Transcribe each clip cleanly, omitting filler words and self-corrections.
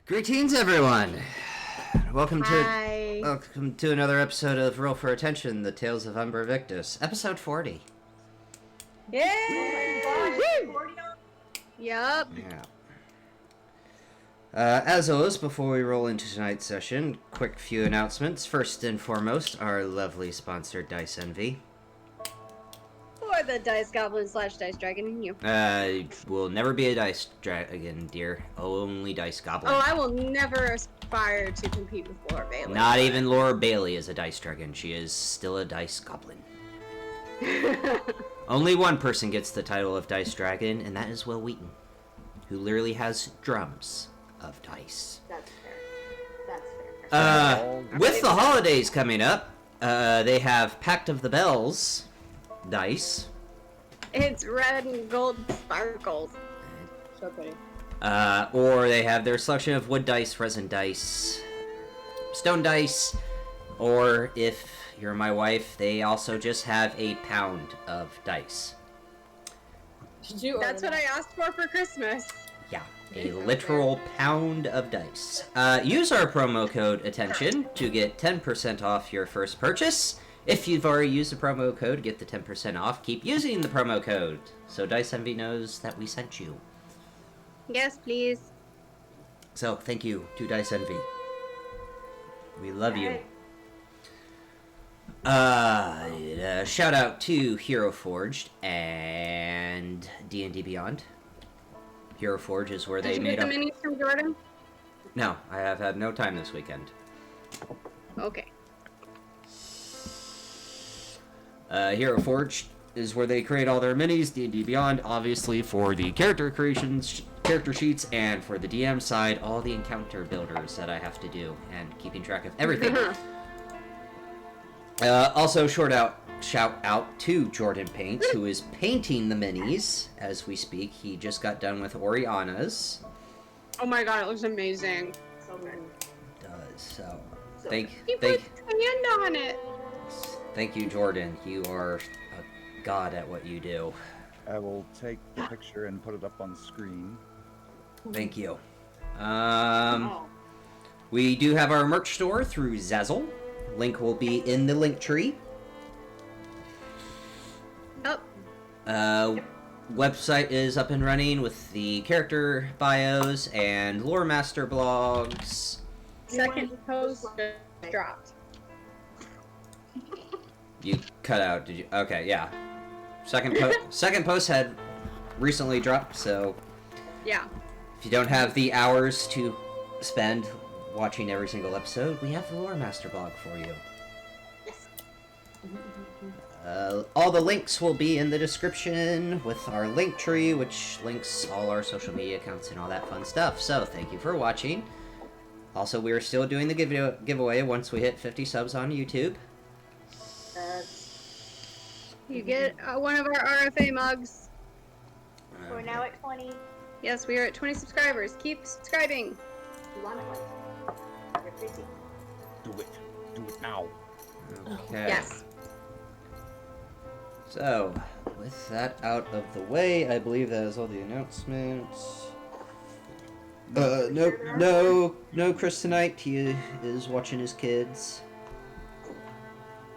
Greetings, everyone. Welcome Hi. to another episode of Roll for Attention: The Tales of Umbra Victus, episode 40. Yay! Yup. Yeah. As always, before we roll into tonight's session, quick few announcements. First and foremost, our lovely sponsor, Dice Envy. Or the Dice Goblin / Dice Dragon in you. Will never be a Dice Dragon, dear. Only Dice Goblin. Oh, I will never aspire to compete with Laura Bailey. Not even Laura Bailey is a Dice Dragon. She is still a Dice Goblin. Only one person gets the title of Dice Dragon, and that is Will Wheaton, who literally has drums of dice. That's fair. With the holidays coming up, they have Pact of the Bells dice. It's red and gold sparkles. So pretty. Or they have their selection of wood dice, resin dice, stone dice, or if you're my wife, they also just have a pound of dice. That's what I asked for Christmas. Yeah, a literal pound of dice. Use our promo code ATTENTION to get 10% off your first purchase. If you've already used the promo code, get the 10% off. Keep using the promo code so Dice Envy knows that we sent you. Yes, please. So, thank you to Dice Envy. We love you. Shout out to Hero Forged and D&D Beyond. Hero Forge is where they made up. Did you get the minis from Jordan? No, I have had no time this weekend. Okay. Hero Forge is where they create all their minis. D&D Beyond, obviously, for the character creations, character sheets, and for the DM side, all the encounter builders that I have to do and keeping track of everything. Also, shout out to Jordan Paints, who is painting the minis as we speak. He just got done with Oriana's. Oh my god, it looks amazing. So good. Does so. He put his hand on it. Thank you, Jordan. You are a god at what you do. I will take the picture and put it up on screen. Thank you. We do have our merch store through Zazzle. Link will be in the link tree. Website is up and running with the character bios and lore master blogs. Second post dropped. You cut out, did you? Okay, yeah. Second post had recently dropped, so Yeah. if you don't have the hours to spend watching every single episode, we have the lore master blog for you. All the links will be in the description with our link tree, which links all our social media accounts and all that fun stuff. So, thank you for watching. Also, we are still doing the giveaway once we hit 50 subs on YouTube. You get one of our RFA mugs. We're now at 20. Yes, we are at 20 subscribers. Keep subscribing. You want it? You're busy. Do it. Do it now. Okay. Yes. So, with that out of the way, I believe that is all the announcements. No Chris tonight. He is watching his kids.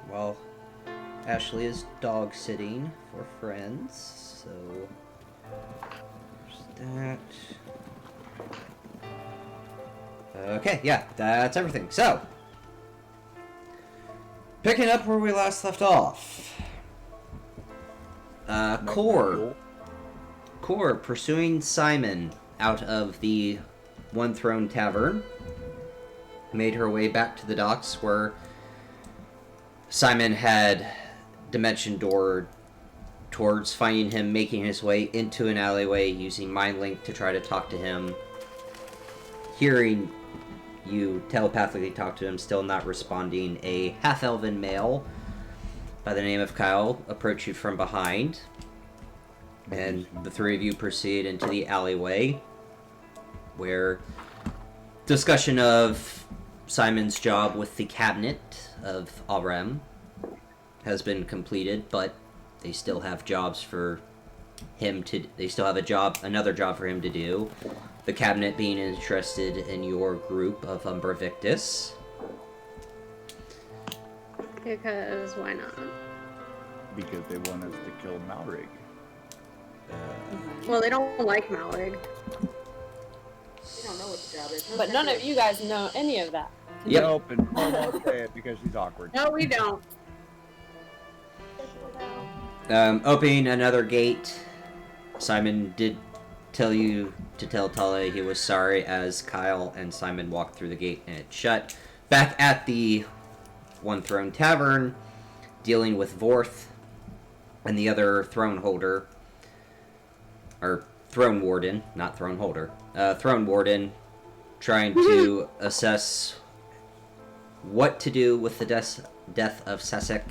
While Ashley is dog sitting for friends. So, there's that. Okay, yeah, that's everything. So, picking up where we last left off. Core pursuing Simon out of the One Throne Tavern made her way back to the docks where Simon had dimension doored towards finding him, making his way into an alleyway using Mind Link to try to talk to him. Hearing you telepathically talk to him, still not responding, a half-elven male by the name of Kyle approach you from behind, and the three of you proceed into the alleyway, where discussion of Simon's job with the cabinet of Alrem has been completed, but they still have jobs for They still have another job for him to do. The cabinet being interested in your group of Umbra Victus. Because why not? Because they want us to kill Malrig. Well, they don't like Malrig. We don't know what the job is. No But none of secret. you guys know any of that. Yep. Nope, and Paul won't say it because she's awkward. No, we don't. Opening another gate, Simon did tell you to tell Tale he was sorry as Kyle and Simon walked through the gate and it shut. Back at the One Throne Tavern, dealing with Vorth and the other throne holder, or throne warden, not throne holder, throne warden, trying to assess what to do with the death of Sesek.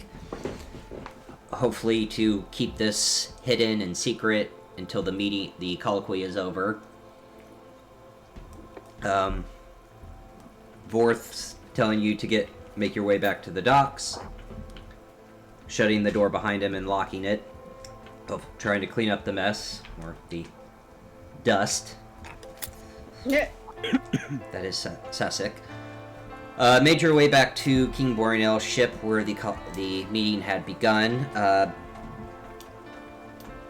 Hopefully to keep this hidden and secret until the colloquy is over. Vorth's telling you to make your way back to the docks, shutting the door behind him and locking it, trying to clean up the mess, or the dust. Yeah. That is Sasek. Made your way back to King Borinel's ship where the meeting had begun.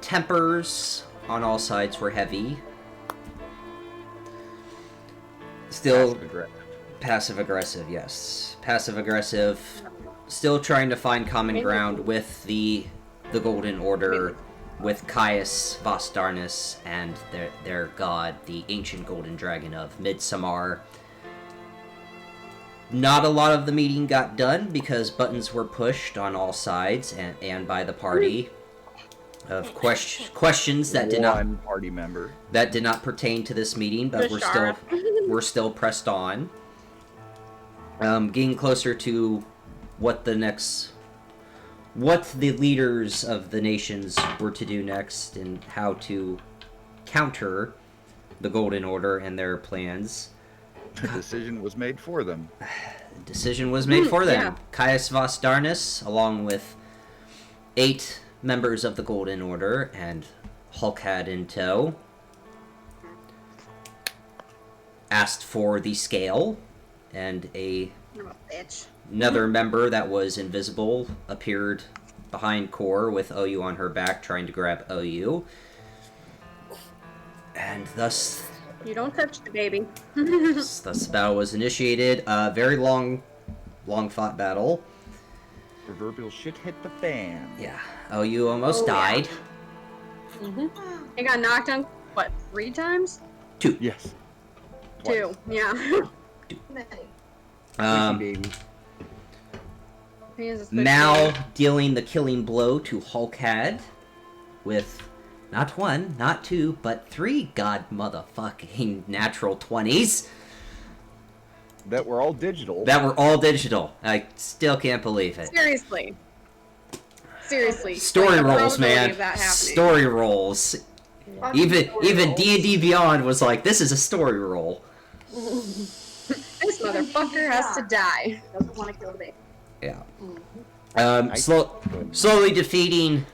Tempers on all sides were heavy. Still passive-aggressive, yes. Passive-aggressive. Still trying to find common ground with the Golden Order, with Caius Vosdarnus and their god, the ancient golden dragon of Midsommar. Not a lot of the meeting got done because buttons were pushed on all sides and by the party of questions that did One party member that did not pertain to this meeting, but we're still pressed on. Getting closer to what the leaders of the nations were to do next and how to counter the Golden Order and their plans. The decision was made for them. Decision was made for them. Yeah. Caius Vosdarnus, along with 8 members of the Golden Order and Hulkad in tow, asked for the scale, and You're a bitch. another member that was invisible appeared behind Core with OU on her back, trying to grab OU. And thus You don't touch the baby. thus the battle was initiated. A very long fought battle. Proverbial shit hit the fan. Yeah, OU almost died. It got knocked on, what, 3 times? 2. Yes. 2, yeah. Baby. He is a switch Mal baby. dealing the killing blow to Hulkad with not 1, not 2, but 3 god motherfucking natural 20s That were all digital. that were all digital. I still can't believe it. Seriously. Story Like, the rolls, probability man. of that happening. Story rolls. Even D&D Beyond was like, this is a story roll. This motherfucker has to die. Doesn't want to kill the baby. Yeah. Slowly defeating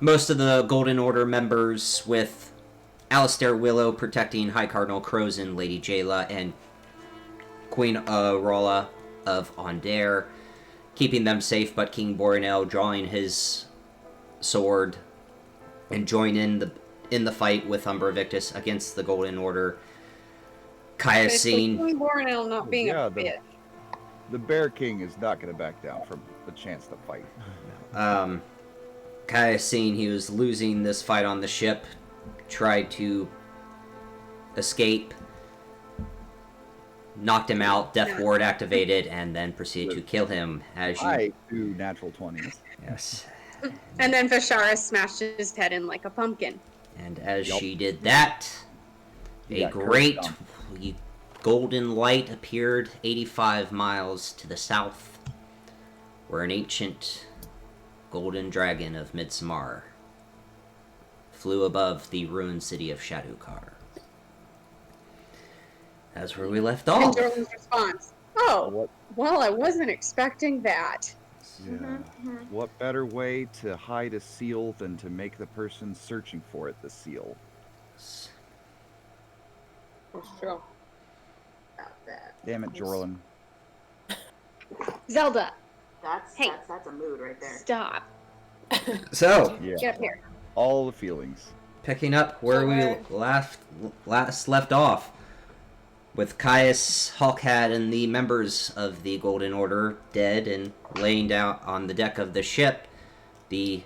most of the Golden Order members, with Alistair Willow protecting High Cardinal Crozin, Lady Jayla, and Queen Aurora of Ondare, keeping them safe, but King Borinel drawing his sword and joining in the fight with Umbra Victus against the Golden Order. Cassian, Basically, Borinel not being Yeah, a bitch. The Bear King is not going to back down from the chance to fight. Cassian, he was losing this fight on the ship, tried to escape, knocked him out, death ward activated, and then proceeded to kill him. As you, I do natural 20s. yes, And then Visharis smashed his head in like a pumpkin. and as Yup. she did that, He a got cursed great on. golden light appeared 85 miles to the south, where an ancient golden dragon of Midsommar flew above the ruined city of Shadowkar. That's where we left And off. Jordan's response, oh, What? well, I wasn't expecting that. Yeah. What better way to hide a seal than to make the person searching for it the seal? S- That's true. About that. Damn it, Jorlin. Zelda, Hey. That's a mood right there. stop. So, Yeah. Get up here. All the feelings. picking up where So we where- last left off, with Caius, Hawkhead, and the members of the Golden Order dead and laying down on the deck of the ship, the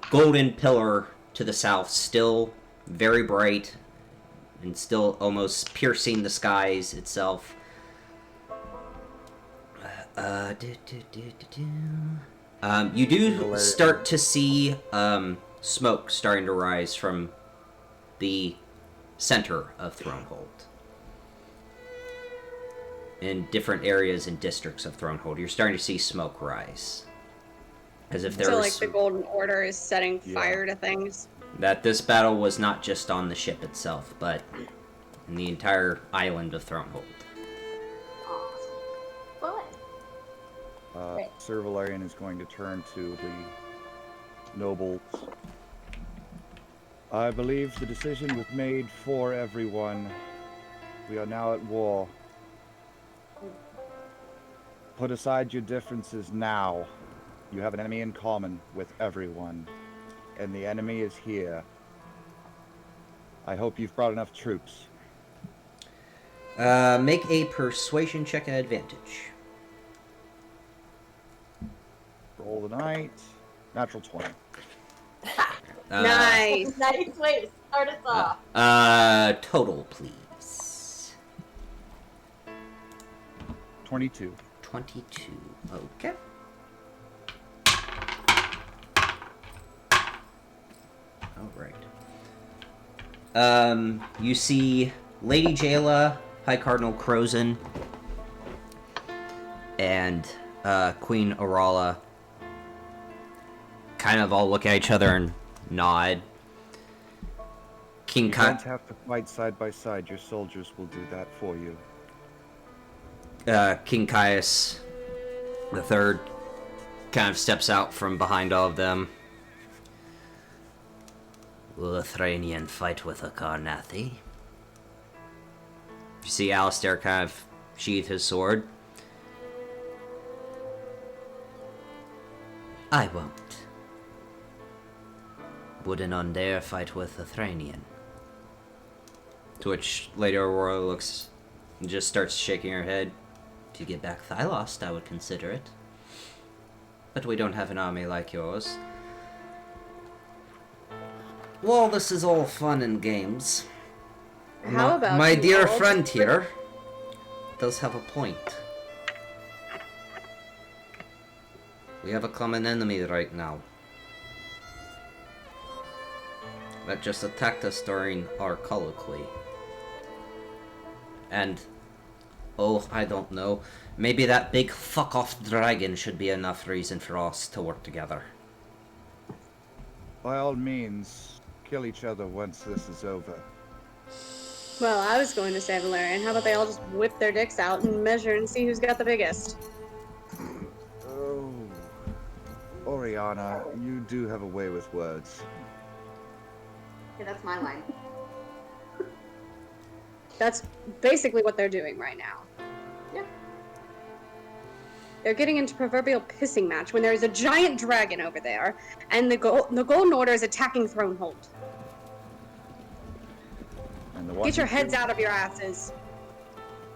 golden pillar to the south still very bright and still almost piercing the skies itself. You do start to see smoke starting to rise from the center of Thronehold. In different areas and districts of Thronehold, you're starting to see smoke rise. As if there So, was like, the Golden Order is setting Yeah. fire to things. that this battle was not just on the ship itself, but in the entire island of Thronehold. Awesome. Fun. Right. Sir Valerian is going to turn to the nobles. I believe the decision was made for everyone. We are now at war. Put aside your differences now. You have an enemy in common with everyone, and the enemy is here. I hope you've brought enough troops. Make a persuasion check at advantage. Roll the night. Natural 20. Nice. Nice way to start us off. Total, please. 22. 22. Okay. Alright. You see Lady Jayla, High Cardinal Crozin, and Queen Orala kind of all look at each other and nod. King You Kai- don't have to fight side by side. Your soldiers will do that for you. King Caius the Third kind of steps out from behind all of them. Will a Thrainian fight with a Karnathi? You see Alistair kind of sheath his sword. I won't. Would an Undair fight with a Thrainian? To which Lady Aurora looks and just starts shaking her head. To get back Thylost, I would consider it. But we don't have an army like yours. Well, this is all fun and games. How about my you dear all friend just- here does have a point. We have a common enemy right now that just attacked us during our colloquy. And oh, I don't know. Maybe that big fuck-off dragon should be enough reason for us to work together. By all means, kill each other once this is over. Well, I was going to say, Valerian, how about they all just whip their dicks out and measure and see who's got the biggest? Oh, Oriana, you do have a way with words. Okay, that's my line. That's basically what they're doing right now. Yeah. They're getting into proverbial pissing match when there is a giant dragon over there, and the Golden Order is attacking Thronehold. And the one Get your who heads deals- out of your asses.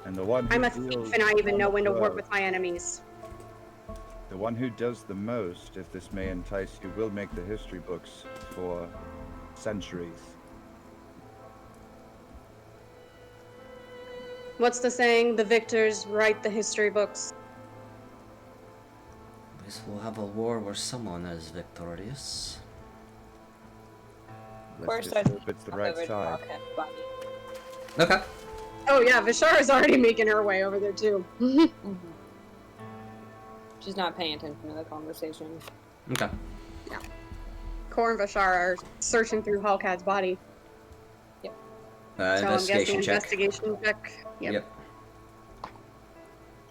And the one who I'm a deals thief and I even know when to work blow. with my enemies. The one who does the most, if this may entice you, will make the history books for centuries. What's the saying? The victors write the history books. Guess we'll have a war where someone is victorious. Let's Course, just I hope it's the right side. Okay. Oh yeah, Vishara's already making her way over there too. She's not paying attention to the conversation. Okay. Cor and Vishara are searching through Hallcat's body. So I'm guessing Investigation check. investigation check. Yep.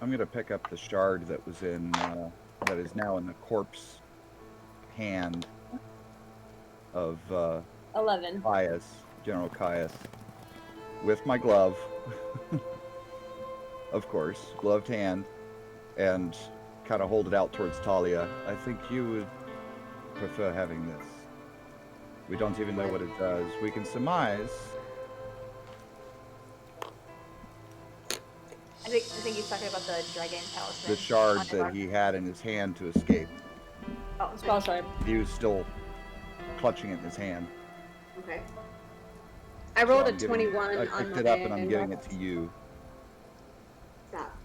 I'm gonna pick up the shard that was in, that is now in the corpse hand of 11. Caius, General Caius, with my glove, of course, gloved hand, and kind of hold it out towards Talia. I think you would prefer having this. We don't even know what it does. We can surmise. I think he's talking about the dragon talisman. The shard on his that arm. he had in his hand to escape. Oh, Spell shard. He was still clutching it in his hand. Okay. I rolled So a I'm giving- 21 I on picked my it up and I'm giving it index. to you. Stop.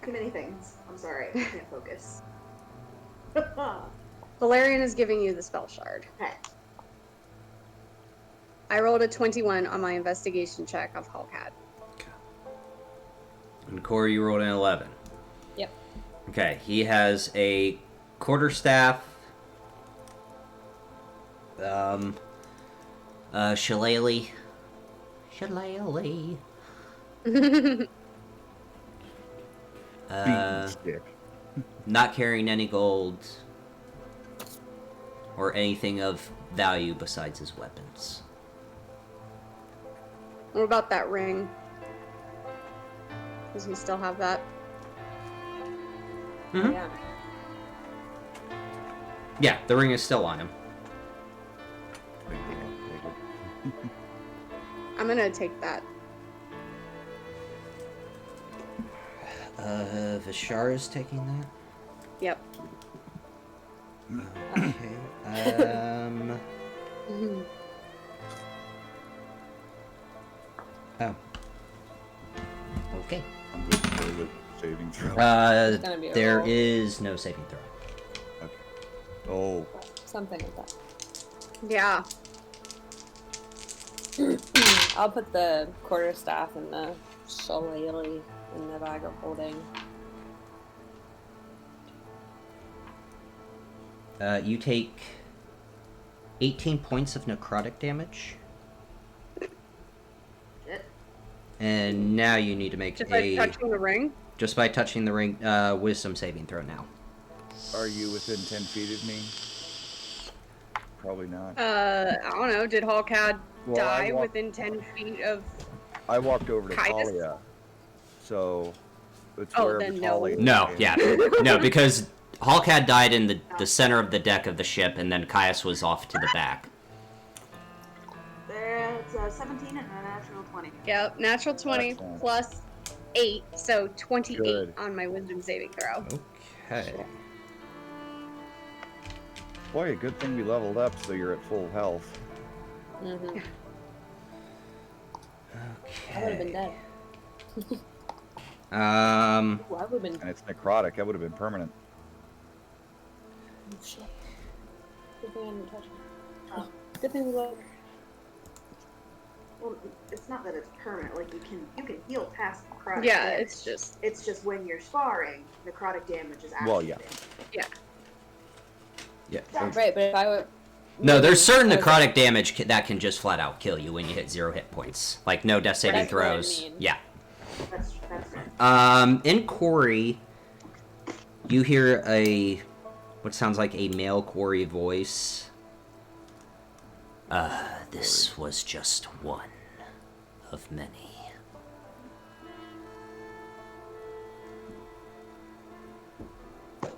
Too many things. I'm sorry. I can't focus. Valerian is giving you the spell shard. Okay. I rolled a 21 on my investigation check of Hallcat. And Corey, you rolled an 11. Yep. Okay, he has a quarterstaff, shillelagh. Shillelagh. Beaten Uh, stick. not carrying any gold or anything of value besides his weapons. What about that ring? Does he still have that? Mhm. Yeah. Yeah, the ring is still on him. I'm gonna take that. Vishar is taking that. Yep. Okay. Oh. Okay. I'm good for the saving throw. It's gonna be a There roll. is no saving throw. Oh, Something like that. Yeah. I'll put the quarterstaff and the shillelagh in the bag of holding. You take 18 points of necrotic damage, Shit. and now you need to make Just like touching the ring? just by touching the ring, wisdom saving throw now. are you within 10 feet of me? Probably not. I don't know. Did Hallcat Well, I die walked- within 10 feet of... I walked over to Caius? Talia, so it's Oh, wherever then no. Talia No, is. yeah, no, because Hallcat died in the center of the deck of the ship, and then Caius was off to the back. There's a 17 and a natural 20. Yep, natural 20 Excellent. plus 8, so 28 Good. on my wisdom saving throw. Okay. Boy, a good thing we leveled up so you're at full health. Mm-hmm. I would have been dead. Um. Well, I would have been. And it's necrotic. That would have been permanent. Oh, shit. Good thing I didn't touch him. Oh, good thing we left. Well, it's not that it's permanent. Like you can heal past necrotic. Yeah, damage. it's just... when you're sparring, necrotic damage is actually. Well, yeah. Yeah. Yeah. Right, but if I would. No, there's certain I was- necrotic damage that can just flat out kill you when you hit 0 hit points. Like no death saving That's what I throws. mean. Yeah. That's right. In Quarry, you hear what sounds like a male Quarry voice. This was just one of many.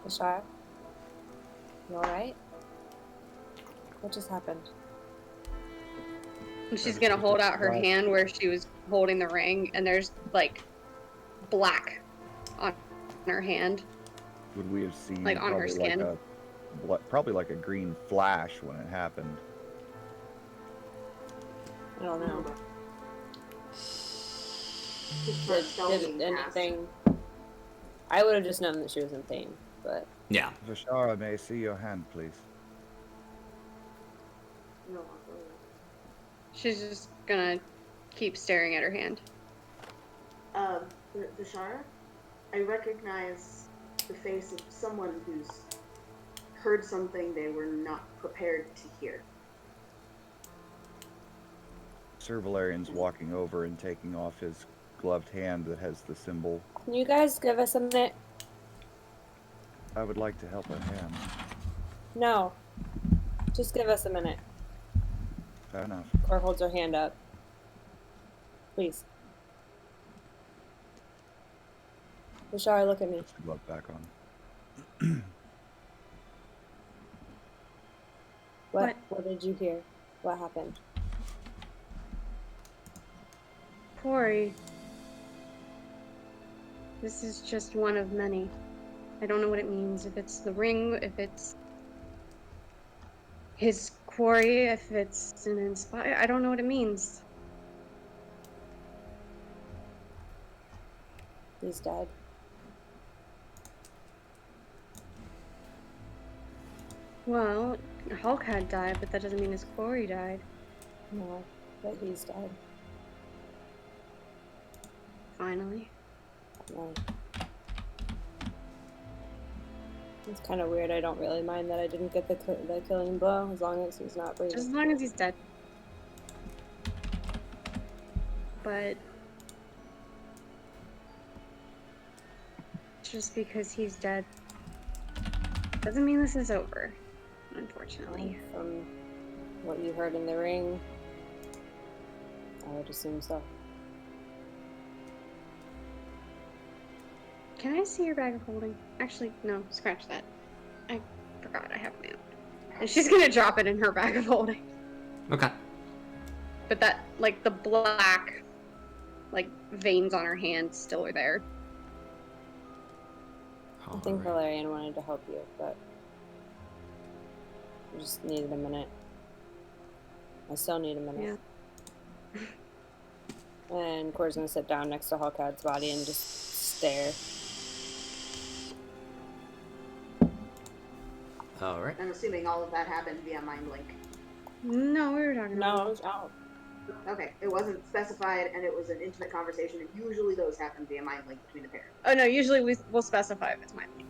Bashar? You alright? What just happened? And she's gonna hold out her hand where she was holding the ring, and there's, like, black on her hand. Would we have seen Like, on her probably skin? probably like a green flash when it happened? I don't know. Just Did, spell did being cast. anything. I would have just known that she was in pain, but. Yeah. Vishara, may I see your hand, please? No, She's just gonna keep staring at her hand. Vishara, I recognize the face of someone who's heard something they were not prepared to hear. Sir Valerian's walking over and taking off his gloved hand that has the symbol Can you guys give us a minute? I would like to help a hand. No. Just give us a minute. Fair enough. Cor holds her hand up. Please. Bashar, look at me. Put your glove back on. What did you hear? What happened? Corey. This is just one of many. I don't know what it means. If it's the ring, if it's his quarry, if it's an inspire. I don't know what it means. He's dead. Well, Hulk had died, but that doesn't mean his quarry died. No, but he's dead. Finally. No. It's kind of weird. I don't really mind that I didn't get the killing blow, as long as he's not breathing. Just as long as he's dead. But just because he's dead doesn't mean this is over, unfortunately. From what you heard in the ring, I would assume so. Can I see your bag of holding? Actually, no, scratch that. I forgot I have my own. And she's gonna drop it in her bag of holding. Okay. But that, like, the black, like, veins on her hand still are there. I think Valerian wanted to help you, but I just needed a minute. I still need a minute. Yeah. And Cor's gonna sit down next to Hawkhead's body and just stare. Alright. I'm assuming all of that happened via mind link. No, we were talking No, about it was out. Okay, it wasn't specified, and it was an intimate conversation, and usually those happen via mind link between the pair. Oh no, usually we'll specify if it's my thing.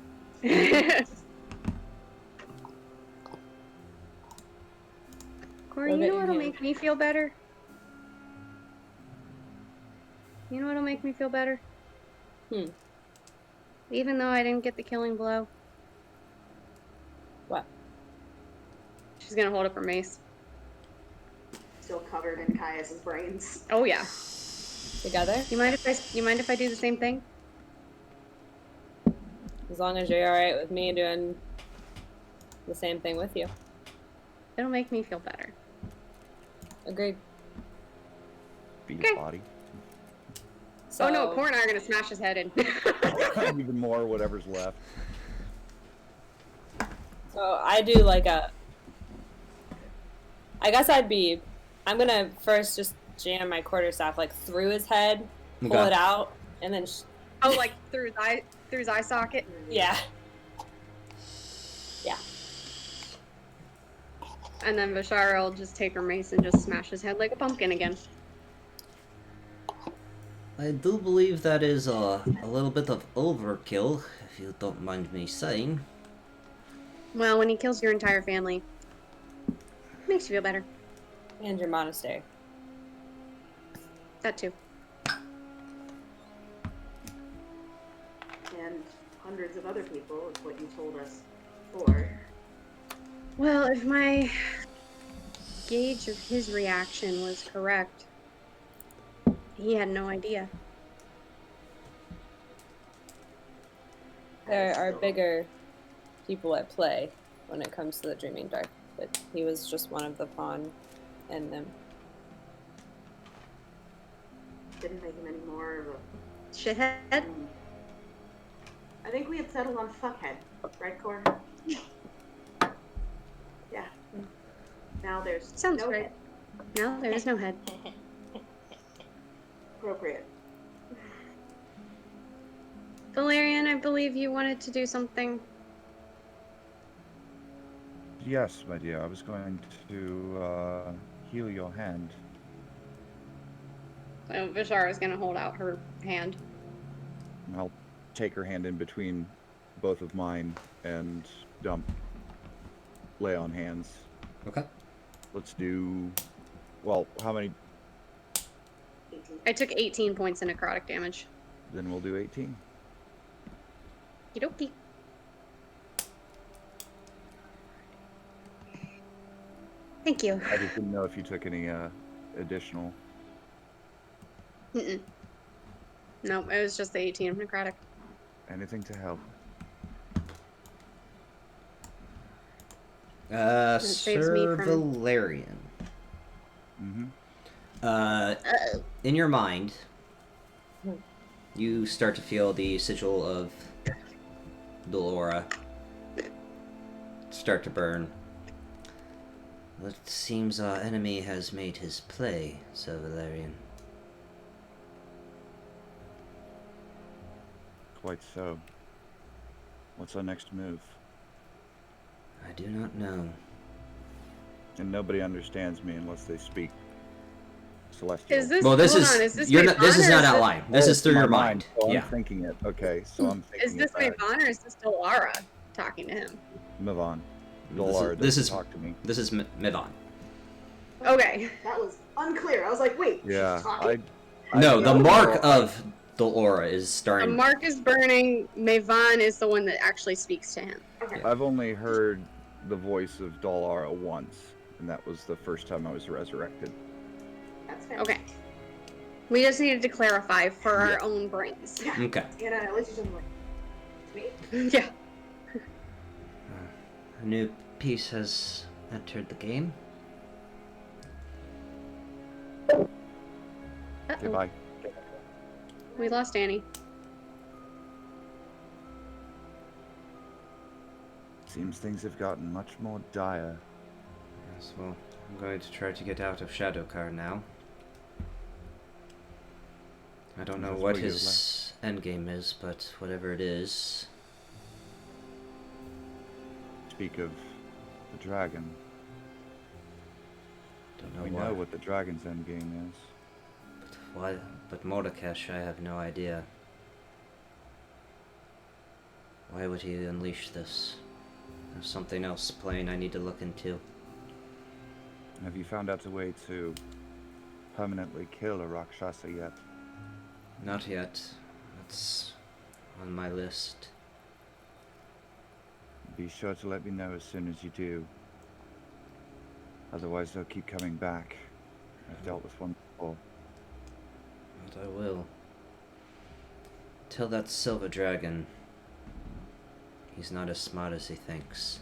Corey, you know what'll make me feel better? You know what'll make me feel better? Even though I didn't get the killing blow. What? She's gonna hold up her mace. Still covered in Caius's brains. Oh yeah. Together? You mind if I do the same thing? As long as you're alright with me doing the same thing with you. It'll make me feel better. Agreed. Be Okay. body. So, Oh no, Cor and I are gonna smash his head in. Even more, whatever's left. So I do like a... I guess I'm gonna first just jam my quarterstaff like through his head, pull Okay. it out, and then Oh, like through his eye socket. yeah. And then Bashara will just take her mace and just smash his head like a pumpkin again. I do believe that is a little bit of overkill, if you don't mind me saying. Well, when he kills your entire family, makes you feel better. And your monastery. That too. And hundreds of other people is what you told us before. Well, if my gauge of his reaction was correct, he had no idea. There are bigger people at play when it comes to the Dreaming Dark, but he was just one of the pawn in them. Didn't make him any more of a... Shithead? I think we had settled on fuckhead, right, Cor? Yeah. Now there's Sounds no right. head. No, there is no head. Appropriate. Valerian, I believe you wanted to do something. Yes, my dear. I was going to heal your hand. So Vishara is going to hold out her hand. And I'll take her hand in between both of mine and lay on hands. Okay. Let's do... Well, how many? 18. I took 18 points of necrotic damage. Then we'll do 18. Okie Thank you. I just didn't know if you took any additional. Mm-mm. No, it was just the 18 of necrotic. Anything to help. saves me Sir from- Valerian. In your mind, you start to feel the sigil of Dolora start to burn. It seems our enemy has made his play, Sir Valerian. Quite so. What's our next move? I do not know. And nobody understands me unless they speak Celestial. Is this? Well, this hold is on, is this you're Mavon, not. This is or not this- outline. This Oh, is through my your mind. So Yeah. I'm thinking it. Okay, so I'm thinking Is this it back. Mavon or is this Delara talking to him? Move on. This Dolar, is- this is- talk to me. This is Mivon. Okay. That was unclear. I was like, wait, Yeah, she's talking? No, the know. mark of Dolora is A starting. mark is burning. Mavon is the one that actually speaks to him. Okay. I've only heard the voice of Dolara once, and that was the first time I was resurrected. That's fair. Okay. We just needed to clarify for Yeah. our own brains. Yeah. Okay. And I let you just like, it's me? Yeah. A new piece has entered the game. Okay, Uh-oh. bye. We lost Annie. Seems things have gotten much more dire. Yes, well, I'm going to try to get out of Shadowcar now. I don't know That's what where you're his endgame is, but whatever it is, Speak of the dragon. don't know We why. know what the dragon's endgame is. But why? But Mordekash, I have no idea. Why would he unleash this? There's something else plain I need to look into. Have you found out a way to permanently kill a Rakshasa yet? Not yet. That's on my list. Be sure to let me know as soon as you do. Otherwise they'll keep coming back. I've dealt with one before. But I will. Tell that silver dragon he's not as smart as he thinks.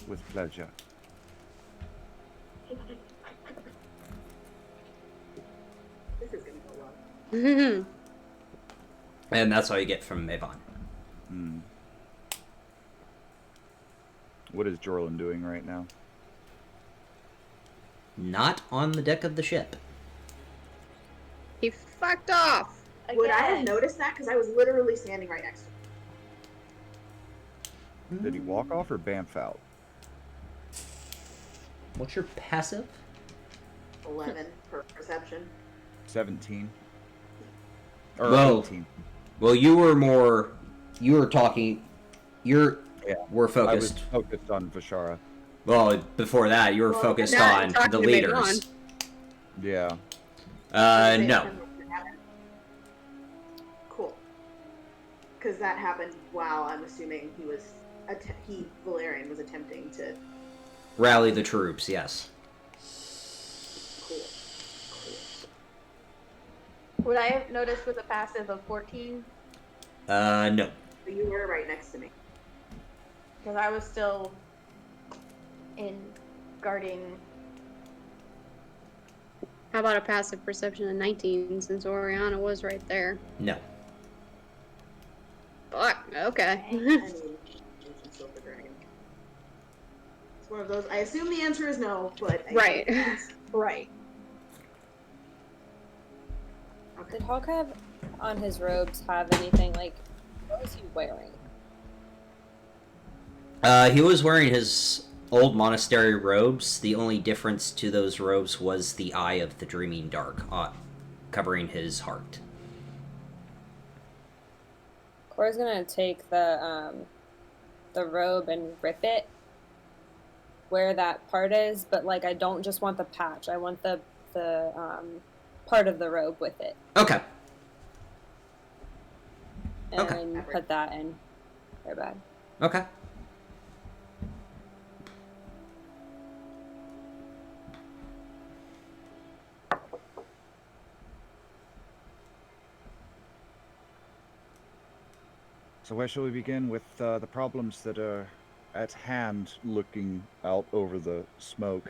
With pleasure. This is gonna go well. And that's all you get from Mavon. Hmm. What is Jorlin doing right now? Not on the deck of the ship. He fucked off. Would I have Again. noticed that? Because I was literally standing right next to him. Did he walk off or bamf out? What's your passive? 11 per perception. 17? Or Whoa. 18. Well, you were talking, were I was focused. focused on Vishara. Well, before that, you were Well, focused now on talking the to leaders. Mavon. Yeah. No. Cool. Because that happened while I'm assuming Valerian was attempting to. Rally the troops, yes. Cool. Would I have noticed with a passive of 14? No. So you were right next to me. Because I was still in guarding. How about a passive perception of 19 since Oriana was right there? No. Fuck. Okay. I mean, ancient silver dragon. It's one of those. I assume the answer is no, but Right. Right. Okay. Did Hawk have on his robes have anything like what was he wearing? He was wearing his old monastery robes. The only difference to those robes was the eye of the dreaming dark, covering his heart. Cora's gonna take the robe and rip it where that part is, but like I don't just want the patch. I want the part of the robe with it. Okay. Okay. and put that in their bag. Okay. So where shall we begin with the problems that are at hand, looking out over the smoke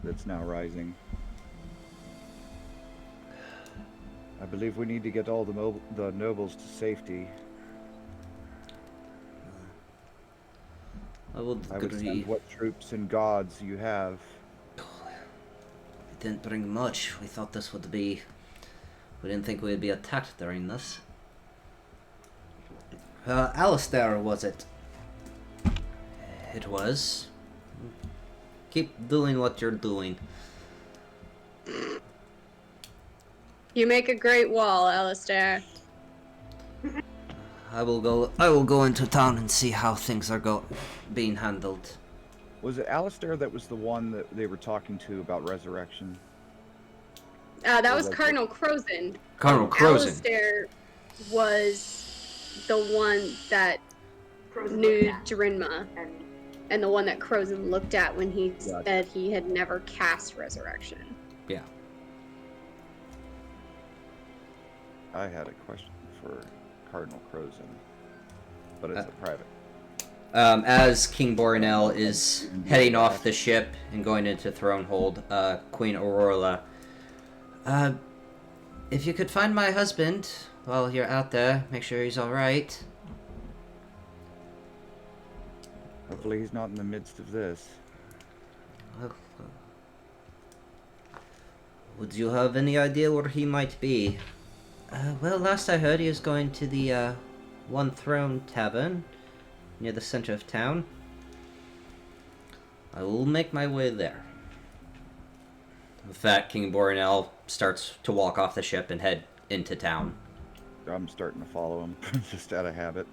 that's now rising? I believe we need to get all the nobles to safety. I would I would agree. send what troops and guards you have. We didn't bring much. We thought this would be... We didn't think we'd be attacked during this. Alistair, was it? It was. Keep doing what you're doing. You make a great wall, Alistair. I will go into town and see how things are being handled. Was it Alistair that was the one that they were talking to about resurrection? That was Cardinal Crozin. Cardinal Crozin. Alistair was the one that Crozin knew looked at, Drinma, and the one that Crozin looked at when he Gotcha. said he had never cast Resurrection. Yeah. I had a question for Cardinal Crozin, but it's a private. As King Borinel is heading off the ship and going into Thronehold, Queen Aurora, if you could find my husband while you're out there, make sure he's alright. Hopefully he's not in the midst of this. Would you have any idea where he might be? Well, last I heard he was going to the, One Throne Tavern, near the center of town. I will make my way there. With that, King Borinel starts to walk off the ship and head into town. I'm starting to follow him, just out of habit.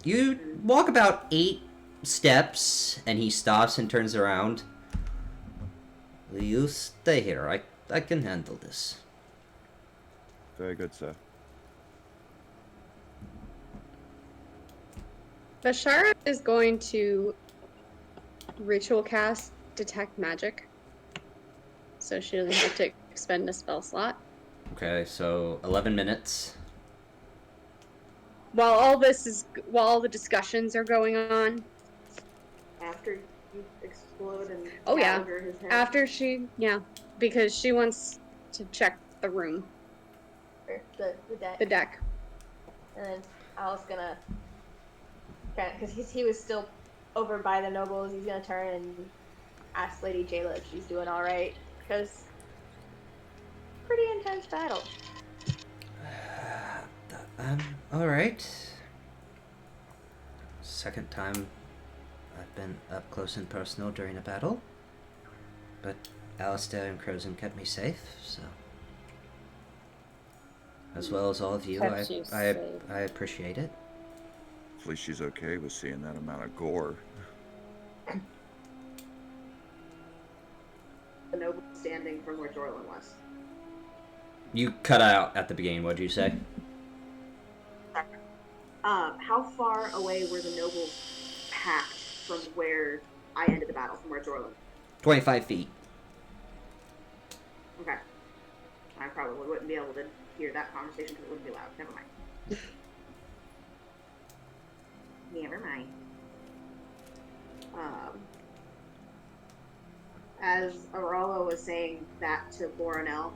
You walk about 8 steps, and he stops and turns around. Will you stay here? I can handle this. Very good, sir. Bashara is going to ritual cast Detect Magic, so she doesn't have to expend a spell slot. Okay, so 11 minutes. While all the discussions are going on. After you explode and Oh, yeah. gouge his head. After because she wants to check the room, Or the deck. the deck. And then Al's gonna, because he was still over by the nobles, he's gonna turn and ask Lady Jayla if she's doing all right, because pretty intense battle. Alright. Second time I've been up close and personal during a battle. But Alistair and Crozin kept me safe, so... As well as all of you, Kept you safe. I appreciate it. Hopefully she's okay with seeing that amount of gore. The noble standing from where Jorlin was. You cut out at the beginning, what'd you say? How far away were the nobles packed from where I ended the battle, from where Jorlin? 25 feet. Okay. I probably wouldn't be able to hear that conversation because it wouldn't be loud. Never mind. Never mind. As Arala was saying that to Borinel,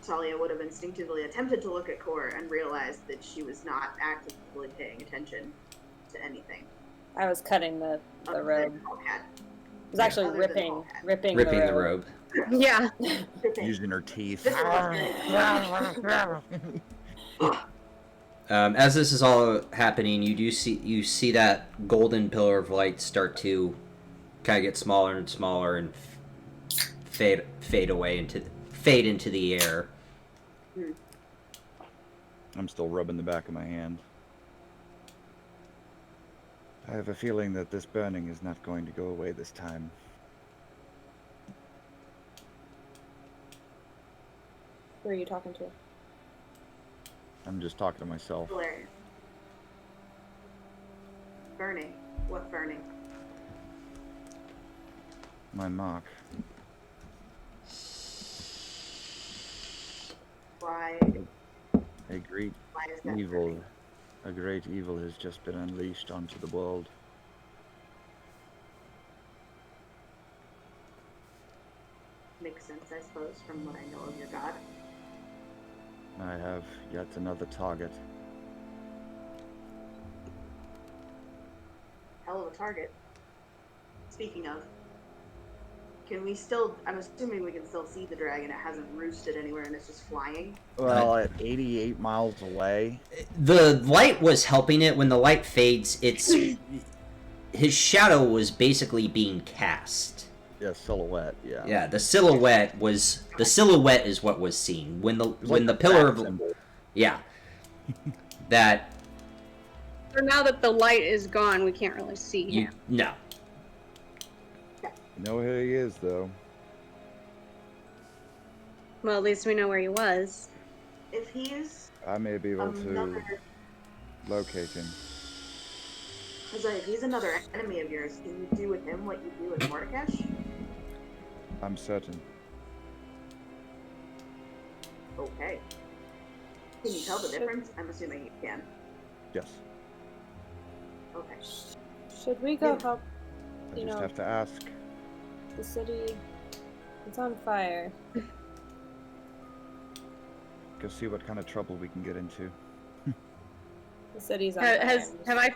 Talia would have instinctively attempted to look at Kor and realized that she was not actively paying attention to anything. I was cutting the other robe. than Hoghead. I was actually Other than ripping Hoghead. Ripping the the robe. robe. Yeah. Using her teeth. This is As this is all happening, you see that golden pillar of light start to kind of get smaller and smaller and fade into the air. I'm still rubbing the back of my hand. I have a feeling that this burning is not going to go away this time. Who are you talking to? I'm just talking to myself. Hilarious. Burning. What burning? My mark. Why? A great Why is that evil. burning? A great evil has just been unleashed onto the world. Makes sense, I suppose, from what I know of your god. I have yet another target. Hell of a target. Speaking of, can we still? I'm assuming we can still see the dragon. It hasn't roosted anywhere and it's just flying. Well, at 88 miles away. The light was helping it. When the light fades, his shadow was basically being cast. Yeah, silhouette. Yeah. Yeah, the silhouette is what was seen when the pillar of symbol. yeah that So now that the light is gone, we can't really see you him. no. You know who he is, though. Well, at least we know where he was. If he's I may be able to another, locate him. if he's another enemy of yours, can you do with him what you do with Mordekash? I'm certain. Okay. Can you tell the difference? I'm assuming you can. Yes. Okay. Should we go help I You just know- have to ask. the city? It's on fire. Go see what kind of trouble we can get into. The city's on fire.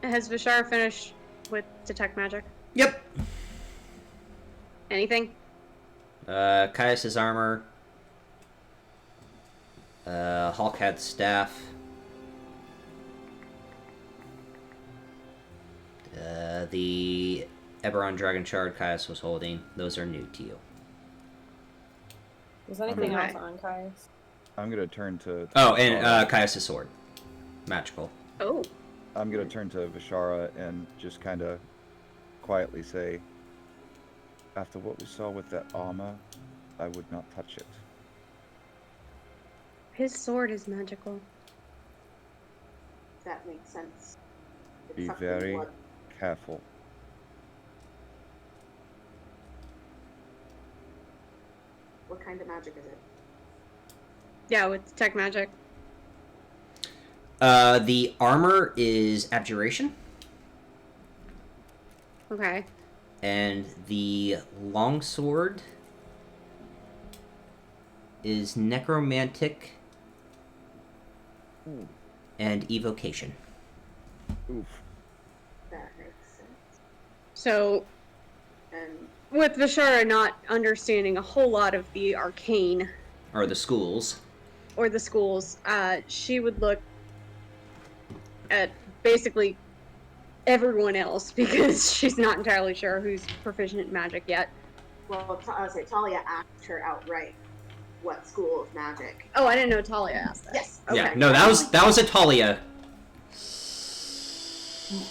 Has Vishara finished with detect magic? Yep. Anything? Caius's armor. Hawkhead's staff. The Eberron Dragon Shard Caius was holding. Those are new to you. Is anything Okay. else on Caius? I'm gonna turn to. Oh, and Caius's sword. Magical. Oh. I'm gonna turn to Vishara and just kind of quietly say, after what we saw with that armor, I would not touch it. His sword is magical. That makes sense. It's Be something very what- careful. What kind of magic is it? Yeah, with detect magic. The armor is abjuration, Okay. and the longsword is necromantic Ooh. and evocation. Oof. That makes sense. So, And with Vishara not understanding a whole lot of the arcane Or the schools. or the schools, she would look at basically everyone else because she's not entirely sure who's proficient in magic yet. well, I would say Talia asked her outright, "What school of magic?" Oh, I didn't know Talia asked that. Yes. Okay. Yeah, no, that was Atalia.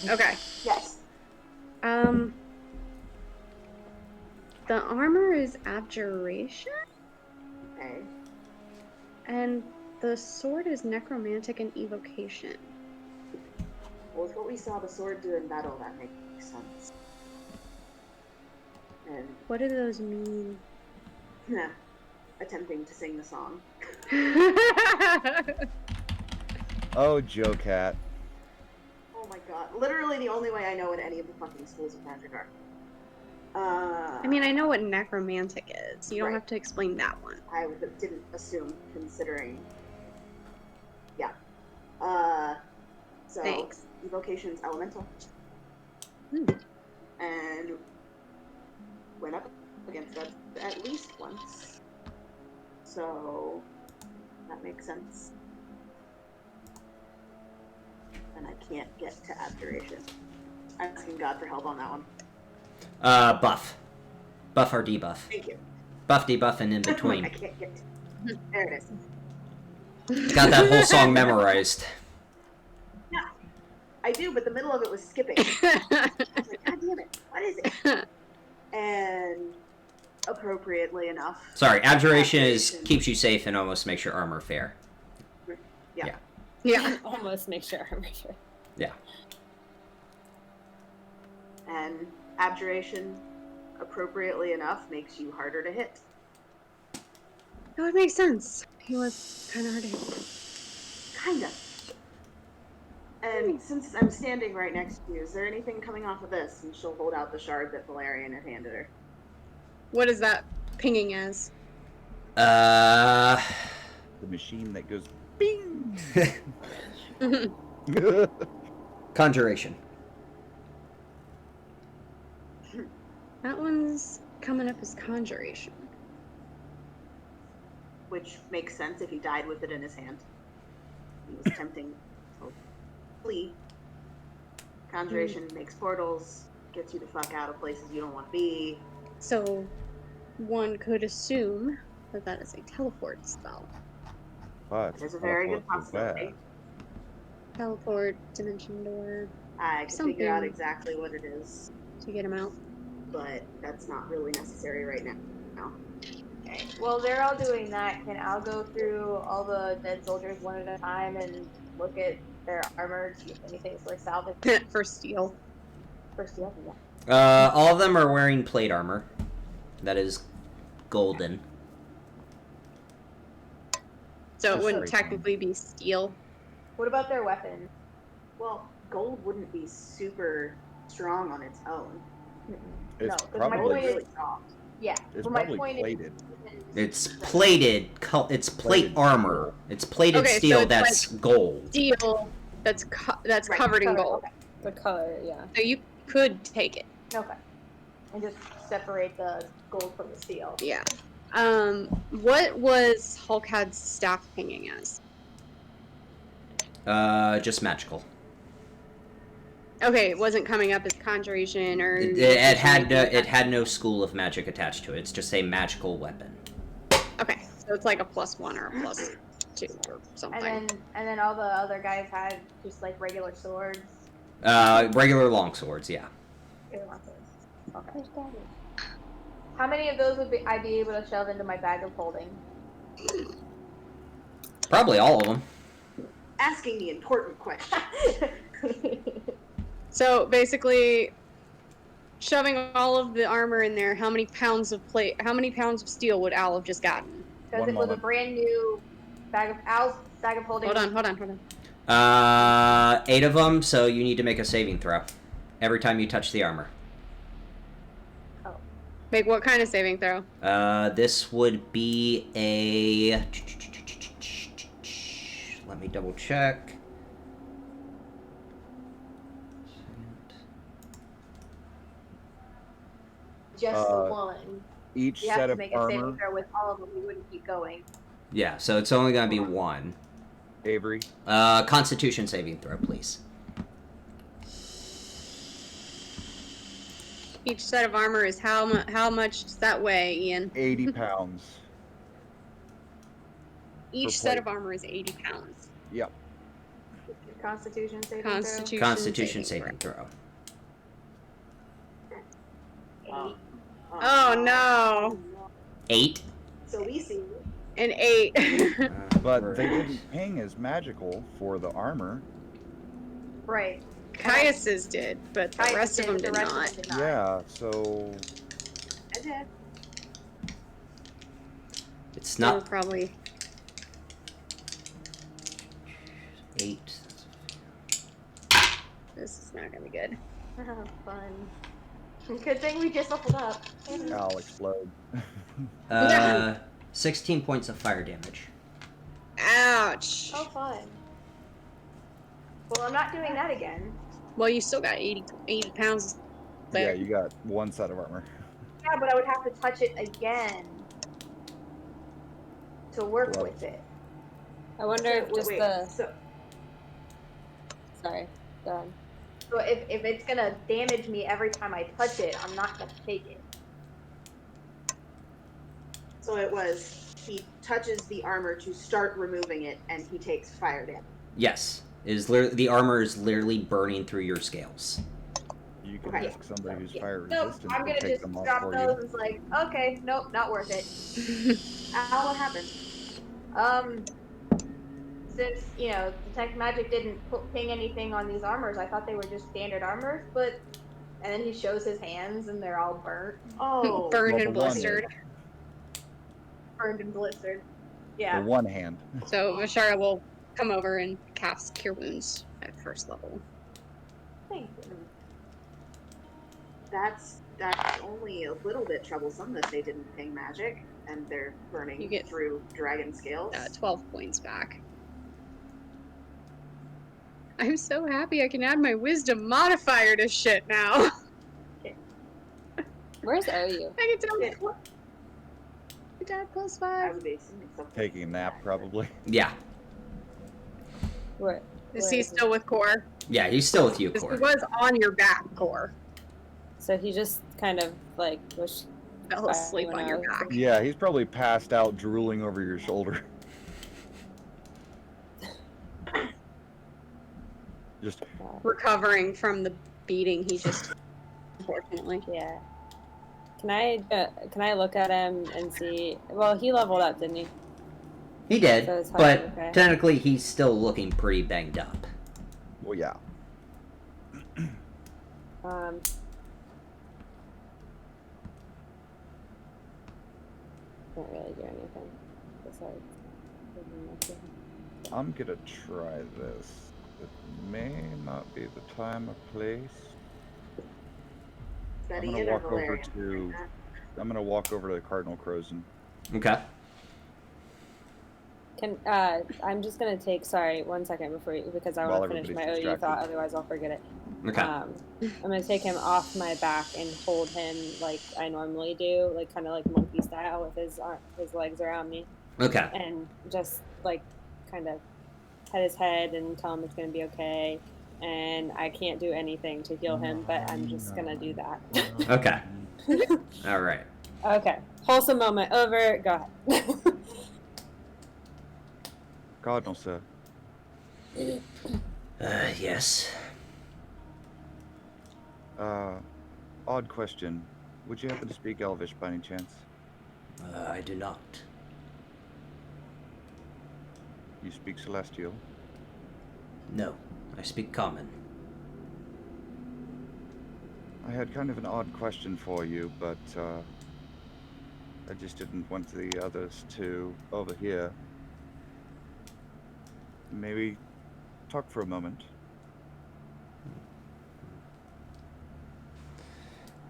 Okay. Yes. The armor is abjuration, Okay. and the sword is necromantic and evocation. Well, with what we saw the sword do in battle, that makes sense. And What do those mean? attempting to sing the song. Oh, Joe Cat. Oh my god! Literally the only way I know what any of the fucking schools of magic are. I mean, I know what necromantic is. You don't Right. have to explain that one. I didn't assume, considering. Yeah. So Thanks. evocation's elemental, Hmm. and went up against that at least once. So that makes sense. And I can't get to abjuration. I'm asking God for help on that one. Buff. Buff or debuff. Thank you. Buff, debuff, and in I between. can't get. There it is. Got that whole song memorized. I do, but the middle of it was skipping. I was like, God damn it, what is it? And appropriately enough, Sorry, abjuration is keeps you safe and almost makes your armor fair. Yeah. Yeah. Almost make sure. Yeah. And abjuration, appropriately enough, makes you harder to hit. That would make sense. He was kind of hard to hit. Kind of. And since I'm standing right next to you, is there anything coming off of this? And she'll hold out the shard that Valerian had handed her. What is that pinging as? The machine that goes bing. Conjuration. That one's coming up as conjuration. Which makes sense if he died with it in his hand. He was attempting to flee. Conjuration makes portals, gets you the fuck out of places you don't want to be. So, one could assume that that is a teleport spell. But There's a very good teleport to where? possibility. Teleport, dimension door, I can Something. figure out exactly what it is, to get him out. but that's not really necessary right now. Okay. Well, they're all doing that. Can Al go through all the dead soldiers one at a time and look at their armor, see if anything's worth salvage For steel. for steel? Yeah. All of them are wearing plate armor. That is golden. So it That's wouldn't very technically be steel. What about their weapons? Well, gold wouldn't be super strong on its own. It's No, 'cause my Gold probably is point really soft. Yeah. it's but my probably point plated. It's plated. It's plate Plated armor. It's plated Okay, so steel it's that's gold. Steel that's Right, covered in gold. Okay. The color, yeah. So you could take it. Okay. And just separate the gold from the steel. Yeah. What was Hulkad's staff pinging as? Just magical. Okay, it wasn't coming up as conjuration or. It had no school of magic attached to it. It's just a magical weapon. Okay, so it's like a +1 or a +2 or something. And then all the other guys had just like regular swords. Regular longswords, yeah. Regular swords. Okay. How many of those would I be able to shove into my bag of holding? Probably all of them. Asking the important question. So basically, shoving all of the armor in there, how many pounds of steel would Al have just gotten? Because One it was a moment. brand new Al's bag of holding. Hold on. 8 of them, so you need to make a saving throw every time you touch the armor. Make what kind of saving throw? This would be a... Let me double check. Just the one. Each You set have to of make a saving armor, throw with all of them. You wouldn't keep going. Yeah, so it's only going to be 1. Avery. Constitution saving throw, please. Each set of armor is how much does that weigh, Ian? 80 pounds. Each per set plate. of armor is 80 pounds. Yep. Constitution saving Constitution saving throw. throw. Oh no, 8. So we see. an 8. But they didn't ping as magical for the armor. Right. Caius's did, but the Caius rest of them the did rest of not. them did not. Yeah, so I did. It's They were not probably 8. this is not gonna be good. Oh, fun. Good thing we just leveled up. I'll explode. 16 points of fire damage. Ouch. Oh, fun. Well, I'm not doing that again. Well, you still got 80 pounds Yeah, there. you got 1 set of armor. Yeah, but I would have to touch it again to work Well. with it. I wonder if just Wait, the. so Sorry, go ahead. So if it's gonna damage me every time I touch it, I'm not gonna take it. So it was, he touches the armor to start removing it, and he takes fire damage. Yes. The armor is literally burning through your scales. You can Okay. ask somebody who's fire Nope, resistant I'm to gonna take just them off drop for those. you. It's like, okay, nope, not worth it. Al, what happened? since detect magic didn't ping anything on these armors, I thought they were just standard armors. But and then he shows his hands, and they're all burnt, Oh, Burned Well, and the one blistered. burned and blistered. the Yeah. one hand. So Vashara will come over and cast Cure Wounds at first level. Thank you. that's only a little bit troublesome that they didn't ping magic and they're burning You get through dragon scales. 12 points back. I'm so happy I can add my wisdom modifier to shit now. Where's OU? I can tell Yeah. my dad I +5. would be assuming something. Taking a nap, probably. Yeah. Where Is where he is still with Core? Yeah, he's still with you, Because he Core. was on your back, Core. So he just kind of like was Fell asleep on your knows. back. Yeah, he's probably passed out, drooling over your shoulder. Just Recovering from the beating he just, unfortunately. Yeah. Can I look at him and see? Well, he leveled up, didn't he? He did, So his health but is okay. technically he's still looking pretty banged up. well, yeah. Can't really do anything besides. I'm gonna try this. It may not be the time or place. Study I'm gonna it or walk over Valerian? to. I'm gonna walk over to Cardinal Crozen. Okay. I'm just gonna take 1 second before because I While want to finish my everybody's OU thought, distracted. otherwise I'll forget it. Okay. I'm gonna take him off my back and hold him like I normally do, like kind of like monkey style with his legs around me, Okay. and just like kind of pet his head and tell him it's gonna be okay. And I can't do anything to heal him, but I'm just gonna do that. Okay. All right. Okay. Wholesome moment over. Go ahead. Cardinal, sir. Yes. Odd question. Would you happen to speak Elvish by any chance? I do not. You speak Celestial? No, I speak common. I had kind of an odd question for you, but I just didn't want the others to overhear. Maybe talk for a moment.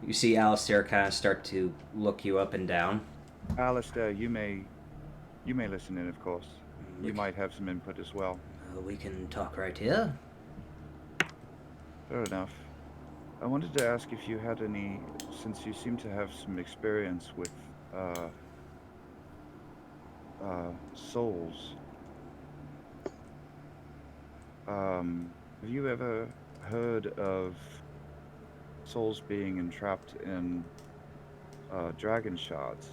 You see Alistair kind of start to look you up and down. Alistair, you may listen in, of course. You might have some input as well. We can talk right here. Fair enough. I wanted to ask if you had any, since you seem to have some experience with souls. Have you ever heard of souls being entrapped in dragon shards?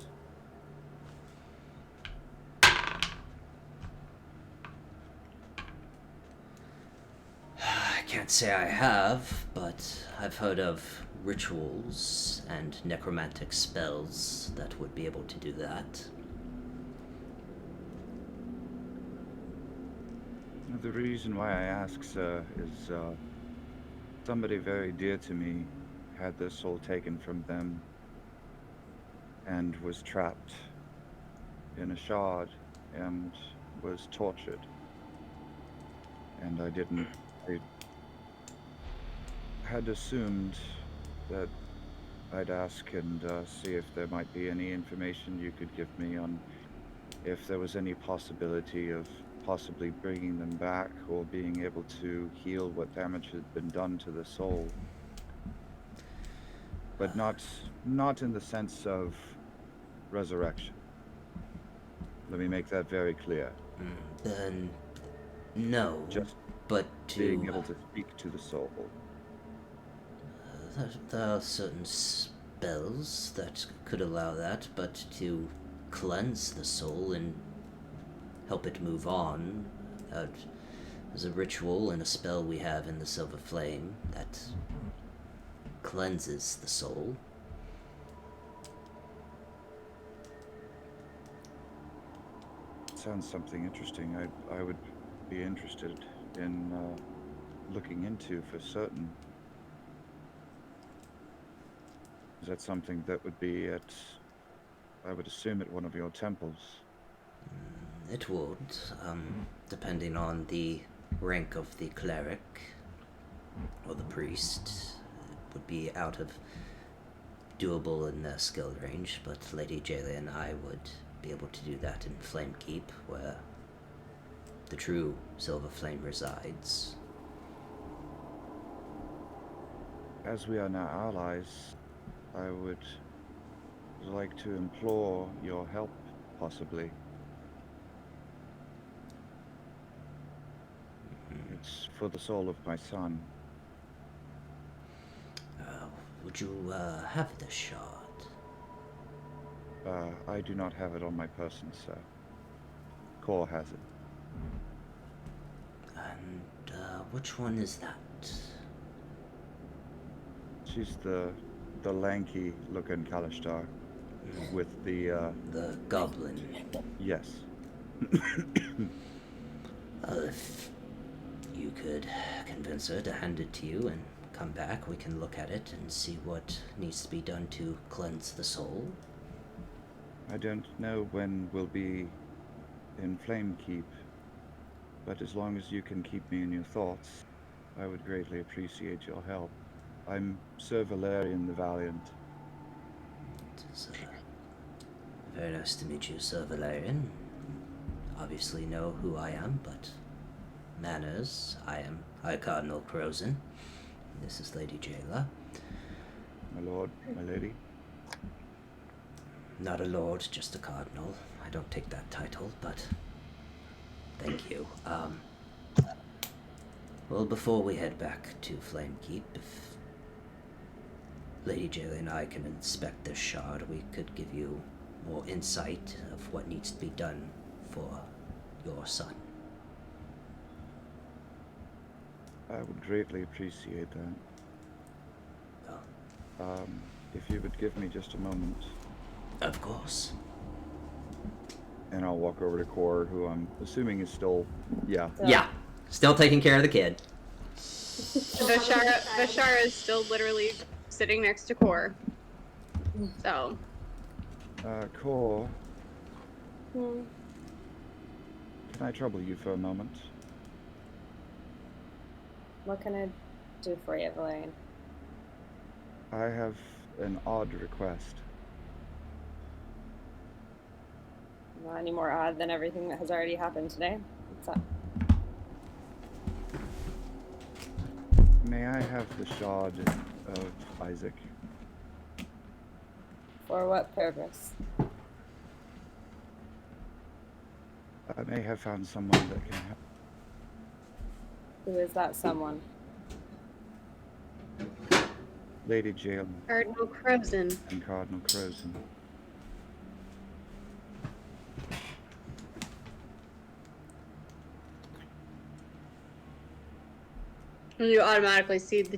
I can't say I have, but I've heard of rituals and necromantic spells that would be able to do that. The reason why I ask, sir, is somebody very dear to me had their soul taken from them and was trapped in a shard and was tortured. And I had assumed that I'd ask and see if there might be any information you could give me on if there was any possibility of possibly bringing them back or being able to heal what damage had been done to the soul. But not in the sense of resurrection. Let me make that very clear. Then, no. Just but being able to speak to the soul. There are certain spells that could allow that, but to cleanse the soul and help it move on, there's a ritual and a spell we have in the Silver Flame that cleanses the soul. Sounds something interesting. I would be interested in looking into for certain. Is that something that would be at, I would assume, at one of your temples? It would, depending on the rank of the cleric or the priest. It would be out of doable in their skill range, but Lady Jayla and I would be able to do that in Flamekeep, where the true Silver Flame resides. As we are now allies, I would like to implore your help, possibly. It's for the soul of my son. Would you have the shard? I do not have it on my person, sir. Cor has it. And which one is that? She's the lanky-looking Kalishtar with the The goblin. yes. If you could convince her to hand it to you and come back, we can look at it and see what needs to be done to cleanse the soul. I don't know when we'll be in Flamekeep, but as long as you can keep me in your thoughts, I would greatly appreciate your help. I'm Sir Valerian the Valiant. It is very nice to meet you, Sir Valerian. Obviously know who I am, but manners, I am High Cardinal Crozen. This is Lady Jayla. My lord, my lady. Not a lord, just a cardinal. I don't take that title, but thank you. Well, before we head back to Flamekeep, if Lady Jayla and I can inspect this shard, we could give you more insight of what needs to be done for your son. I would greatly appreciate that. Well, If you would give me just a moment, of course. and I'll walk over to Cor, who I'm assuming is still, yeah. Yeah, still taking care of the kid. Bashara is still literally sitting next to Cor. So, Cor, Hmm. can I trouble you for a moment? What can I do for you, Valerian? I have an odd request. Not any more odd than everything that has already happened today. What's up? May I have the shard of Isaac? For what purpose? I may have found someone that can help. Who is that someone? Lady Jayla Cardinal Crozen. and Cardinal Crozen. You automatically see the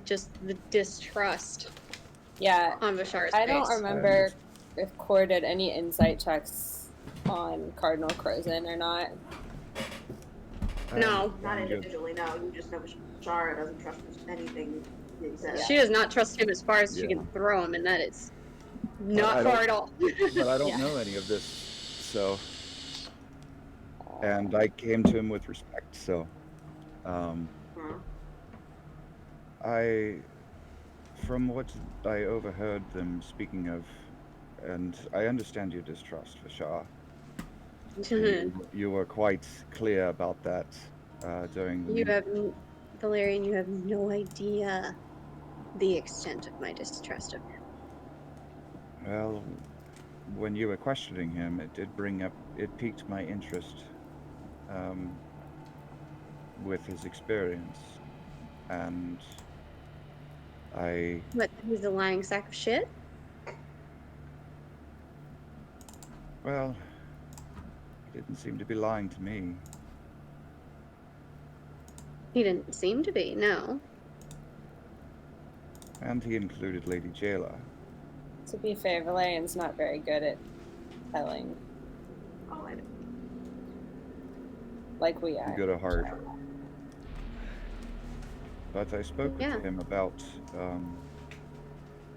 distrust Yeah, on Bashara's I face. don't remember if Cor did any insight checks on Cardinal Crozen or not. No. Not And individually, no. You just know Shara doesn't trust anything he says. She does not trust him as far as she Yeah. can throw him, and that is I not don't- far at all. But I don't Yeah. know any of this, so. And I came to him with respect, so. From what I overheard them speaking of, and I understand your distrust for Shah. You were quite clear about that during the You meeting. have, Valerian, you have no idea the extent of my distrust of him. Well, when you were questioning him, it piqued my interest with his experience, and What, he's a lying sack of shit? well, he didn't seem to be lying to me. He didn't seem to be, no. And he included Lady Jayla. To be fair, Valerian's not very good at telling. Oh, I know. like we are. good of heart. But I spoke Yeah. with him about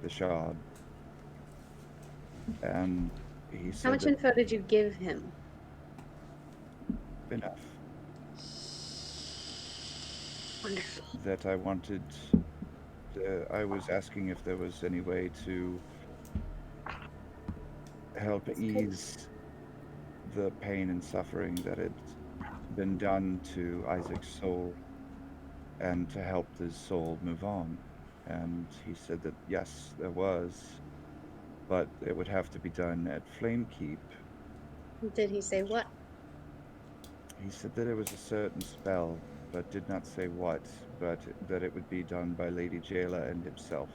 the shard, and he How said much that info did you give him? enough. Wonderful. That I wanted. I was asking if there was any way to help ease the pain and suffering that had been done to Isaac's soul, and to help his soul move on. And he said that yes, there was, but it would have to be done at Flamekeep. Did he say what? He said that it was a certain spell, but did not say what, but that it would be done by Lady Jayla and himself.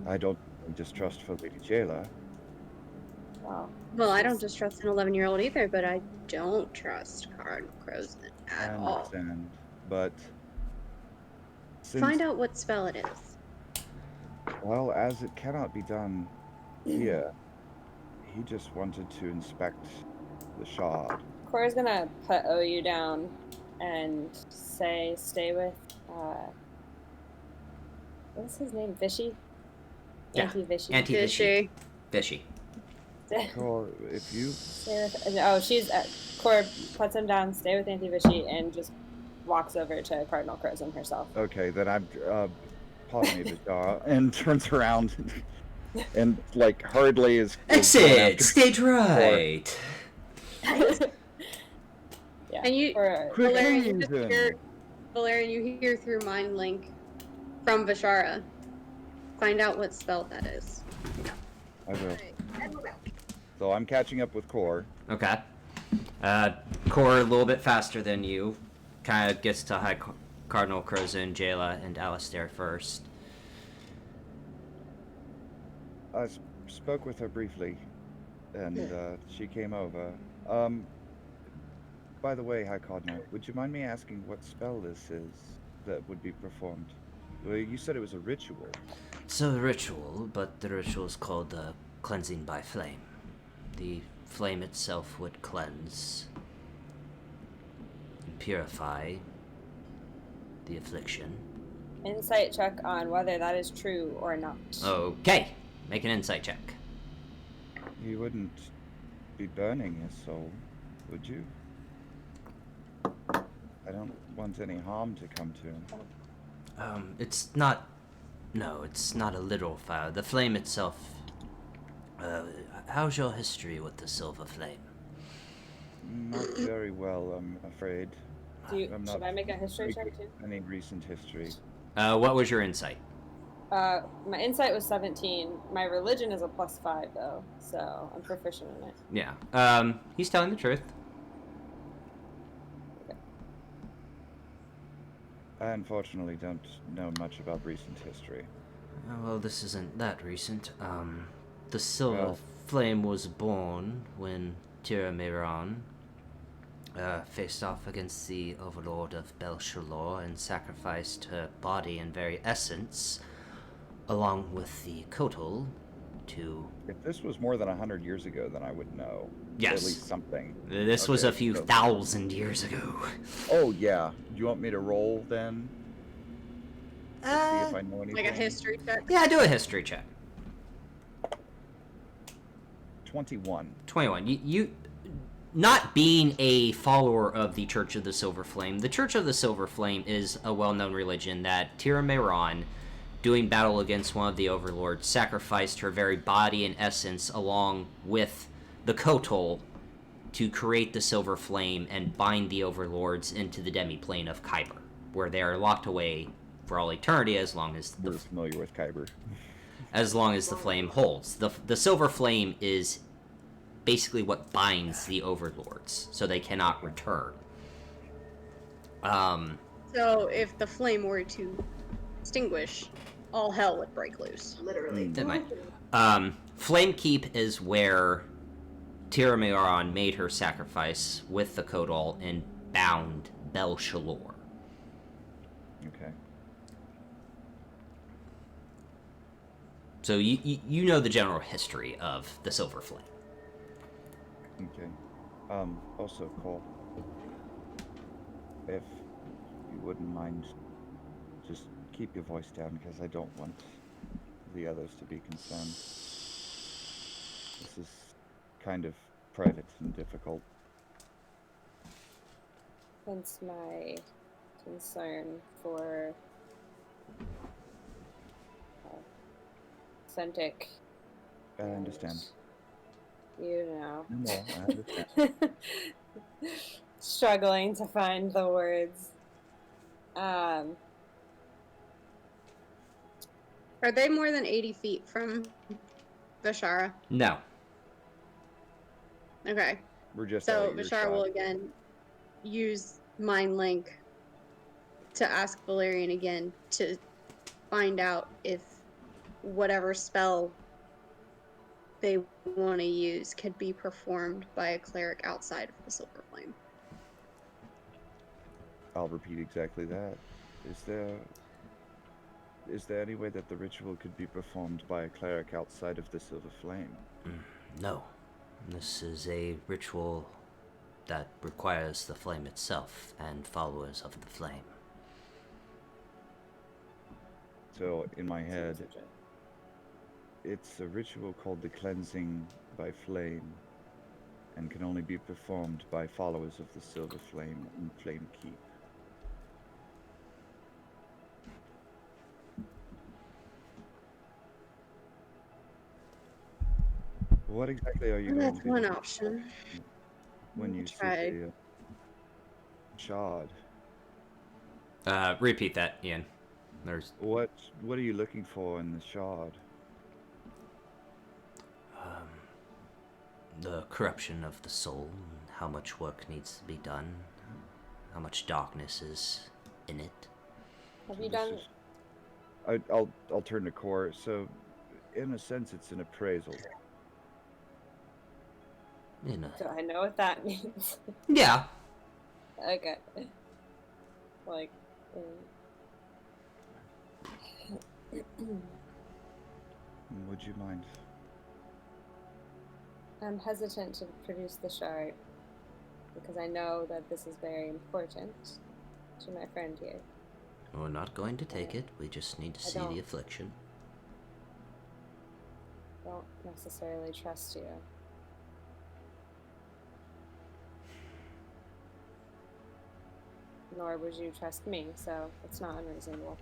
I don't distrust for Lady Jayla. Wow. Well, I don't just trust an 11-year-old either, but I don't trust Cardinal Crozan I at all. understand, but since, Find out what spell it is. well, as it cannot be done here, he just wanted to inspect the shard. Cora's gonna put OU down and say, stay with, what's his name? Vishy? Yeah. Anti-Vishy. Anti-Vishy. Vishy. Cor, if you Stay with, oh, Cora puts him down, stay with Anti-Vishy, and just walks over to Cardinal Crozan herself. okay, then I'm pardon me, Vishara, and turns around and like hurriedly is going Exit! after Stage right! Yeah. And you, Quick, Valerian, you just Hazen. hear, Valerian, you hear through Mind Link from Vishara. Find out what spell that is. I will. Alright, and we're back. So I'm catching up with Cor. Okay. Core a little bit faster than you. Kind of gets to High Cardinal Crozan, Jayla, and Alistair first. I spoke with her briefly, and she came over. By the way, High Cardinal, would you mind me asking what spell this is that would be performed? Well, you said it was a ritual. So the ritual, but the ritual is called the cleansing by flame. The flame itself would cleanse and purify the affliction. Insight check on whether that is true or not. Okay, make an insight check. You wouldn't be burning his soul, would you? I don't want any harm to come to him. It's not. No, it's not a literal fire. The flame itself. How's your history with the silver flame? Not very well, I'm afraid. Should I make a history check too? Any recent history. What was your insight? My insight was 17. My religion is a +5 though, so I'm proficient in it. Yeah. He's telling the truth. I unfortunately don't know much about recent history. Well, this isn't that recent. The silver Well- flame was born when Tira Miran faced off against the overlord of Belshalor and sacrificed her body and very essence, along with the Kotal, to... If this was more than 100 years ago, then I would know. Yes. At least something. This was Okay, a few so- thousand years ago. Oh, yeah. Do you want me to roll, then? To see if I know anything? Like a history check. Yeah, do a history check. 21. 21. You not being a follower of the Church of the Silver Flame, the Church of the Silver Flame is a well-known religion that Tira Mehran, doing battle against one of the overlords, sacrificed her very body and essence along with the Kotal to create the Silver Flame and bind the overlords into the demiplane of Kyber, where they are locked away for all eternity as long as We're familiar with Kyber. the flame holds. The Silver Flame is basically what binds the overlords, so they cannot return. So if the flame were to extinguish, all hell would break loose. Literally. That might. Flamekeep is where Tira Mehran made her sacrifice with the Kodal and bound Belshalor. Okay. So you know the general history of the Silver Flame. Okay. Also, Cole, if you wouldn't mind, just keep your voice down because I don't want the others to be concerned. This is kind of private and difficult. Hence my concern for authentic. I understand. You know. No, I understand. Struggling to find the words. Are they more than 80 feet from Vishara? No. Okay. We're just So out of Vishara will earshot. again use Mind Link to ask Valerian again to find out if whatever spell they want to use could be performed by a cleric outside of the Silver Flame. I'll repeat exactly that. Is there any way that the ritual could be performed by a cleric outside of the Silver Flame? No. This is a ritual that requires the flame itself and followers of the flame. So, in my head, it's a ritual called the Cleansing by Flame and can only be performed by followers of the Silver Flame in Flame Keep. What exactly are you going That's to be one looking option. when you see Try. the shard? Repeat that, Ian. There's What are you looking for in the shard? The corruption of the soul, how much work needs to be done, how much darkness is in it. Have you done? I'll turn to Core. So, in a sense, it's an appraisal. You know, Do I know what that means? yeah. Okay. Like. Would you mind? I'm hesitant to produce the shard because I know that this is very important to my friend here. we're not going to take it. We just need to I see don't. the affliction. Don't necessarily trust you. Nor would you trust me, so it's not unreasonable.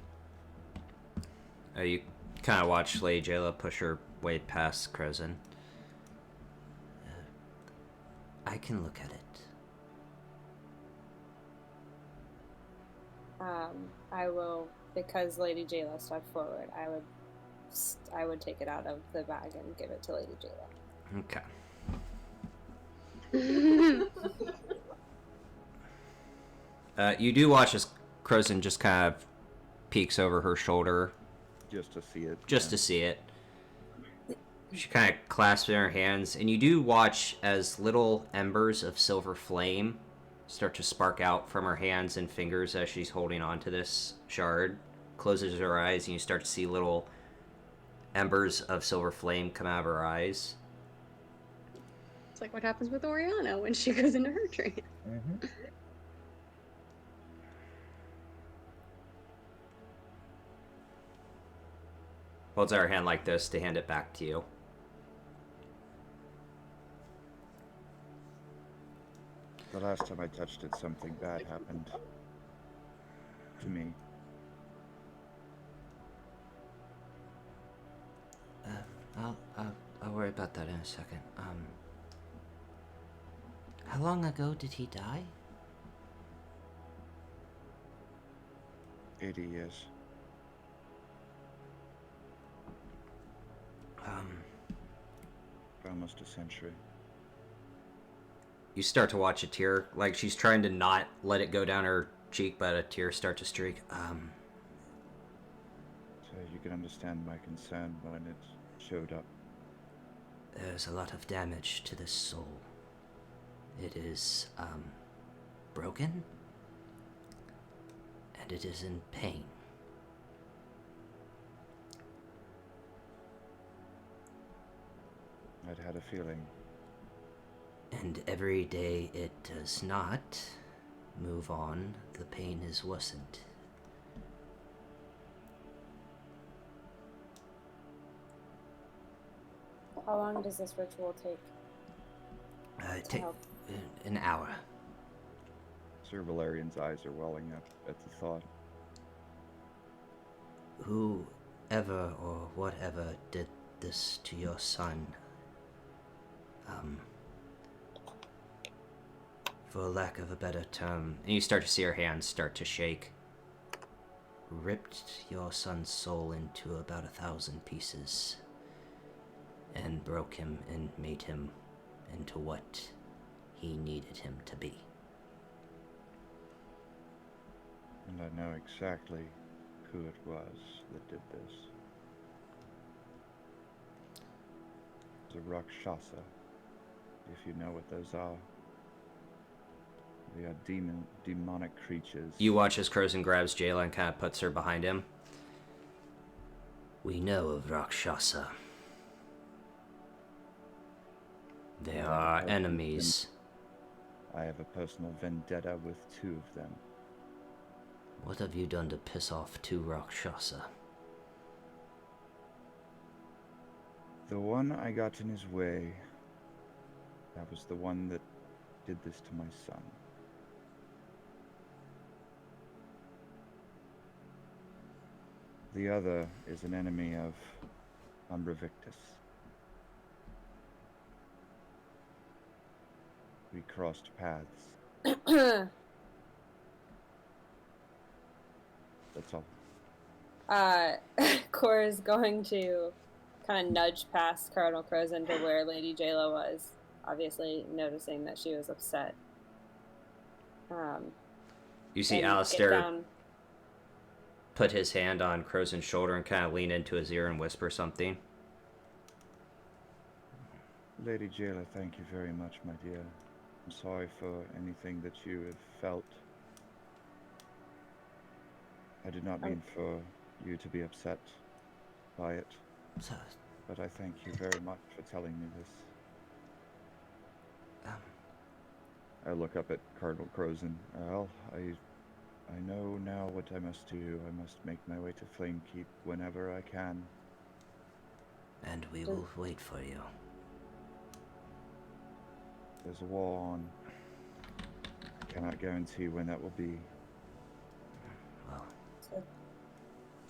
You kind of watch Lady Jayla push her way past Krozin. I can look at it. I will, because Lady Jayla stepped forward, I would take it out of the bag and give it to Lady Jayla. Okay. You do watch as Krozin just kind of peeks over her shoulder. Just to see it. Just to see it. She kind of clasps it in her hands, and you do watch as little embers of silver flame start to spark out from her hands and fingers as she's holding on to this shard. Closes her eyes, and you start to see little embers of silver flame come out of her eyes. It's like what happens with Oriana when she goes into her trance. Mm-hmm. Holds out her hand like this to hand it back to you. The last time I touched it, something bad happened to me. I'll worry about that in a second. How long ago did he die? 80 years. Almost a century. You start to watch a tear, like she's trying to not let it go down her cheek, but a tear starts to streak. So you can understand my concern when it showed up. There's a lot of damage to this soul. It is, broken. And it is in pain. I'd had a feeling. And every day it does not move on, the pain is worsened. How long does this ritual take? Take help? an hour. Sir Valerian's eyes are welling up at the thought. Whoever or whatever did this to your son, for lack of a better term, and you start to see her hands start to shake, ripped your son's soul into about 1,000 pieces and broke him and made him into what he needed him to be. And I know exactly who it was that did this. It was a Rakshasa, if you know what those are. They are demonic creatures. You watch as Crozen grabs Jayla and kind of puts her behind him. We know of Rakshasa. They Yeah, are our but- enemies. I have a personal vendetta with 2 of them. What have you done to piss off 2 Rakshasa? The one I got in his way, that was the one that did this to my son. The other is an enemy of Umbra Victus. We crossed paths. That's all. Cor is going to kind of nudge past Cardinal Crozen to where Lady Jayla was, obviously noticing that she was upset. You see and get Alistair down. put his hand on Crozen's shoulder and kind of lean into his ear and whisper something. Lady Jayla, thank you very much, my dear. I'm sorry for anything that you have felt. I did not mean for you to be upset by it, So, but I thank you very much for telling me this. I look up at Cardinal Crozen. Well, I know now what I must do. I must make my way to Flamekeep whenever I can. and we will wait for you. There's a war on. I cannot guarantee when that will be. Well, So,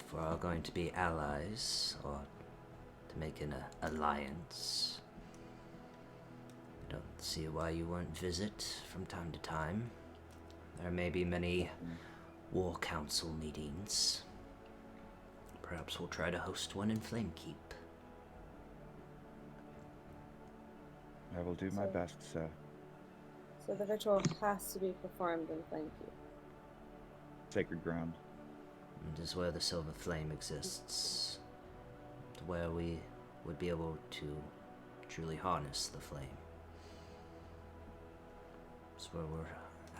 if we're all going to be allies, or to make an alliance, I don't see why you won't visit from time to time. There may be many War Council meetings. Perhaps we'll try to host one in Flamekeep. I will do my best, sir. so the ritual has to be performed in Flamekeep. Sacred ground. It is where the silver flame exists, where we would be able to truly harness the flame. It's where we're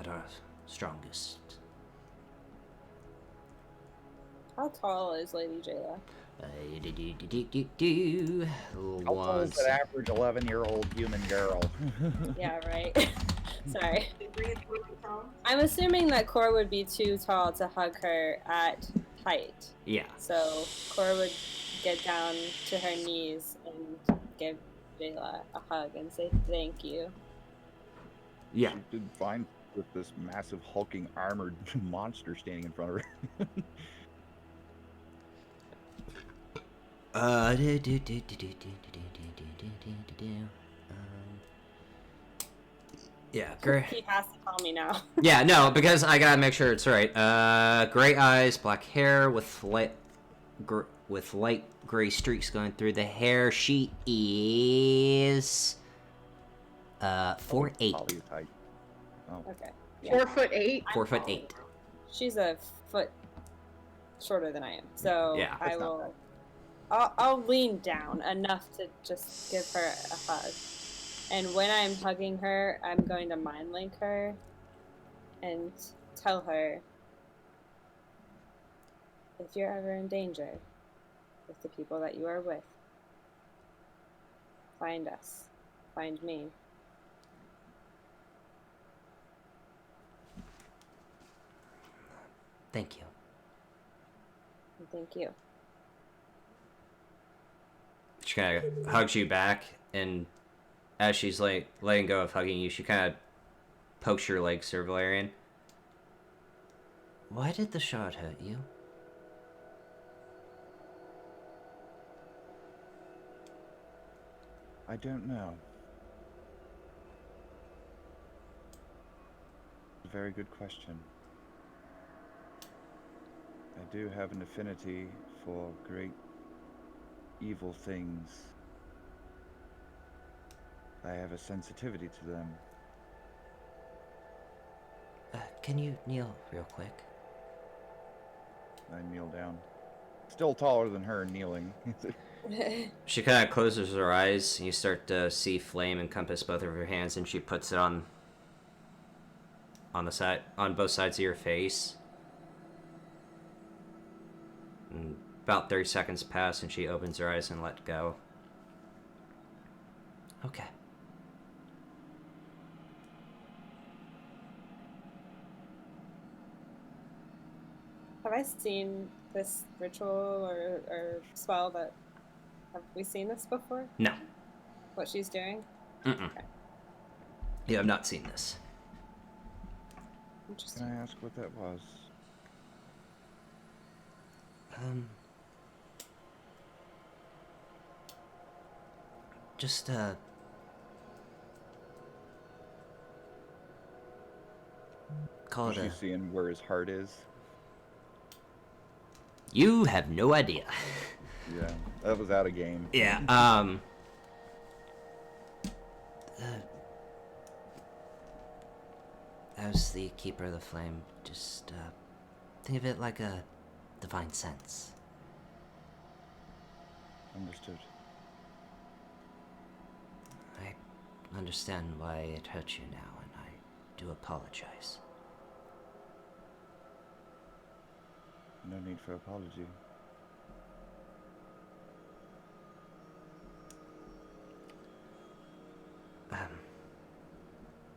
at our strongest. How tall is Lady Jayla? How tall is an average 11-year-old human girl? Yeah, right. Sorry. Bring it to what you tell 'em. I'm assuming that Cor would be too tall to hug her at height. Yeah. So Cor would get down to her knees and give Jayla a hug and say thank you. Yeah. She did fine with this massive hulking armored monster standing in front of her. Yeah, great. He has to tell me now. Yeah, no, because I gotta make sure it's right. Gray eyes, black hair with light gray streaks going through the hair. She is 4'8". Holly is height. Oh, Okay. 4'8". 4'8". She's a foot shorter than I am, so Yeah, I that's not will. I'll lean down enough to just give her a hug. And when I'm hugging her, I'm going to mind link her and tell her, if you're ever in danger with the people that you are with, find us. Find me. Thank you. Thank you. She kind of hugs you back, and as she's like letting go of hugging you, she kind of pokes your leg, Sir Valerian. Why did the shard hurt you? I don't know. Very good question. I do have an affinity for great evil things. I have a sensitivity to them. Can you kneel real quick? I kneel down. Still taller than her, kneeling. She kind of closes her eyes, and you start to see flame encompass both of her hands, and she puts it on the side, on both sides of your face. And about 30 seconds pass, and she opens her eyes and let go. Okay. Have I seen this ritual or spell that... Have we seen this before? No. What she's doing? Mm-mm. Okay. Yeah, I've not seen this. Interesting. Can I ask what that was? Just, call Is it she a... seeing where his heart is? You have no idea. Yeah, that was out of game. Yeah, As the Keeper of the Flame, just, think of it like a divine sense. Understood. I understand why it hurt you now, and I do apologize. No need for apology.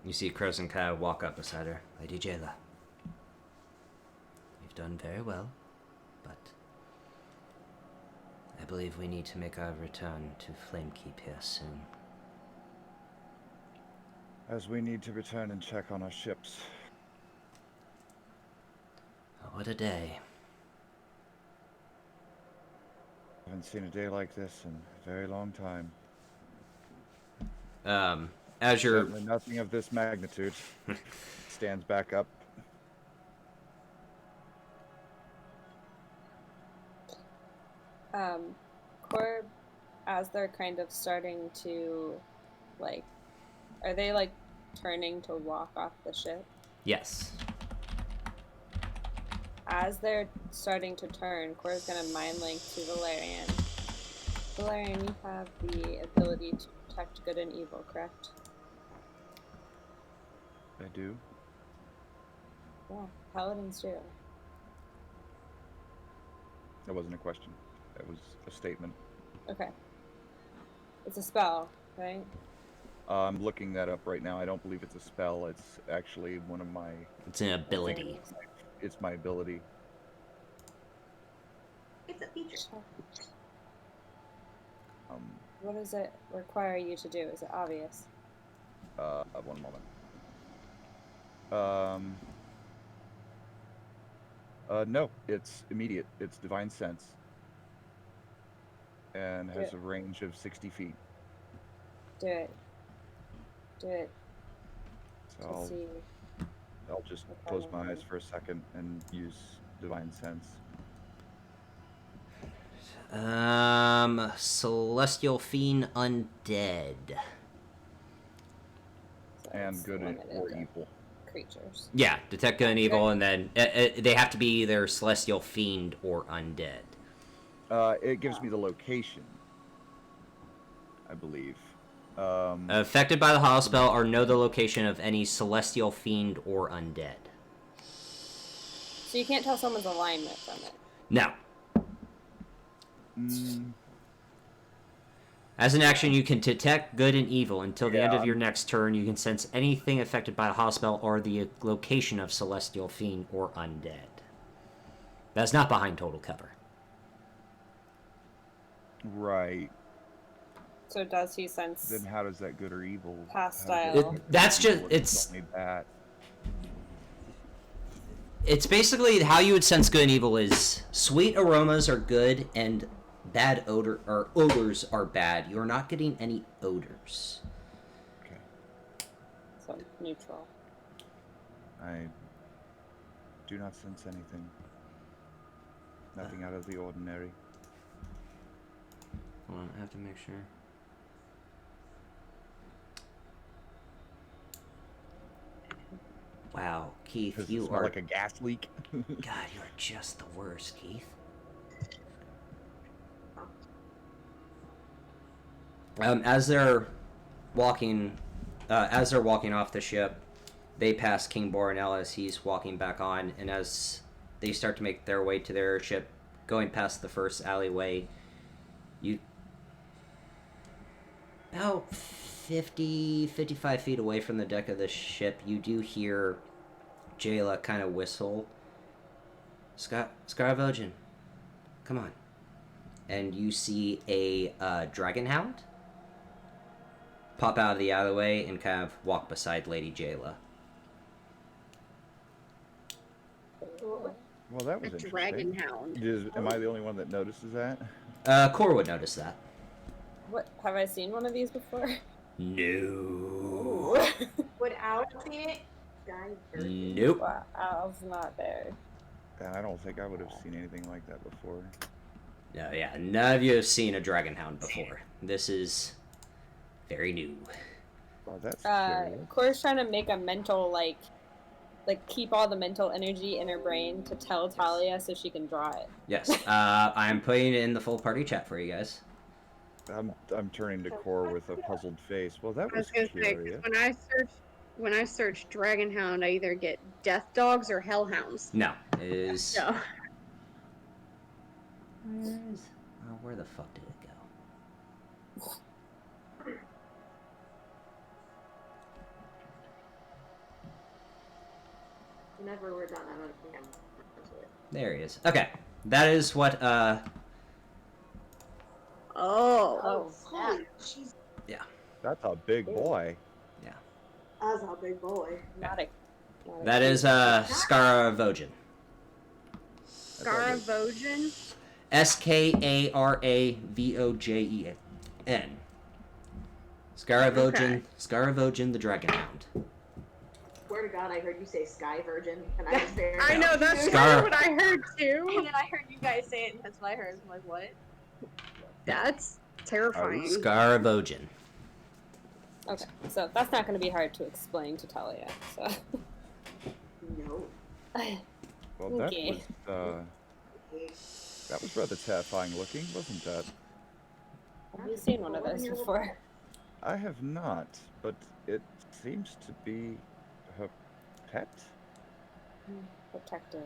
You see Crozen kind of walk up beside her. Lady Jayla, you've done very well, but I believe we need to make our return to Flamekeep here soon. As we need to return and check on our ships. Oh, what a day. I haven't seen a day like this in a very long time. As you're... Certainly nothing of this magnitude. Stands back up. Corb, as they're kind of starting to, like, are they, like, turning to walk off the ship? Yes. As they're starting to turn, Cora's gonna mind link to Valerian. Valerian, you have the ability to detect good and evil, correct? I do. Yeah, paladins do. That wasn't a question. That was a statement. Okay. It's a spell, right? I'm looking that up right now. I don't believe it's a spell. It's actually one of my... It's an ability. It's my ability. It's a feature. What does it require you to do? Is it obvious? One moment. No, it's immediate. It's divine sense. And has a range of 60 feet. Do it. Do it. So I'll just close my eyes for a second and use divine sense. Celestial Fiend Undead. So And good or limited evil. creatures. Yeah, detect good and evil, and then they have to be either Celestial Fiend or Undead. It gives me the location, I believe. Affected by the hollow spell or know the location of any Celestial Fiend or Undead. So you can't tell someone's alignment from it. No. As an action, you can detect good and evil. Until the end of your next turn, you can sense anything affected by a hollow spell or the location of Celestial Fiend or Undead. That's not behind total cover. Right. So does he sense? Then how does that good or evil? Hostile. That's just it's only bad. It's basically how you would sense good and evil is sweet aromas are good and bad odors are bad. You're not getting any odors. Okay. So neutral. I do not sense anything. Nothing out of the ordinary. Hold on, I have to make sure. Wow, Keith, Does you it smell are like a gas leak. God, you're just the worst, Keith. As they're walking off the ship, they pass King Borinel as he's walking back on, and as they start to make their way to their ship, going past the first alleyway, you about 55 feet away from the deck of the ship, you do hear Jayla kind of whistle. Scaravogin, come on. And you see a dragon hound pop out of the alleyway and kind of walk beside Lady Jayla. Well, that was A interesting. dragon hound. Am I the only one that notices that? Cor would notice that. What, have I seen one of these before? No. Would Al see it? Nope. Well, Al's not there. And I don't think I would have seen anything like that before. No, yeah, none of you have seen a dragon hound before. This is very new. Well, that's curious. Cora's trying to make a mental, like keep all the mental energy in her brain to tell Talia so she can draw it. Yes, I'm putting it in the full party chat for you guys. I'm turning to Cor with a puzzled face. Well, that I was was gonna say, 'cause curious. when I search dragon hound, I either get death dogs or hellhounds. No, it is. No. Where the fuck did it go? Whenever we're done, I'm gonna bring him to it. There he is. Okay, that is what. Oh. Yeah. Jeez. That's a big boy. That's a big boy. That is Scaravogin. Scaravogin? Skaravogin. Scaravogin. Okay. Scaravogin the Dragon Hound. Swear to God, I heard you say Sky Virgin, and I was very. I know, that's Scar- what I heard too. And then I heard you guys say it, and that's what I heard. I'm like, what? That's terrifying. Scaravogin. Okay, so that's not going to be hard to explain to Talia. So. No. Well, that Okay. that was rather terrifying looking, wasn't that? Have you seen one of those before? I have not, but it seems to be her pet. Protector.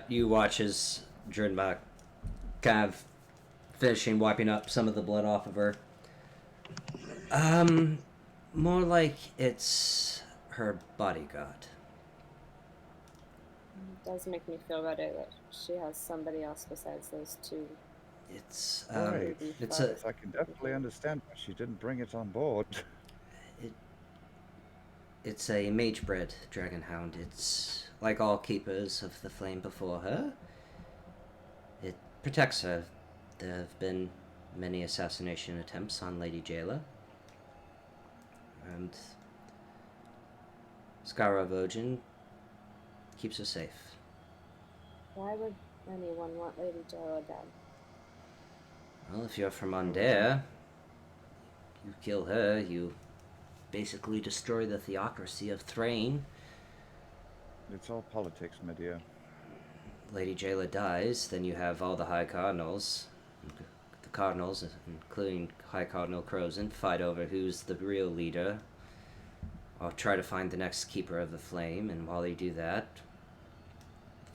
You watch as Drinbach kind of finishing wiping up some of the blood off of her. More like it's her bodyguard. It does make me feel better that she has somebody else besides those two. It's Right. it's Yes, I can definitely understand why she didn't bring it on board. It's a mage-bred dragon hound. It's like all keepers of the flame before her. It protects her. There have been many assassination attempts on Lady Jayla. And Scaravogin keeps her safe. Why would anyone want Lady Jayla dead? Well, if you're from Undair, you kill her, you basically destroy the theocracy of Thrain. It's all politics, my dear. Lady Jayla dies, then you have all the High Cardinals, the Cardinals, including High Cardinal Crozin, fight over who's the real leader, or try to find the next Keeper of the Flame, and while they do that,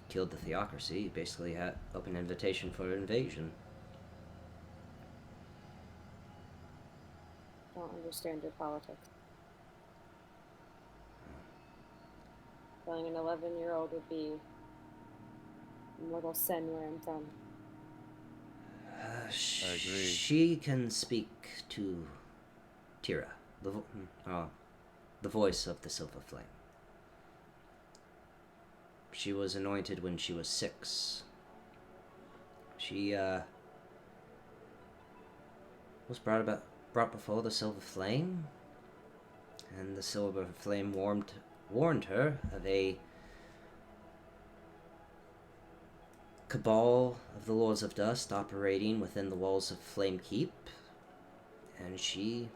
killed the theocracy, you basically had open invitation for invasion. Don't understand your politics. Killing an 11-year-old would be little sen where I'm from. I agree. She can speak to Tira, the voice of the Silver Flame. She was anointed when she was 6. She was brought before the Silver Flame, and the Silver Flame warned her of a cabal of the Lords of Dust operating within the walls of Flame Keep, and she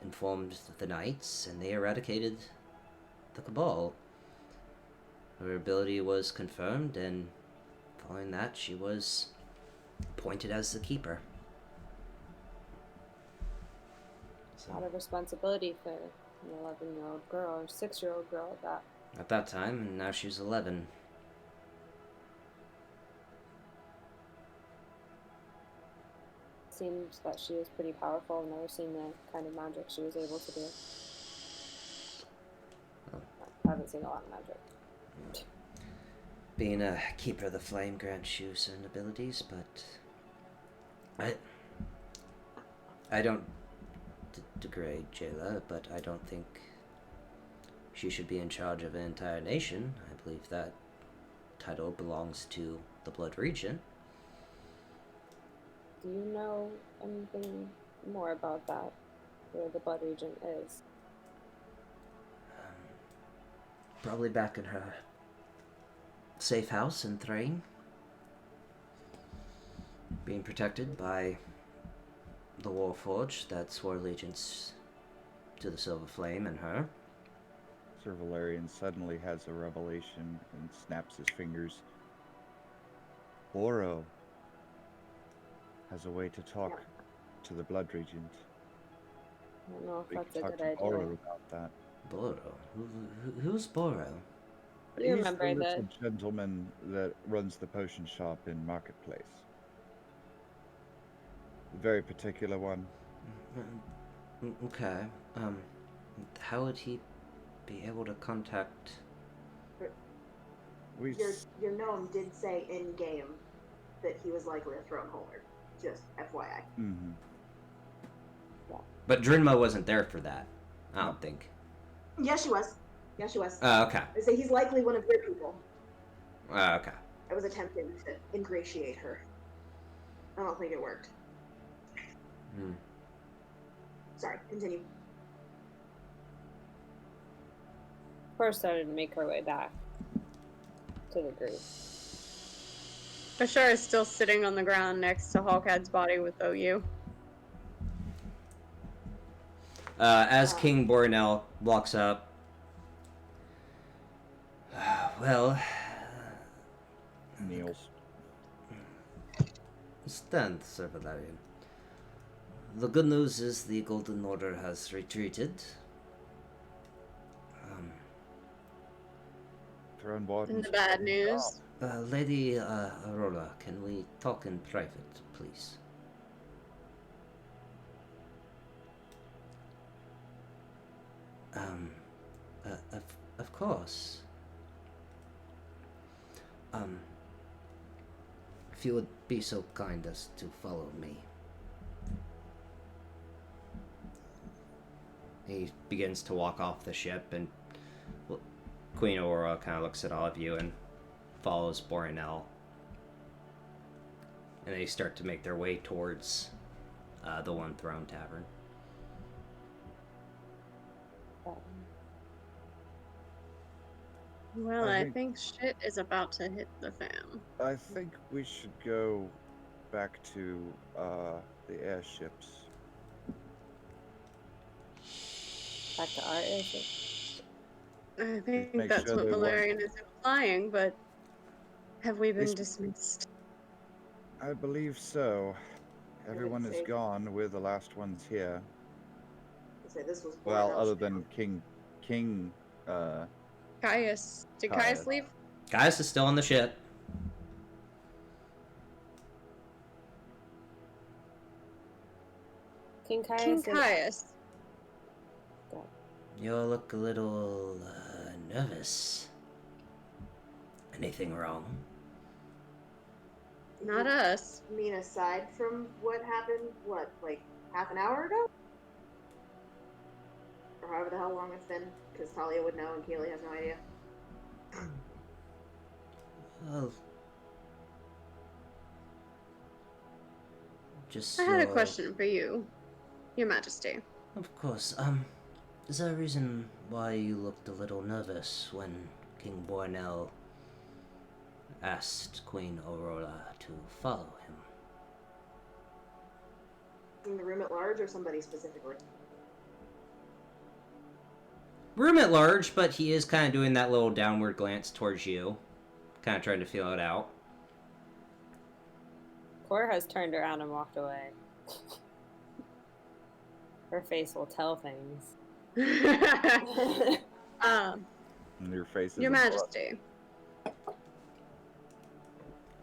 informed the knights, and they eradicated the cabal. Her ability was confirmed, and following that, she was appointed as the keeper. A lot of responsibility for an 11-year-old girl or 6-year-old girl at that. At that time, and now she's 11. Seems that she was pretty powerful. I've never seen the kind of magic she was able to do. I haven't seen a lot of magic. Being a keeper of the flame grants you certain abilities, but I don't degrade Jayla, but I don't think she should be in charge of an entire nation. I believe that title belongs to the Blood Regent. Do you know anything more about that? Where the Blood Regent is? Probably back in her safe house in Thrain, being protected by the Warforged that swore allegiance to the Silver Flame and her. Sir Valerian suddenly has a revelation and snaps his fingers. Oro has a way to talk to the Blood Regent. I don't know if We that's can a talk good to idea. Oro about that. Boro? Who's Boro? You He's remember the the little gentleman that runs the potion shop in Marketplace. A very particular one. Okay. How would he be able to contact? Your gnome did say in game that he was likely a throne holder. Just FYI. Mm-hmm. But Drinma wasn't there for that. I don't think. Yes, she was. Yes, she was. Okay. I say he's likely one of your people. Okay. I was attempting to ingratiate her. I don't think it worked. Sorry, continue. first started to make her way back to the group. Ashara is still sitting on the ground next to Hawkhead's body with OU. As King Bornell walks up, well, Kneels. stand, Sir Valerian. The good news is the Golden Order has retreated. Throne And Warden's the bad news. Lady Aurora, can we talk in private, please? Of course. If you would be so kind as to follow me. He begins to walk off the ship, and Queen Aurora kind of looks at all of you and follows Borinel. And they start to make their way towards the One Throne Tavern. Well, I think shit is about to hit the fan. I think we should go back to the airships. Back to our airship. I think make that's sure what they Valerian is implying, but have we been This- dismissed? I believe so. Everyone is safe. gone. We're the last ones here. I say this was Well, Borinel's other ship. than King. Caius. Did Caius. Caius leave? Gaius is still on the ship. King Caius. King is- Caius. You look a little nervous. Anything wrong? Not us. I mean, aside from what happened, like half an hour ago? Or however the hell long it's been, because Talia would know and Kaylee has no idea. Well, just I had a question for you, Your Majesty. Of course, is there a reason why you looked a little nervous when King Bornell asked Queen Aurora to follow him? In the room at large or somebody specifically? Room at large, but he is kind of doing that little downward glance towards you. Kind of trying to feel it out. Cora has turned around and walked away. Her face will tell things. Your face is Your Majesty.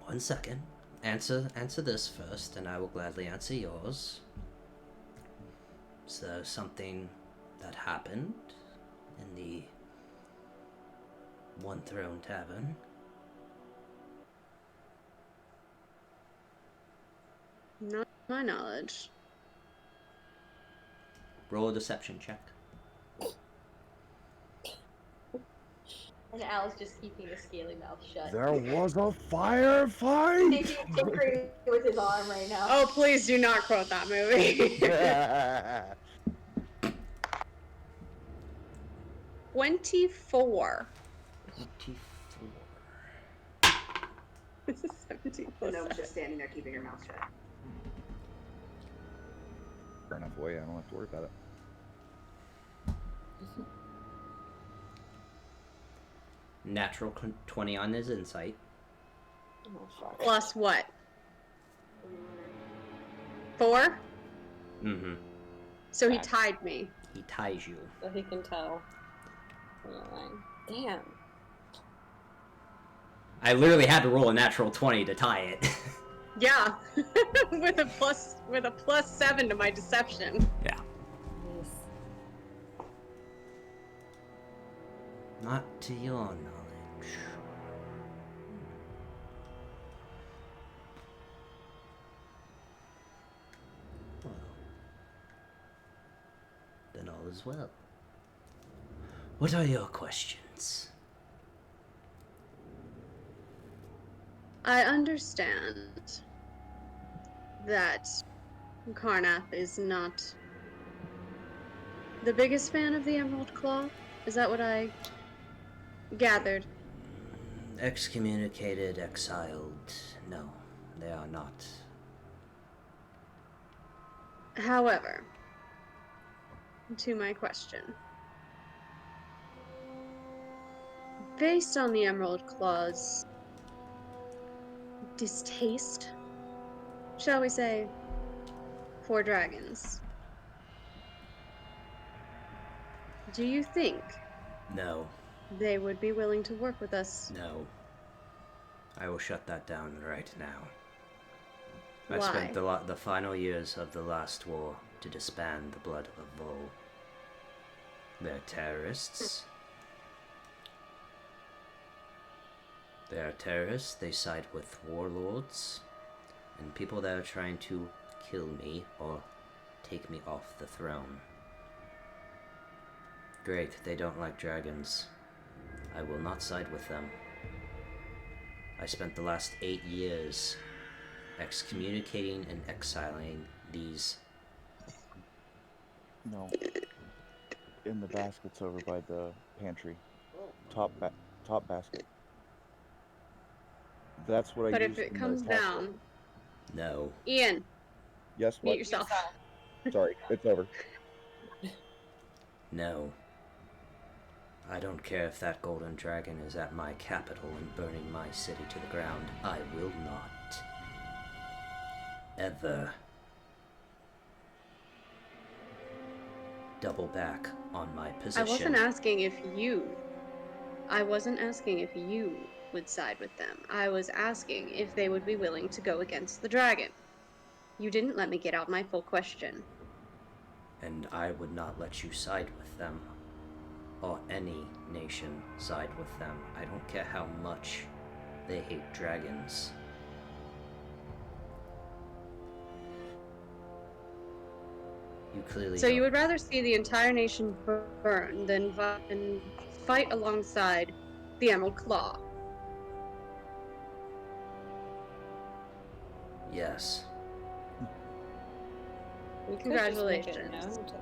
1 second. Answer this first, and I will gladly answer yours. Is there something that happened in the One Throne Tavern? Not to my knowledge. Roll a deception check. And Al's just keeping his scaly mouth shut. There was a firefight! He's tinkering with his arm right now. Oh, please do not quote that movie. 24. 24. This is 17 The plus gnome's 7. just standing there keeping her mouth shut. Fair enough way, I don't have to worry about it. Natural 20 on his insight. Oh, fuck. Plus what? 4? Mm-hmm. So he tied me. He ties you. So he can tell. Damn. I literally had to roll a natural 20 to tie it. Yeah. with a plus 7 to my deception. Yeah. Nice. Not to your knowledge. Well, then all is well. What are your questions? I understand that Karnath is not the biggest fan of the Emerald Claw. Is that what I gathered? Excommunicated, exiled. No, they are not. However, to my question. Based on the Emerald Claw's distaste, shall we say, for dragons, do you think No, they would be willing to work with us? no. I will shut that down right now. I Why? spent the final years of the last war to disband the blood of Vol. They're terrorists. They are terrorists. They side with warlords and people that are trying to kill me or take me off the throne. Great, they don't like dragons. I will not side with them. I spent the last 8 years excommunicating and exiling these. No. In the baskets over by the pantry. Top basket. That's what I But used if it in comes the task down, force. No. Ian, Yes, mute what? yourself. Sorry, it's over. No. I don't care if that golden dragon is at my capital and burning my city to the ground. I will not ever double back on my position. I wasn't asking if you would side with them. I was asking if they would be willing to go against the dragon. You didn't let me get out my full question. And I would not let you side with them, or any nation side with them. I don't care how much they hate dragons. You clearly So don't. you would rather see the entire nation burn than fight alongside the Emerald Claw? Yes. We could just make it Congratulations. known to them.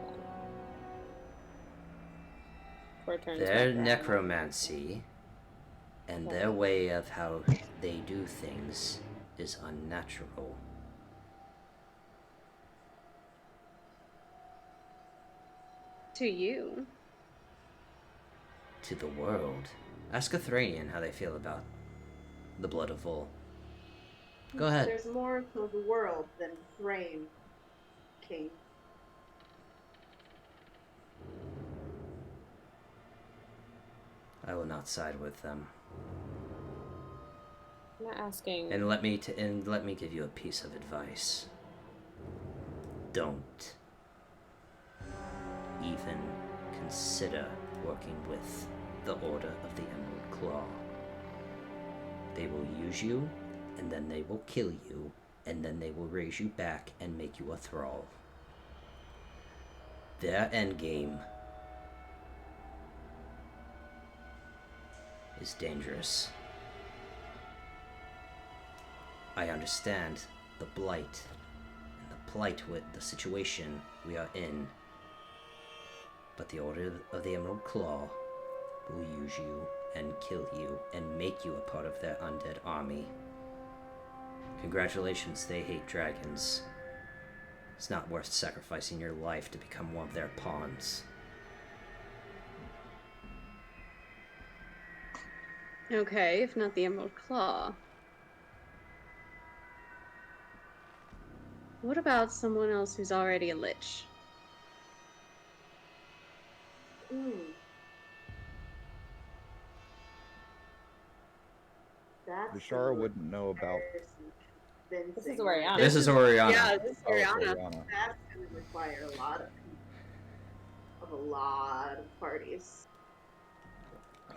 Core turns Their back around. necromancy and their way of how they do things is unnatural. To you. To the world. Ask a Thranian how they feel about the blood of Vol. Go ahead. There's more to the world than Thrain, King. I will not side with them. I'm not asking. And let me give you a piece of advice. Don't even consider working with the Order of the Emerald Claw. They will use you, and then they will kill you, and then they will raise you back and make you a thrall. Their endgame is dangerous. I understand the blight and the plight with the situation we are in, but the Order of the Emerald Claw will use you and kill you and make you a part of their undead army. Congratulations, they hate dragons. It's not worth sacrificing your life to become one of their pawns. Okay, if not the Emerald Claw. What about someone else who's already a lich? That's Bashara wouldn't know about. This is Oriana. This is Oriana. Yeah, this is Oh, it's Oriana. Oriana. That's going to require a lot of parties.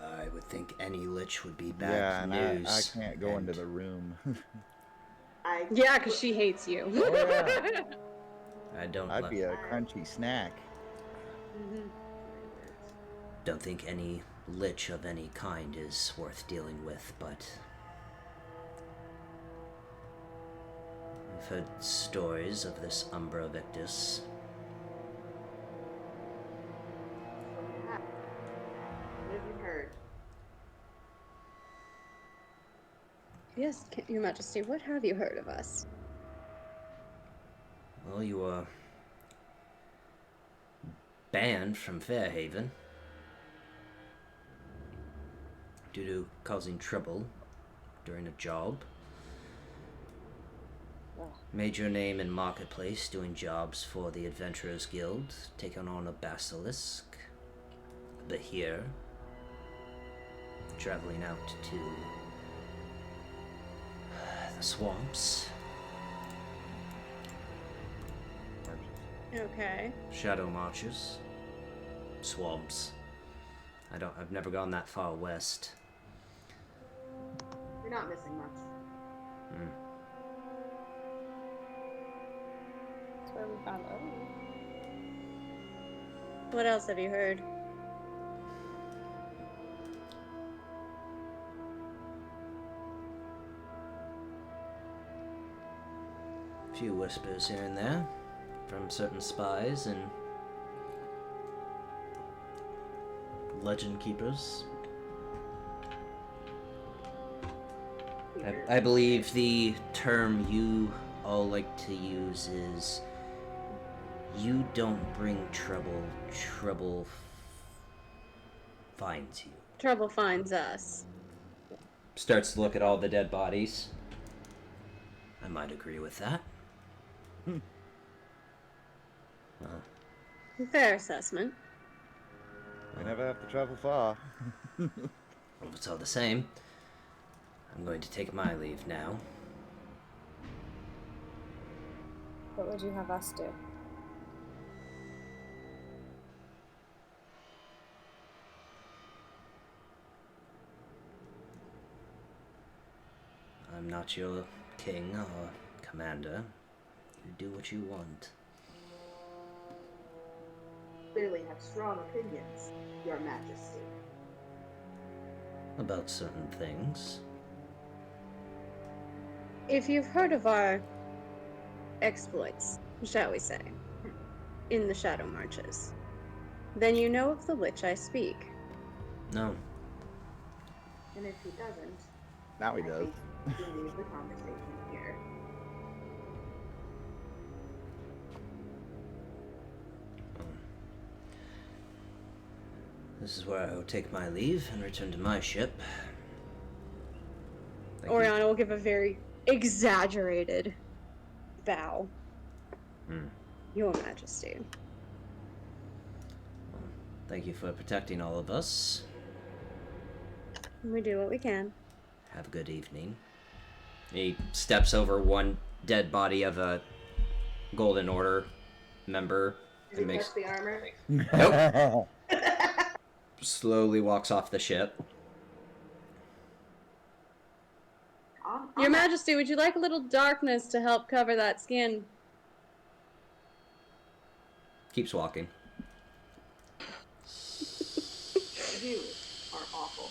I would think any lich would be bad Yeah, and news. I can't go into the room. Yeah, because she hates you. Oh, yeah. I don't I'd be a crunchy snack. don't think any lich of any kind is worth dealing with, but I've heard stories of this Umbra Victus. What have you heard? Yes, Your Majesty, what have you heard of us? Well, you were banned from Fairhaven due to causing trouble during a job. Made your name in Marketplace doing jobs for the Adventurers Guild, taking on a basilisk. But here, traveling out to the swamps, Okay. shadow marches, swamps. I've never gone that far west. You're not missing much. That's where we found Owen. What else have you heard? A few whispers here and there from certain spies and legend keepers. I believe the term you all like to use is you don't bring trouble, trouble finds you. Trouble finds us. Starts to look at all the dead bodies. I might agree with that. Fair assessment. We never have to travel far. Well, if it's all the same, I'm going to take my leave now. What would you have us do? I'm not your king or commander. You do what you want. clearly have strong opinions, Your Majesty. About certain things. If you've heard of our exploits, shall we say, in the Shadow Marches, then you know of the Lich I speak. No. And if he doesn't, Now he I does. think we'll leave the conversation here. This is where I will take my leave and return to my ship. Thank you. Oriana will give a very exaggerated bow. Your Majesty. Thank you for protecting all of us. We do what we can. Have a good evening. He steps over one dead body of a Golden Order member Did he and makes touch the armor? nope. Slowly walks off the ship. Your Majesty, would you like a little darkness to help cover that skin? Keeps walking. You are awful.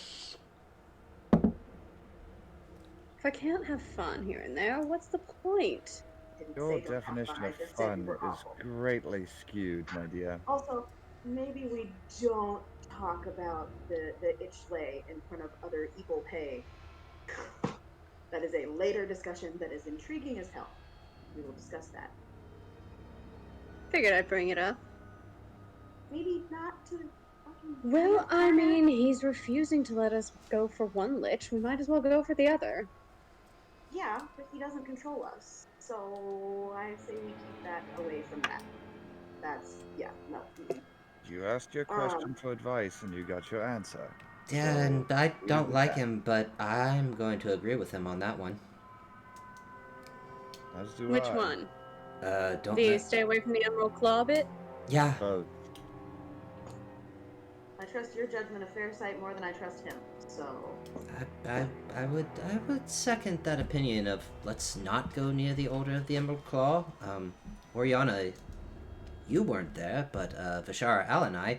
If I can't have fun here and there, what's the point? Didn't Your say don't have definition fun, I of just said you fun were is awful. greatly skewed, my dear. Also, maybe we don't talk about the Itchlay in front of other evil pay. That is a later discussion that is intriguing as hell. We will discuss that. Figured I'd bring it up. Maybe not to fucking... Well, I mean, he's refusing to let us go for one lich. We might as well go for the other. Yeah, but he doesn't control us. So I say we keep that away from that. That's, yeah, no. You asked your question for advice and you got your answer. Yeah, So, and I leave it don't with like that. him, but I'm going to agree with him on that one. As do Which I. one? Don't Do you let- stay away from the Emerald Claw bit? Yeah, Both. I trust your judgment of Fairsight more than I trust him. So I would second that opinion of let's not go near the Order of the Emerald Claw. Oriana, you weren't there, but Vishara, Al, and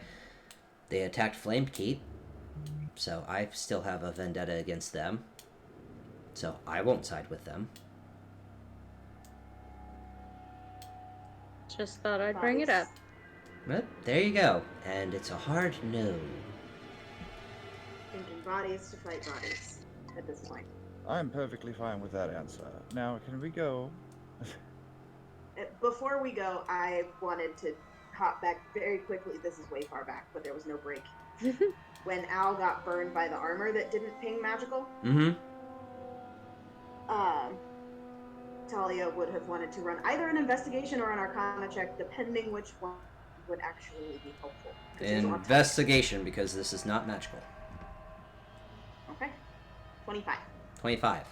they attacked Flame Keep, so I still have a vendetta against them. So I won't side with them. Just thought I'd bring it up. But there you go, and it's a hard no. thinking bodies to fight bodies at this point. I'm perfectly fine with that answer. Now, can we go? Before we go, I wanted to hop back very quickly. This is way far back, but there was no break. When Al got burned by the armor that didn't ping magical, Talia would have wanted to run either an investigation or an arcana check, depending which one would actually be helpful. 'Cause she's on top. Investigation, because this is not magical. Okay. 25. 25.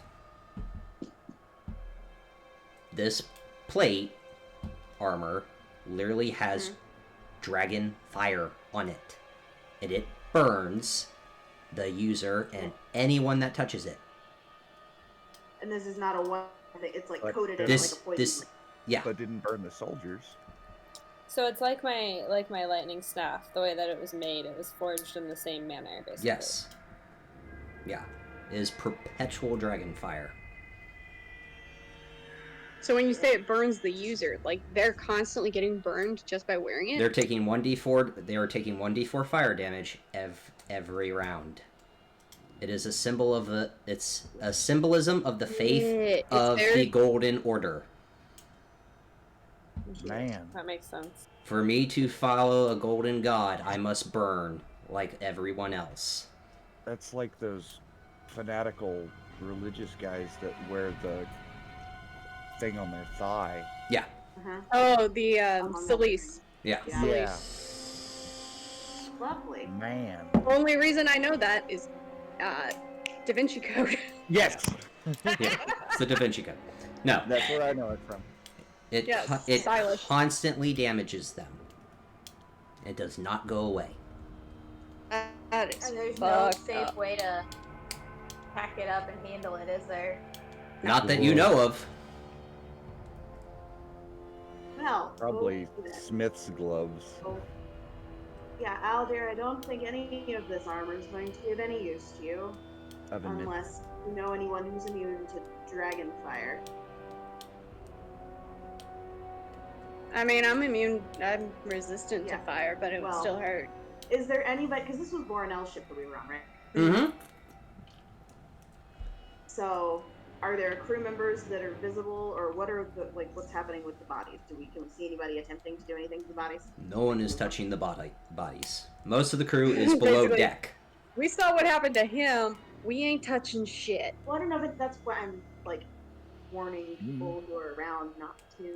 This plate armor literally has dragon fire on it, and it burns the user and anyone that touches it. And this is not a one thing, it's like But coated in This, like a poison. this, yeah. But didn't burn the soldiers. So it's like my lightning staff. The way that it was made, it was forged in the same manner, basically. Yes. Yeah. It is perpetual dragon fire. So when you say it burns the user, like they're constantly getting burned just by wearing it? They're taking 1d4. They are taking 1d4 fire damage every round. It is a symbol of the. It's a symbolism of the faith of the Golden Order. Man. That makes sense. For me to follow a golden god, I must burn like everyone else. That's like those fanatical religious guys that wear the thing on their thigh. Yeah. Oh, the Celice. Yeah. Yeah. Lovely. Man. Only reason I know that is Da Vinci Code. Yes. Yeah. It's the Da Vinci Code. No. That's where I know it from. It Yes, it stylish. constantly damages them. It does not go away. That is And there's no fucked safe up. way to pack it up and handle it, is there? Not that you know of. Well, Probably okay then. Smith's gloves. Oh, Yeah, Aldir, I don't think any of this armor is going to be of any use to you. Unless you know anyone who's immune to dragon fire. I mean, I'm resistant to fire, but it would still hurt. Is there anybody, because this was Borinel's ship that we were on, right? Mm-hmm. So, are there crew members that are visible, or what are the, what's happening with the bodies? Can we see anybody attempting to do anything to the bodies? No one is touching the bodies. Most of the crew is below deck. We saw what happened to him. We ain't touching shit. Well, I don't know if that's why I'm, warning people who are around not to...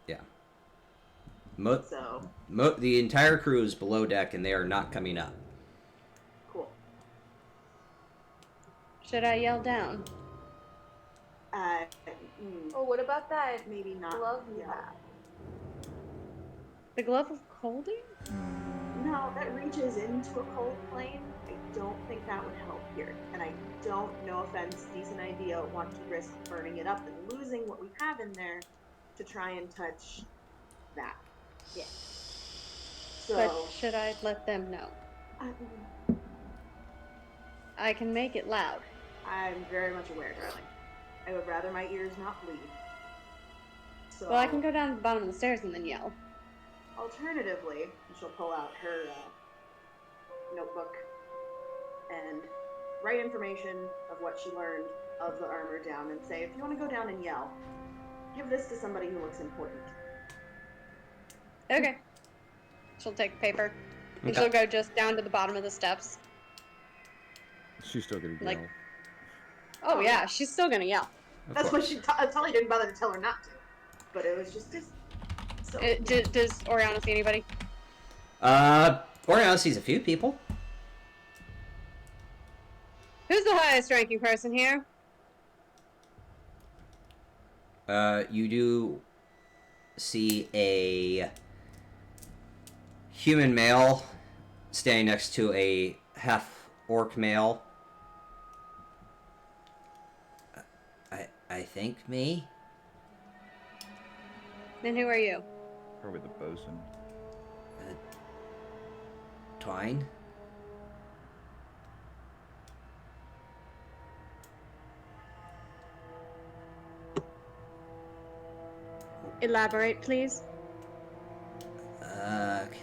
Yeah. The entire crew is below deck, and they are not coming up. Cool. Should I yell down? Oh, what about that maybe not glove you have? The glove of colding? No, that reaches into a cold plane. I don't think that would help here. And I don't, no offense, decent idea, want to risk burning it up and losing what we have in there to try and touch that. Yeah. So, but should I let them know? I can make it loud. I'm very much aware, darling. I would rather my ears not bleed. So, well, I can go down to the bottom of the stairs and then yell. Alternatively, she'll pull out her notebook and write information of what she learned of the armor down and say, if you want to go down and yell, give this to somebody who looks important. Okay. She'll take the paper. And she'll go just down to the bottom of the steps. She's still gonna yell. Oh yeah, she's still gonna yell. That's what Tully didn't bother to tell her not to. But it was just so... Does Oriana see anybody? Oriana sees a few people. Who's the highest ranking person here? You do see a human male standing next to a half-orc male. I think me. Then who are you? Probably the bosun. Twine. Elaborate, please.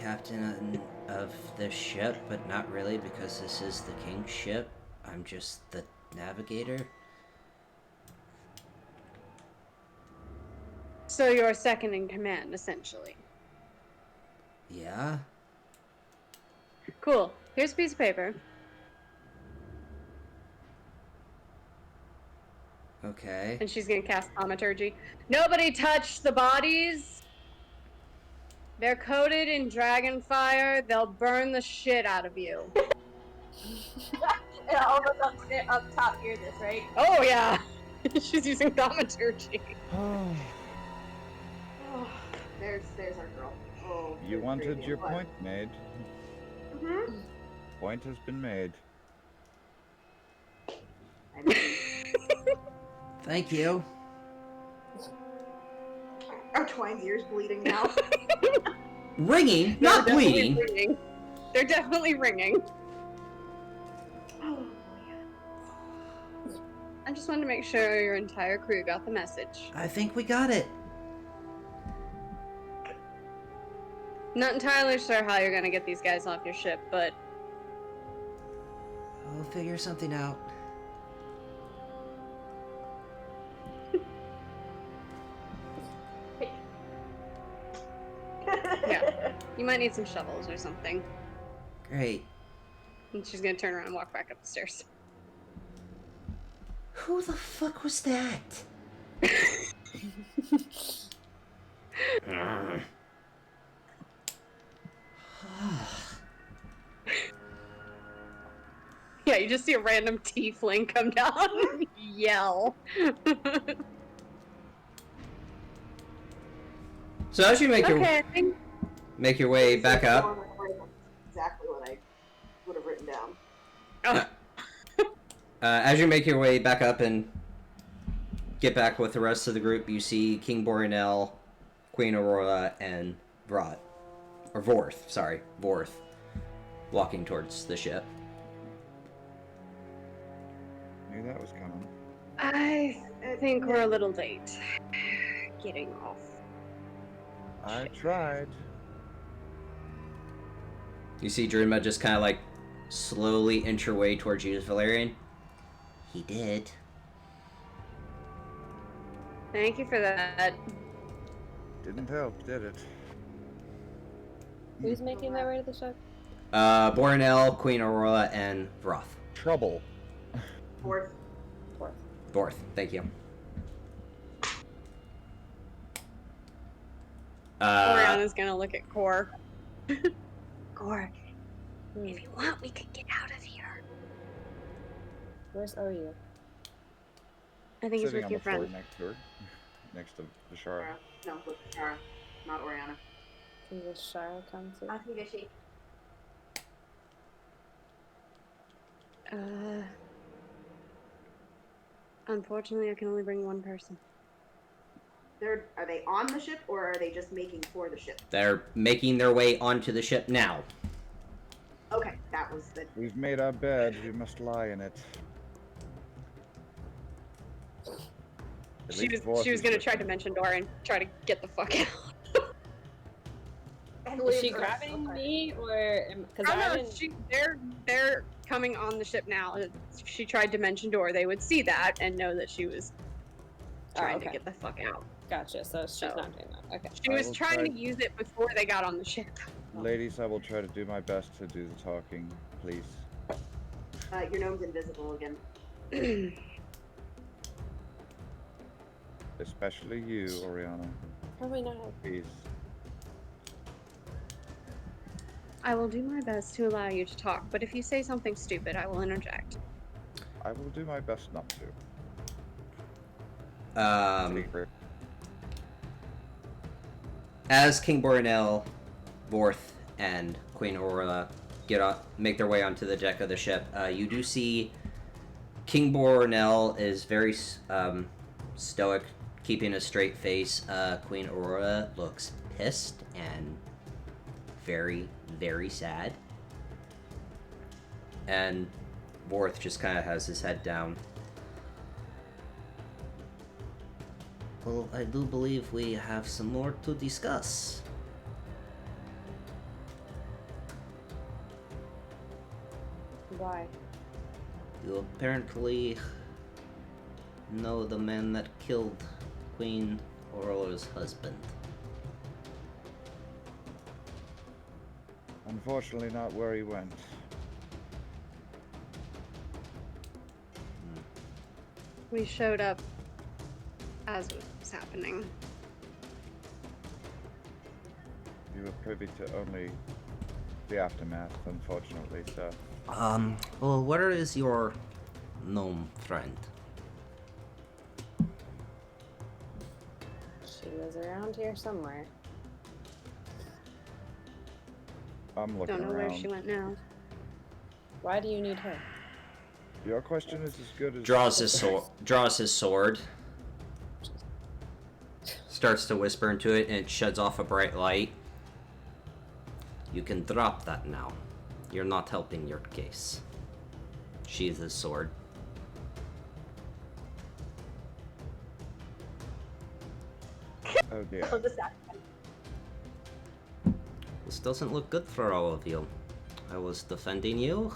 Captain of the ship, but not really because this is the king's ship. I'm just the navigator. So you're second in command, essentially. Yeah? Cool. Here's a piece of paper. Okay. And she's gonna cast thaumaturgy. Nobody touch the bodies! They're coated in dragon fire. They'll burn the shit out of you. And all of us up top hear this, right? Oh yeah! She's using thaumaturgy. There's our girl. Oh, you wanted your point made. Mm-hmm. Point has been made. Thank you. Are Twine's ears bleeding now? Ringing, not bleeding. Ringing. They're definitely ringing. Oh, I just wanted to make sure your entire crew got the message. I think we got it. Not entirely sure how you're gonna get these guys off your ship, but We'll figure something out. yeah. You might need some shovels or something. Great. And she's gonna turn around and walk back up the stairs. Who the fuck was that? Yeah, you just see a random tiefling come down and yell. So as you make your way back up. Exactly what I would have written down. As you make your way back up and get back with the rest of the group, you see King Borinel, Queen Aurora, and Vorth. walking towards the ship. Knew that was coming. I think we're a little late getting off. I tried. You see Druma just kind of like slowly inch her way towards you, Valerian. He did. Thank you for that. Didn't help, did it? Who's making their way to the ship? Borinel, Queen Aurora, and Vroth. Trouble. Fourth. Borth, thank you. Oriana's gonna look at Core. Core, if you want, we could get out of here. Where's Oyu? I think he's Sitting with on your the floor friend. next to her. Next to Bashara. No, with Shara, not Oriana. Can the Shara come too? I think she. Unfortunately, I can only bring one person. Are they on the ship, or are they just making for the ship? They're making their way onto the ship now. Okay, that was the... We've made our bed, we must lie in it. She was gonna try to mention Dora and try to get the fuck out. Is she grabbing me or? Because Oh no, they're coming on the ship now. She tried to mention Dora. They would see that and know that she was trying to get the fuck out. Gotcha. So she's not doing that. Okay. She was trying to use it before they got on the ship. Ladies, I will try to do my best to do the talking, please. Your gnome's invisible again. Especially you, Oriana. Probably not. Please. I will do my best to allow you to talk, but if you say something stupid, I will interject. I will do my best not to. As King Borinel, Vorth, and Queen Aurora make their way onto the deck of the ship, you do see King Borinel is very stoic, keeping a straight face. Queen Aurora looks pissed and very, very sad. And Vorth just kind of has his head down. Well, I do believe we have some more to discuss. Why? You apparently know the man that killed Queen Aurora's husband. Unfortunately, not where he went. We showed up as it was happening. You were privy to only the aftermath, unfortunately, sir. Well, where is your gnome friend? She was around here somewhere. I'm looking Don't know around. where she went now. Why do you need her? Your question is as good as... Draws his sword. Starts to whisper into it, and it sheds off a bright light. You can drop that now. You're not helping your case. Sheathe his sword. Oh dear. This doesn't look good for all of you. I was defending you.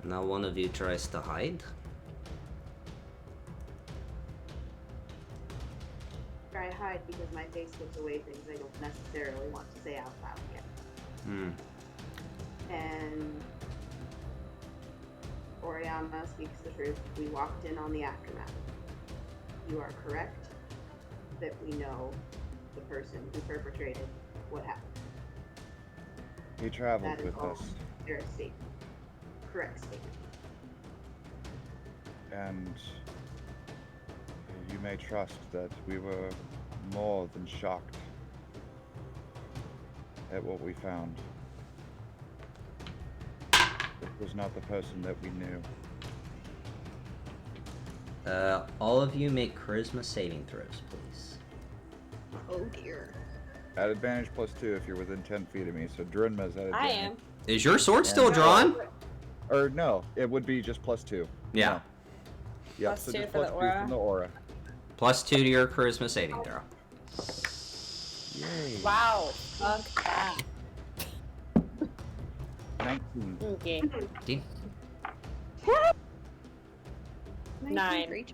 Now one of you tries to hide. I hide because my face gives away things I don't necessarily want to say out loud yet. And Oriana speaks the truth. We walked in on the aftermath. You are correct that we know the person who perpetrated what happened. He traveled That is with all us, fair statement. Correct statement. and you may trust that we were more than shocked at what we found. It was not the person that we knew. All of you make charisma saving throws, please. Oh dear. At advantage +2 if you're within 10 feet of me. So Drinma's at advantage. I am. Is your sword still drawn? Or no, it would be just +2. Yeah. No. Yeah, +2 so just for the +2 aura. from the aura. +2 to your charisma saving throw. Yay. Wow. Fuck that. 19. Okay. D. 9.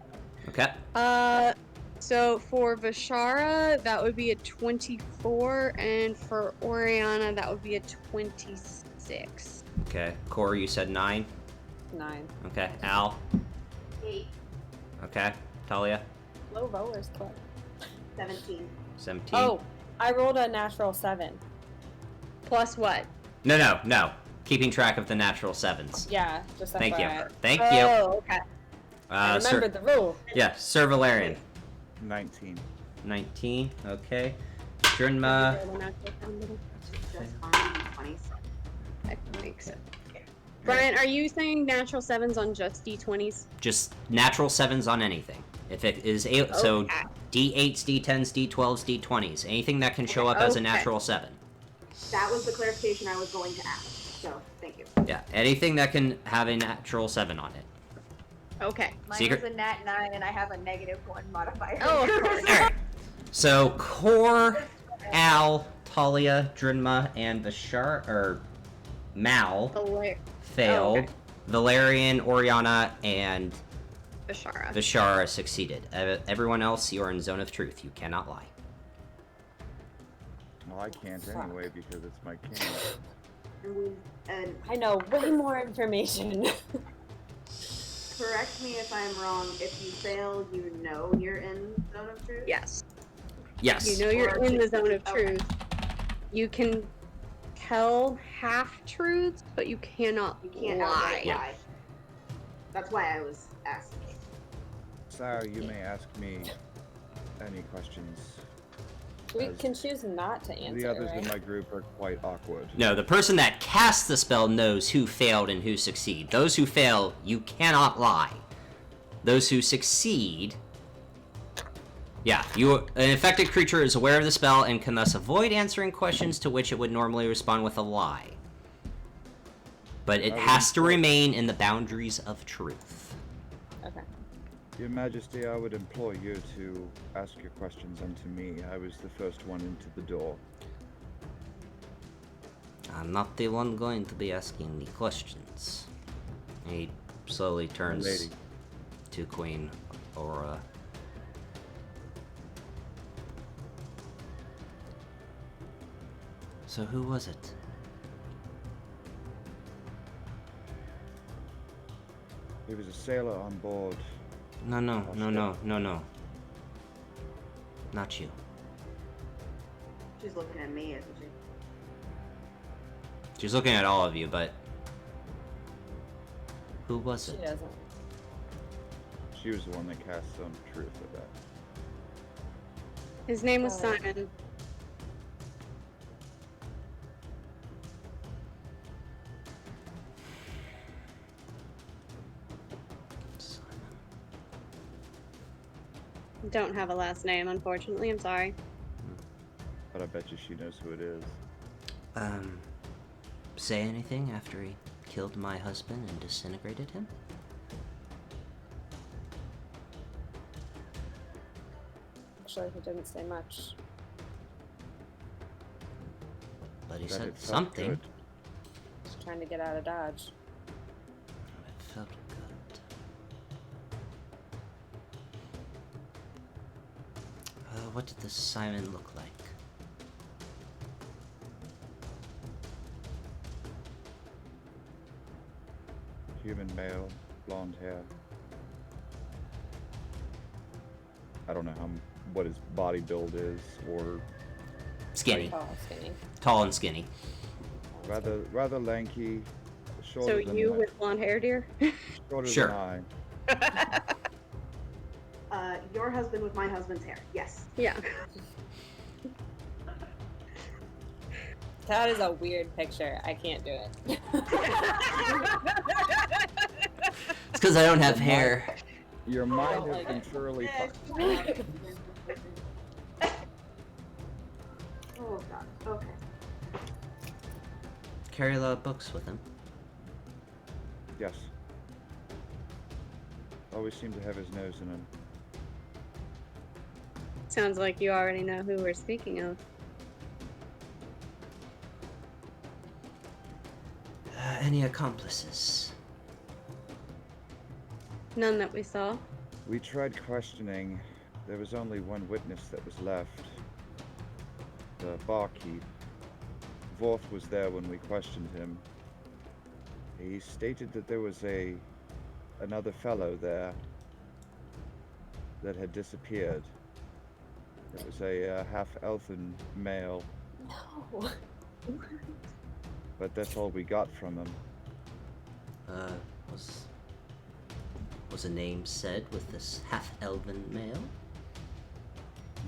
Okay. So for Vishara, that would be a 24, and for Oriana, that would be a 26. Okay. Corey, you said 9. 9. Okay. Al. 8, Okay. Talia. Low rollers club. 17. 17. Oh, I rolled a natural 7. Plus what? No. Keeping track of the natural 7s. Yeah, just Thank you. FYI. Thank you. Oh, okay. I remembered the rule. Yeah, Sir Valerian. 19. 19. Okay. Drinma. Just fine. 20. I can make sense. Brian, are you saying natural 7s on just D20s? Just natural 7s on anything. If it is so Okay. D8s, D10s, D12s, D20s. Anything that can show up as a Okay. natural 7. That was the clarification I was going to ask. So, thank you. Yeah, anything that can have a natural 7 on it. Okay. Mine Secret- was a nat 9, and I have a -1 modifier. Oh, of course. Alright. So Core, Al, Talia, Drinma, and Vishar or Mal failed. okay. Valerian, Oriana, and Vishara. Vishara succeeded. Everyone else, you are in zone of truth. You cannot lie. Well, I can't anyway because it's my king. And I know way more information. correct me if I'm wrong. If you fail, you know you're in zone of truth. Yes. Yes. You know you're in the zone of Okay. truth. You can tell half-truths, but you cannot You can't lie. outright lie. That's why I was asking. Sarah, you may ask me any questions. We As can choose not to answer, The others right? in my group are quite awkward. No, the person that casts the spell knows who failed and who succeed. Those who fail, you cannot lie. Those who succeed... Yeah, an infected creature is aware of the spell and can thus avoid answering questions to which it would normally respond with a lie. But it has to remain in the boundaries of truth. Okay. Your Majesty, I would implore you to ask your questions unto me. I was the first one into the door. I'm not the one going to be asking the questions. He slowly turns Lady. to Queen Aura. So who was it? He was a sailor on board. No. Not you. She's looking at me, isn't she? She's looking at all of you, but... Who was She it? doesn't. She was the one that cast some truth at that. His name was Oh. Simon. Don't have a last name, unfortunately. I'm sorry. But I bet you she knows who it is. Say anything after he killed my husband and disintegrated him? Actually, he didn't say much. But he That said it felt something. good. Just trying to get out of Dodge. It felt good. What did this Simon look like? Human male, blonde hair. I don't know what his body build is, or Skinny. Oh, skinny. Tall and skinny. rather lanky, shorter So than you I- with blonde hair, dear? shorter Sure. than I. Your husband with my husband's hair. Yes. Yeah. That is a weird picture. I can't do it. It's because I don't have hair. Your mind has like been it. thoroughly fucked. Oh, God. Okay. Carry a lot of books with him. Yes. Always seemed to have his nose in them. Sounds like you already know who we're speaking of. Any accomplices? None that we saw. We tried questioning. There was only one witness that was left. The barkeep. Vorth was there when we questioned him. He stated that there was another fellow there that had disappeared. It was a half-elfin male, No. but that's all we got from him. Was a name said with this half-elven male?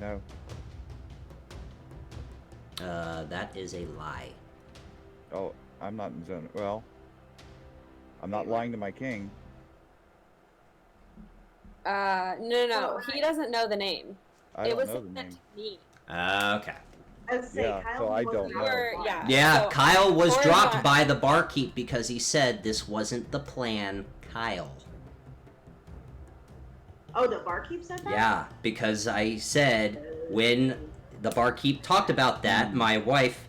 No. That is a lie. Oh, I'm not in zone. Well, I'm not lying to my king. No. He doesn't know the name. I It don't was know the sent name. to me. Okay. I would say Yeah, Kyle so I wasn't don't on the know. line. Yeah. Yeah, so Kyle was Cora's dropped not- by the barkeep because he said this wasn't the plan, Kyle. Oh, the barkeep said that? Yeah, because I said when the barkeep talked about that, my wife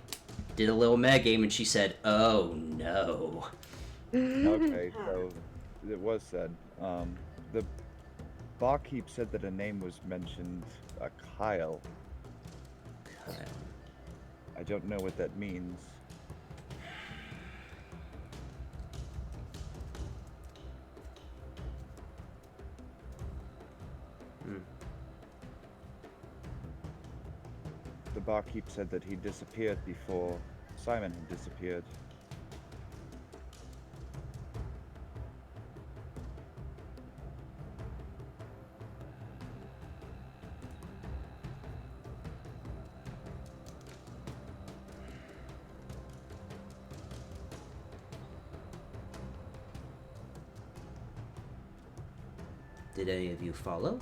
did a little metagame and she said, "Oh no." Okay, so it was said. The barkeep said that a name was mentioned, Kyle. I don't know what that means. The barkeep said that he disappeared before Simon had disappeared. Did any of you follow?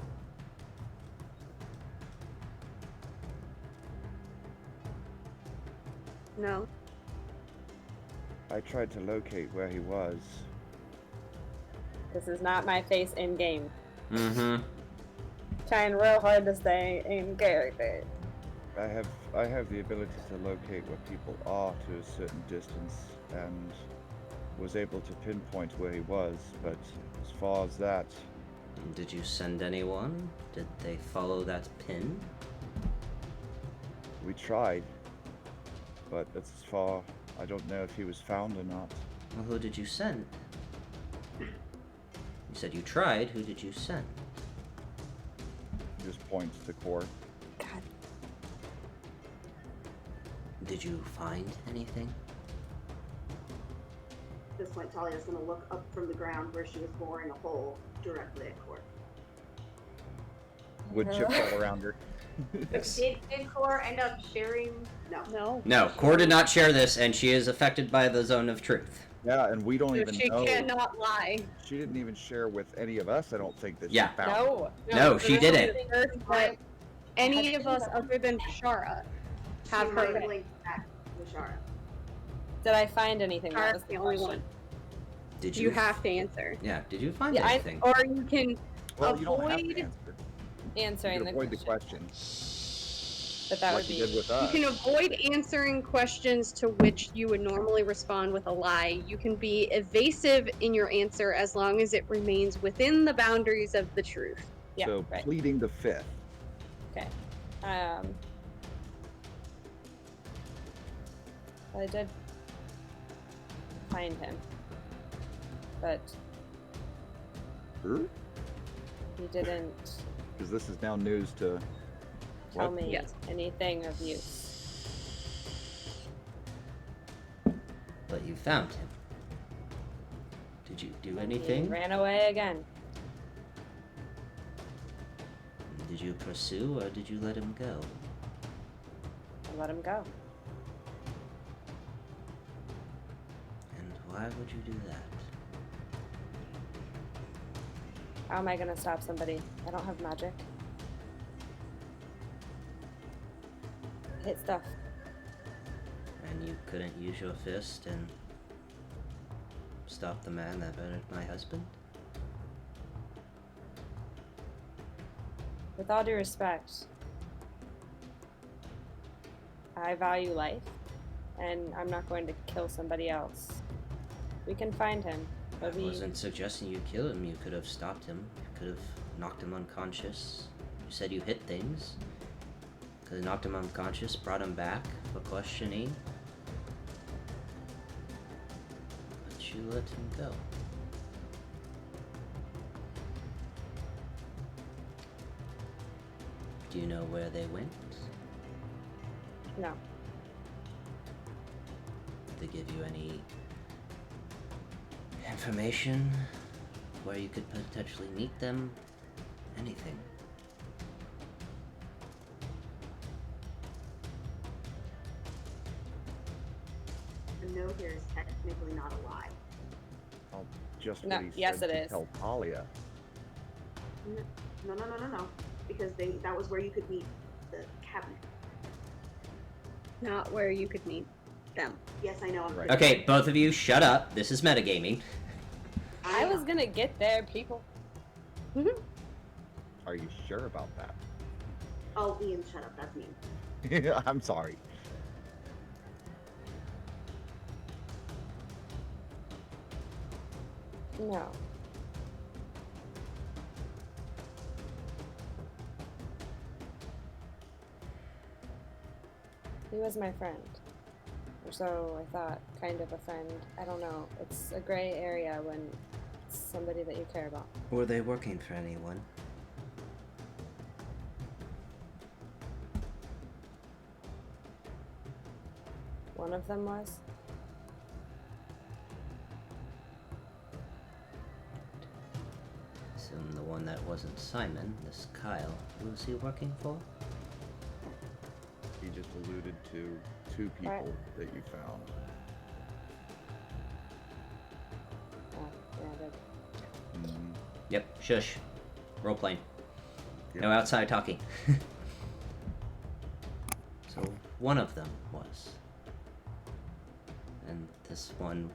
No. I tried to locate where he was. This is not my face in game. Mm-hmm. Trying real hard to stay in character. I have the ability to locate where people are to a certain distance and was able to pinpoint where he was, but as far as that, Did you send anyone? Did they follow that pin? we tried. But that's as far. I don't know if he was found or not. Well, who did you send? You said you tried. Who did you send? He just points to Core. God. Did you find anything? At this point, Talia's going to look up from the ground where she was boring a hole directly at Court. Wood chips all around her. Did Core end up sharing? No. No. No, Core did not share this, and she is affected by the zone of truth. Yeah, and we don't So even she know. cannot lie. She didn't even share with any of us, I don't think, that Yeah. she found it. No. No, she didn't. But any of us other than Shara have She heard might it. link back to Shara. Did I find anything? That was Shara's the only question. one. Did You have to answer. Yeah. Did you find Yeah, anything? Or you can Well, you don't have to avoid. answer. Answering You the can avoid the question. question. But that like would you be. did with You us. can avoid answering questions to which you would normally respond with a lie. You can be evasive in your answer as long as it remains within the boundaries of the truth. Yeah, So right. pleading the fifth. Okay. I did find him, but Sure? he didn't Because this is now news to. tell What? me Yes. anything of use. But you found him. Did you do He anything? ran away again. Did you pursue, or did you let him go? I let him go. And why would you do that? How am I gonna stop somebody? I don't have magic. Hit stuff. And you couldn't use your fist and stop the man that murdered my husband? With all due respect, I value life, and I'm not going to kill somebody else. We can find him. I wasn't suggesting you kill him. You could have stopped him. You could have knocked him unconscious. You said you hit things. Could have knocked him unconscious, brought him back for questioning. But you let him go. Do you know where they went? No. Did they give you any information where you could potentially meet them? Anything? The no here is technically not a lie. Well, just No, what he yes, said it to is. tell Talia. No. Because that was where you could meet the cabinet. Not where you could meet them. Yes, I know. Right. Okay, both of you, shut up. This is metagaming. I was gonna get there, people. Are you sure about that? Oh, Ian, shut up. That's mean. I'm sorry. No. He was my friend. Or so I thought, kind of a friend. I don't know. It's a gray area when it's somebody that you care about. Were they working for anyone? One of them was. So the one that wasn't Simon, this Kyle, who was he working for? He just alluded to two people Right. that you found. Oh, yeah, I did. Mhm. Yep, shush. Role playing. Yep. No outside talking. So one of them was. And this one,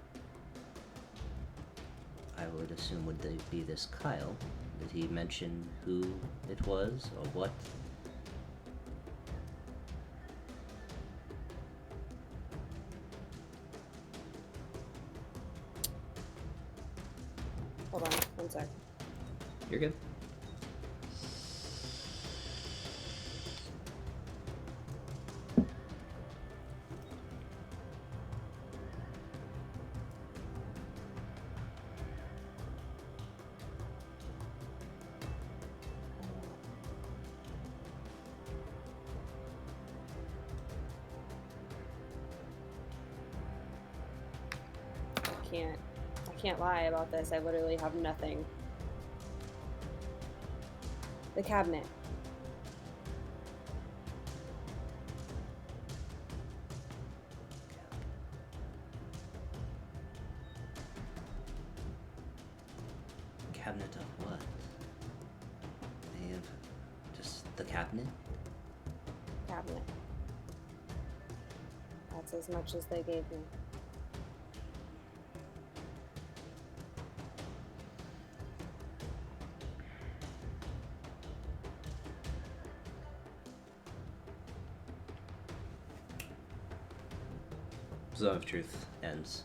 I would assume, would be this Kyle. Did he mention who it was or what? Hold on, one sec. You're good. I can't lie about this. I literally have nothing. The cabinet. Cabinet of what? They have just the cabinet? Cabinet. That's as much as they gave me. Zone of Truth ends.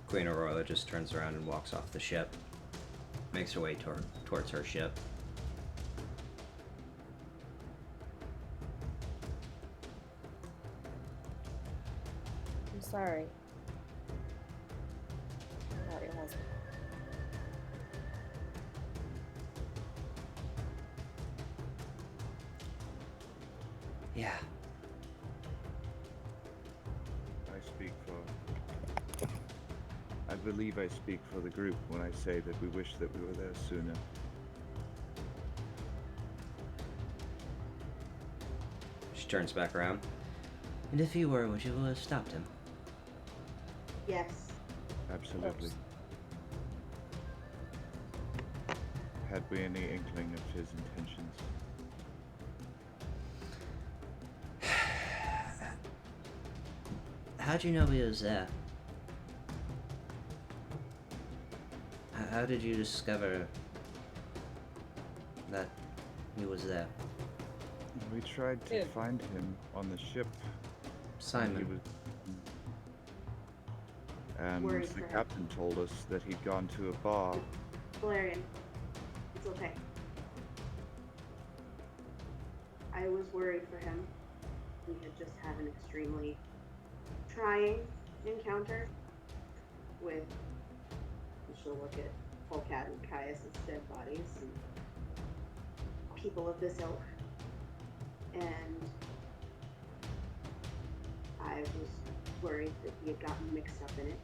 Queen Aurora just turns around and walks off the ship. Makes her way towards her ship. I'm sorry. About your husband. Yeah. I speak for... I believe I speak for the group when I say that we wish that we were there sooner. She turns back around. And if you were, would you have stopped him? Yes. Absolutely. Oops. had we any inkling of his intentions? How'd you know he was there? How did you discover that he was there? We tried to find him on the ship. Simon. And Worried the for him. captain told us that he'd gone to a bar. Valerian, it's okay. I was worried for him. We had just had an extremely trying encounter with, you should look at Volcat and Caius' dead bodies and people of this ilk. And I was worried that he had gotten mixed up in it.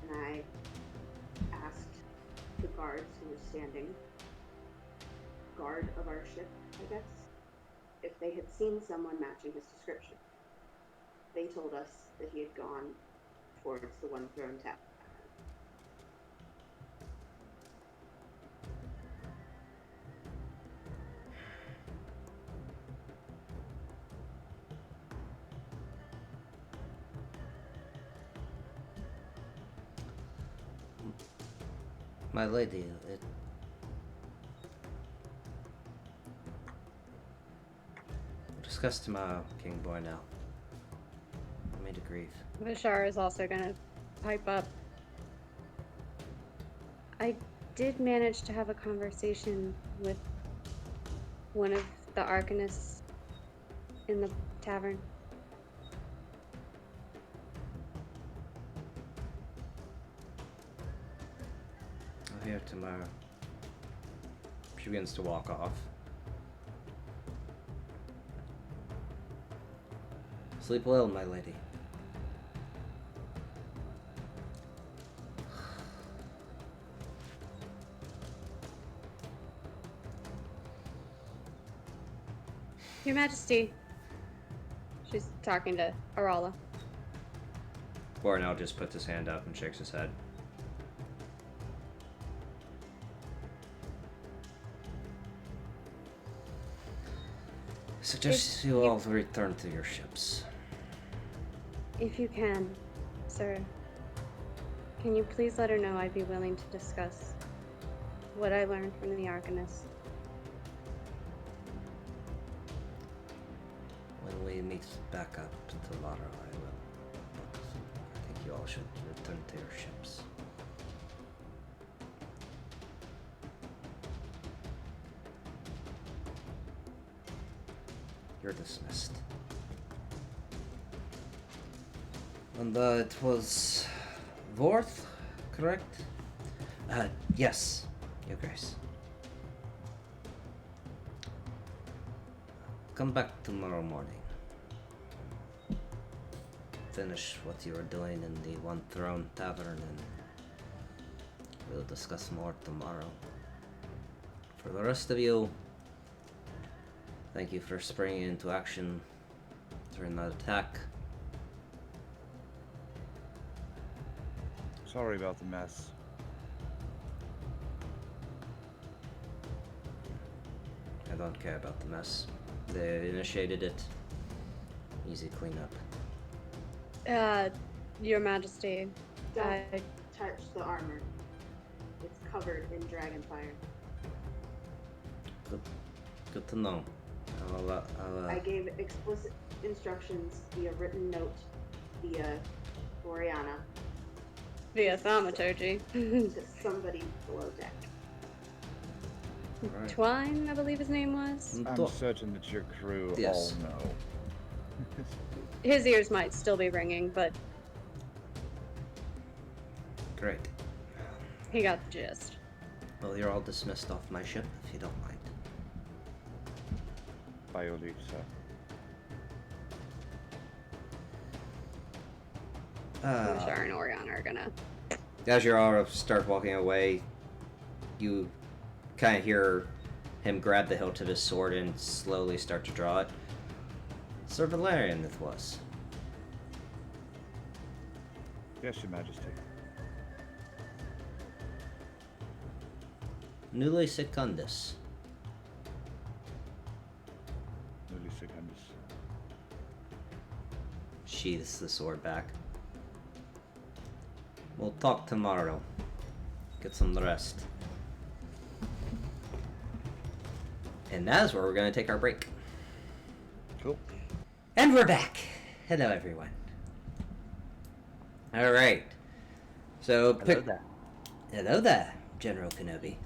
And I asked the guards who were standing guard of our ship, I guess, if they had seen someone matching his description. They told us that he had gone towards the One Throne Tavern. My lady, we'll discuss tomorrow, King Bornell. I made a grief. Vishar is also gonna pipe up. I did manage to have a conversation with one of the arcanists in the tavern. I'll hear tomorrow. She begins to walk off. Sleep well, my lady. Your Majesty. She's talking to Arala. Bornell just puts his hand up and shakes his head. I suggest you all return to your ships. If you can, sir, can you please let her know I'd be willing to discuss what I learned from the Arcanist? When we meet back up tomorrow, I will. But I think you all should return to your ships. You're dismissed. And it was Vorth, correct? Yes, Your Grace. Come back tomorrow morning. Finish what you are doing in the One Throne Tavern, and we'll discuss more tomorrow. For the rest of you, thank you for springing into action during that attack. Sorry about the mess. I don't care about the mess. They initiated it. Easy cleanup. Your Majesty, Don't touch the armor. It's covered in dragon fire. Good to know. I gave explicit instructions via written note via Oriana via thaumaturgy. to somebody below deck. Right. Twine, I believe his name was. I'm certain that your crew Yes. all know. His ears might still be ringing, but Great. he got the gist. Well, you're all dismissed off my ship, if you don't mind. By your leave, sir. Vishar and Oriana are gonna. As you all start walking away, you kind of hear him grab the hilt of his sword and slowly start to draw it. Sir Valerian, it was. Yes, Your Majesty. Nulle secundus. Nulle secundus. Sheaths the sword back. We'll talk tomorrow. Get some rest. And that's where we're going to take our break. Cool. And we're back. Hello, everyone. All right. So, Hello there, General Kenobi.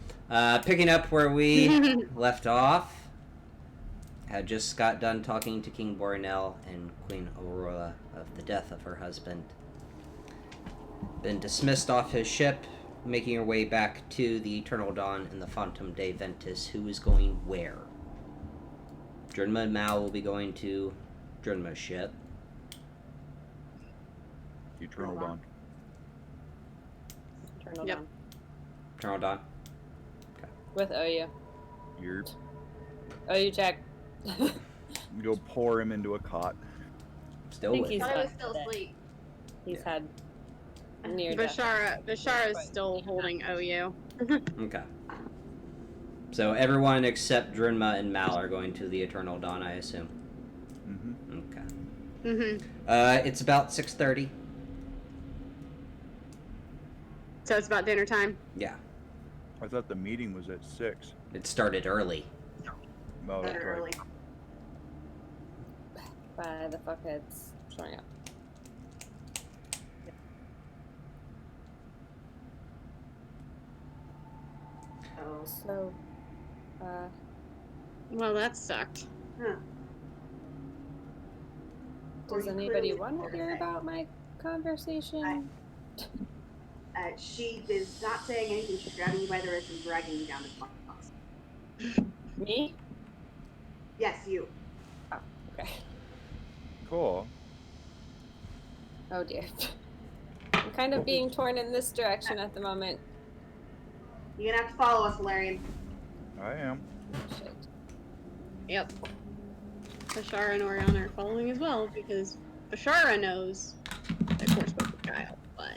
Picking up where we left off, had just got done talking to King Borinel and Queen Aurora of the death of her husband. Been dismissed off his ship, making her way back to the Eternal Dawn and the Phantom de Ventus, who is going where? Drinma and Mal will be going to Drinma's ship. Eternal Dawn. Eternal Yep. Dawn. Eternal Dawn. With OU. You're OU check. go pour him into a cot. Still think with he's I done was still with it. asleep. He's Yeah. had near death. Bashara is still holding OU. Okay. So everyone except Drinma and Mal are going to the Eternal Dawn, I assume. Mm-hmm. Okay. Mm-hmm. It's about 6:30. So it's about dinner time. Yeah. I thought the meeting was at 6. It started early. Oh, that's Better right. early. By the fuckheads showing up. Oh. So, Well, that sucked. Huh. Well, does you anybody clearly want to told hear her. about my conversation? She is not saying anything. She's grabbing you by the wrist and dragging you down to the box. Me? Yes, you. Oh, okay. Cool. Oh dear. I'm kind of being torn in this direction at the moment. You're gonna have to follow us, Valerian. I am. Oh, shit. Yep. Bashara and Oriana are following as well because Bashara knows that Core spoke with Kyle, but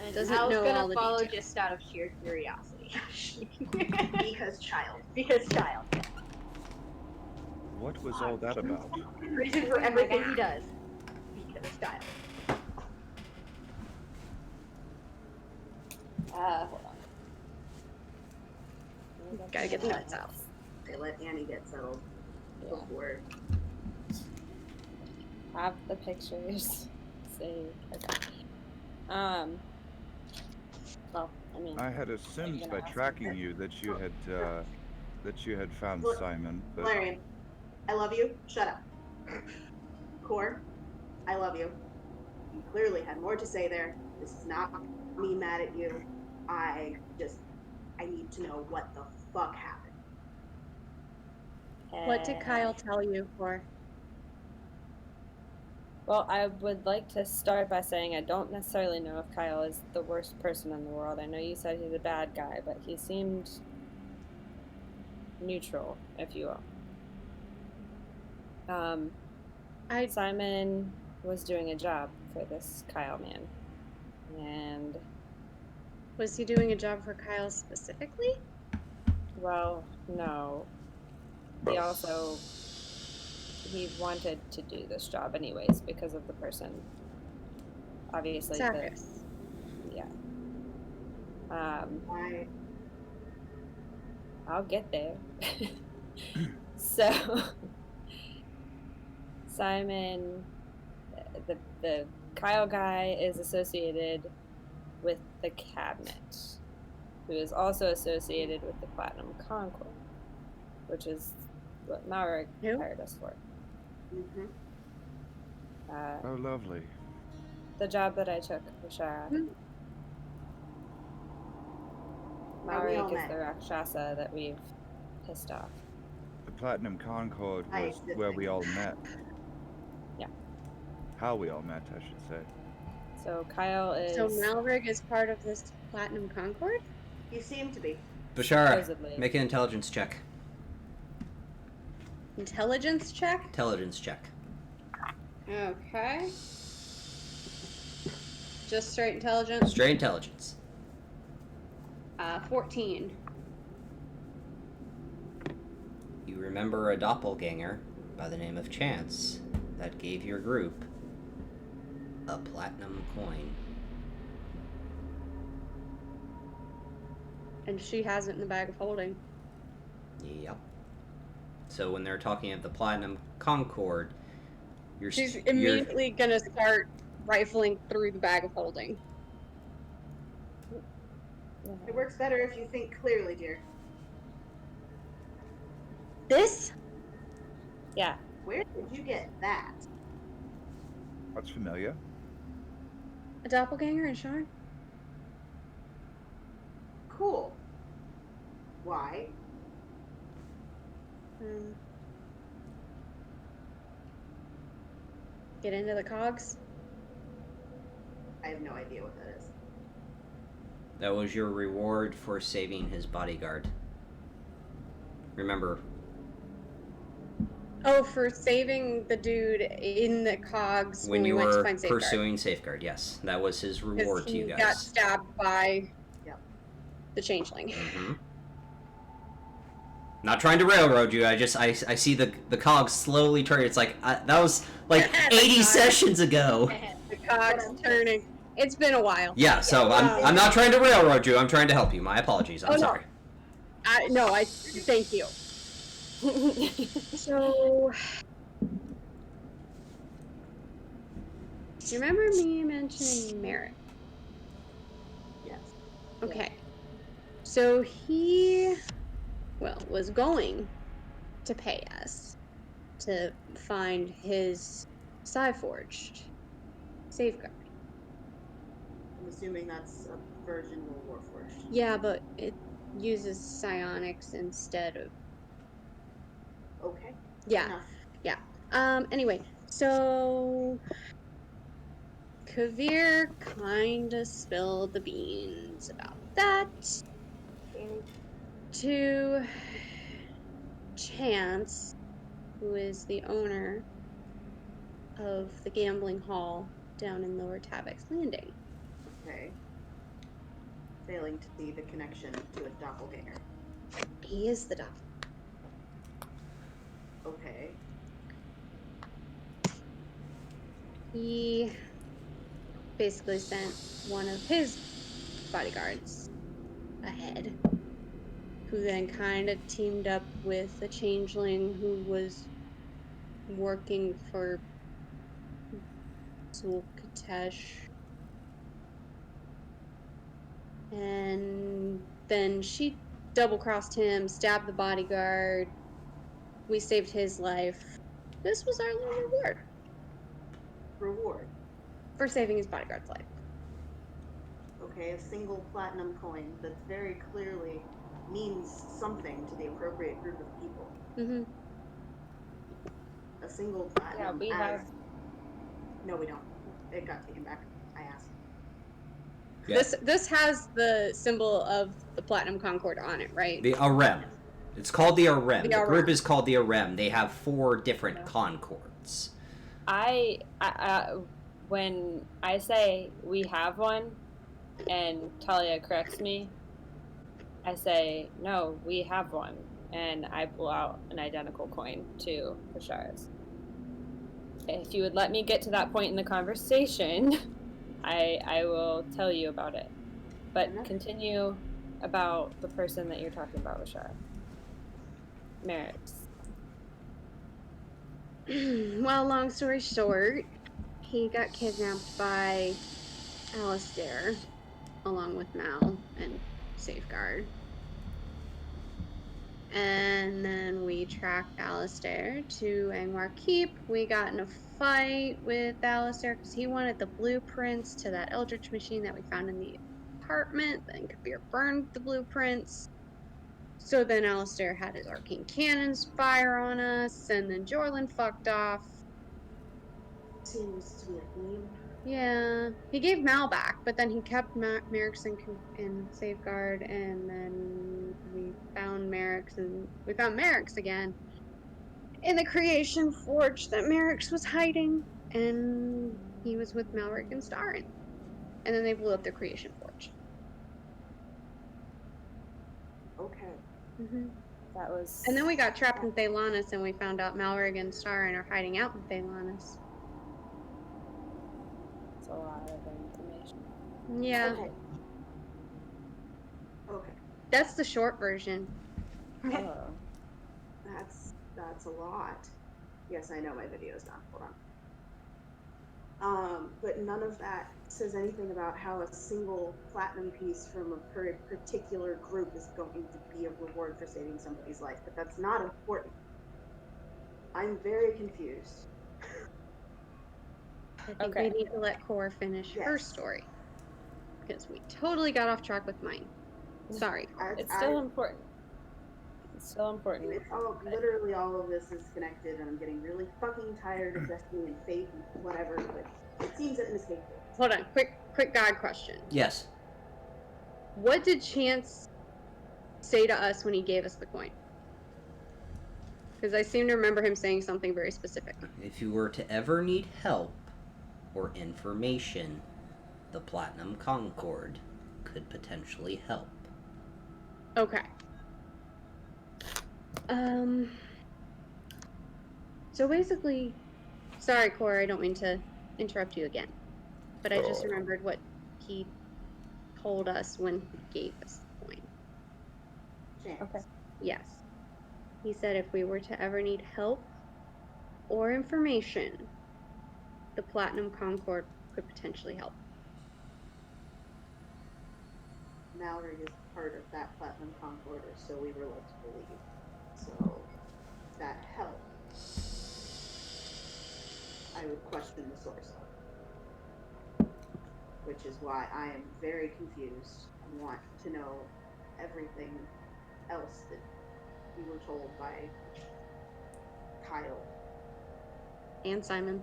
And doesn't I was know gonna all the follow details. just out of sheer curiosity. Because child. Because child. What was all that about? Reason for everything he does. Because child. Hold on. Gotta get the nuts out. They let Annie get settled Yeah. before. Have the pictures. See. Okay. Well, I mean. I had assumed gonna by ask tracking her? you that you had found Look, Simon, but Valerian, I love you. Shut up. Core, I love you. You clearly had more to say there. This is not me mad at you. I need to know what the fuck happened. What did Kyle tell you for? Well, I would like to start by saying I don't necessarily know if Kyle is the worst person in the world. I know you said he's a bad guy, but he seemed neutral, if you will. Simon was doing a job for this Kyle man. And, Was he doing a job for Kyle specifically? well, no. He wanted to do this job anyways because of the person. Obviously, Sarkis. yeah. Why? I'll get there. So, Simon, the Kyle guy is associated with the cabinet, who is also associated with the Platinum Concord, which is what Maurik Who? hired us for. Mm-hmm. oh, lovely. The job that I took for Shara. Hmm. Are we all Maurik is met? the Rakshasa that we've pissed off. The Platinum Concord I was existed. where we all met. Yeah. How we all met, I should say. So Kyle is So Malrig is part of this Platinum Concord? You seem to be. Bashara, supposedly. make an intelligence check. Intelligence check? Intelligence check. Okay. Just straight intelligence? Straight intelligence. 14. You remember a doppelganger by the name of Chance that gave your group a platinum coin. And she has it in the bag of holding. Yep. So when they're talking of the Platinum Concord, She's immediately gonna start rifling through the bag of holding. It works better if you think clearly, dear. This? Yeah. Where did you get that? That's familiar. A doppelganger and Sean? Cool. Why? Get into the cogs? I have no idea what that is. That was your reward for saving his bodyguard. Remember. Oh, for saving the dude in the cogs When you we went were to find Safeguard. pursuing Safeguard, yes. That was his reward to you guys. He got stabbed by the changeling. Mm-hmm. Not trying to railroad you, I see the cogs slowly turning. It's like, that was like 80 sessions ago. The cogs turning. It's been a while. Yeah, so I'm not trying to railroad you, I'm trying to help you. My apologies, I'm sorry. No, I thank you. So, do you remember me mentioning Merrick? Yes. Okay. So he, was going to pay us to find his Psyforged Safeguard. I'm assuming that's a version of Warforged. Yeah, but it uses psionics instead of... Okay. Yeah. Enough. Yeah. Anyway, so Kavir kinda spilled the beans about that to Chance, who is the owner of the gambling hall down in Lower Tavex Landing. Okay. Failing to see the connection to a doppelganger. He is the doppelganger. Okay. He basically sent one of his bodyguards ahead, who then kind of teamed up with a changeling who was working for Zulkatesh. And then she double-crossed him, stabbed the bodyguard. We saved his life. This was our little reward. Reward. For saving his bodyguard's life. Okay, a single platinum coin that very clearly means something to the appropriate group of people. Mm-hmm. A single platinum. Yeah, we have. No, we don't. It got taken back. I asked. Yeah. This has the symbol of the Platinum Concord on it, right? The Arem. It's called the Arem. The Arem. group is called the Arem. They have 4 different Concords. I when I say we have one, and Talia corrects me, I say no, we have one, and I pull out an identical coin to Bashar's. If you would let me get to that point in the conversation, I will tell you about it. But continue about the person that you're talking about, Bashar. Merrick's. Well, long story short, he got kidnapped by Alistair, along with Mal and Safeguard. And then we tracked Alistair to Angmar Keep. We got in a fight with Alistair because he wanted the blueprints to that Eldritch machine that we found in the apartment. Then Kabir burned the blueprints. So then Alistair had his arcane cannons fire on us, and then Jorlin fucked off. Seems to be a theme. Yeah, he gave Mal back, but then he kept Merrick's in Safeguard, and then we found Merrick's again in the Creation Forge that Merrick's was hiding, and he was with Malric and Starin, and then they blew up the Creation Forge. Okay. Mm-hmm. That was. And then we got trapped in Thalanis, and we found out Malrig and Starin are hiding out in Thalanis. That's a lot of information. Yeah, Okay. Okay. that's the short version. Oh. That's a lot. Yes, I know my video's done. Hold on. But none of that says anything about how a single platinum piece from a particular group is going to be a reward for saving somebody's life. But that's not important. I'm very confused. I think Okay. we need to let Cora finish her Yes. story. Because we totally got off track with mine. Sorry, Cora. It's still important. It's still important. It's literally all of this is connected, and I'm getting really fucking tired of Destiny and Fate and whatever, but it seems inescapable. Hold on, quick God question. Yes. What did Chance say to us when he gave us the coin? Because I seem to remember him saying something very specific. If you were to ever need help or information, the Platinum Concord could potentially help. Okay. So basically, sorry, Cora, I don't mean to interrupt you again, but I just remembered what he told us when he gave us the coin. Chance. Okay. Yes. He said if we were to ever need help or information, the Platinum Concord could potentially help. Mallory is part of that Platinum Concord, or so we were led to believe. So, that help, I would question the source of. Which is why I am very confused and want to know everything else that you were told by Kyle. And Simon.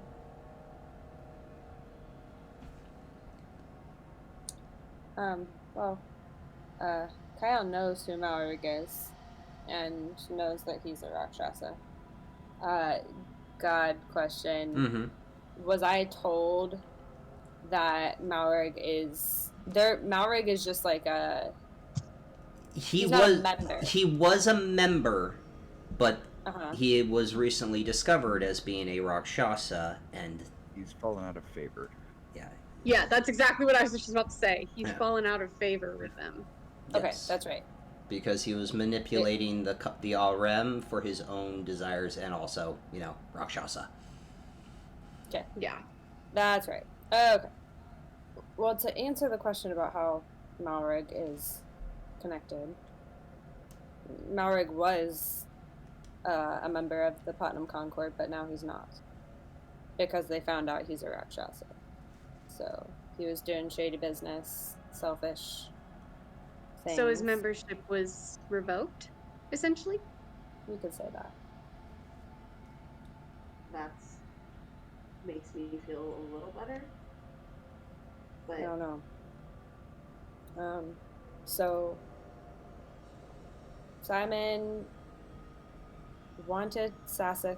Kyle knows who Malrig is, and knows that he's a Rakshasa. God question. Mm-hmm. Was I told that Malrig is there? Malrig is just like a. He's not a member. He was a member, but Uh-huh. he was recently discovered as being a Rakshasa, and He's fallen out of favor. yeah. Yeah, that's exactly what I was just about to say. He's fallen out of favor with them. Okay, Yes. that's right. Because he was manipulating the Alrem for his own desires, and also, Rakshasa. Okay. Yeah. That's right. Okay. Well, to answer the question about how Malrig is connected, Malrig was a member of the Platinum Concord, but now he's not. Because they found out he's a Rakshasa. So he was doing shady business, selfish things. So his membership was revoked, essentially? You could say that. That makes me feel a little better. But I don't know. So Simon wanted Sasek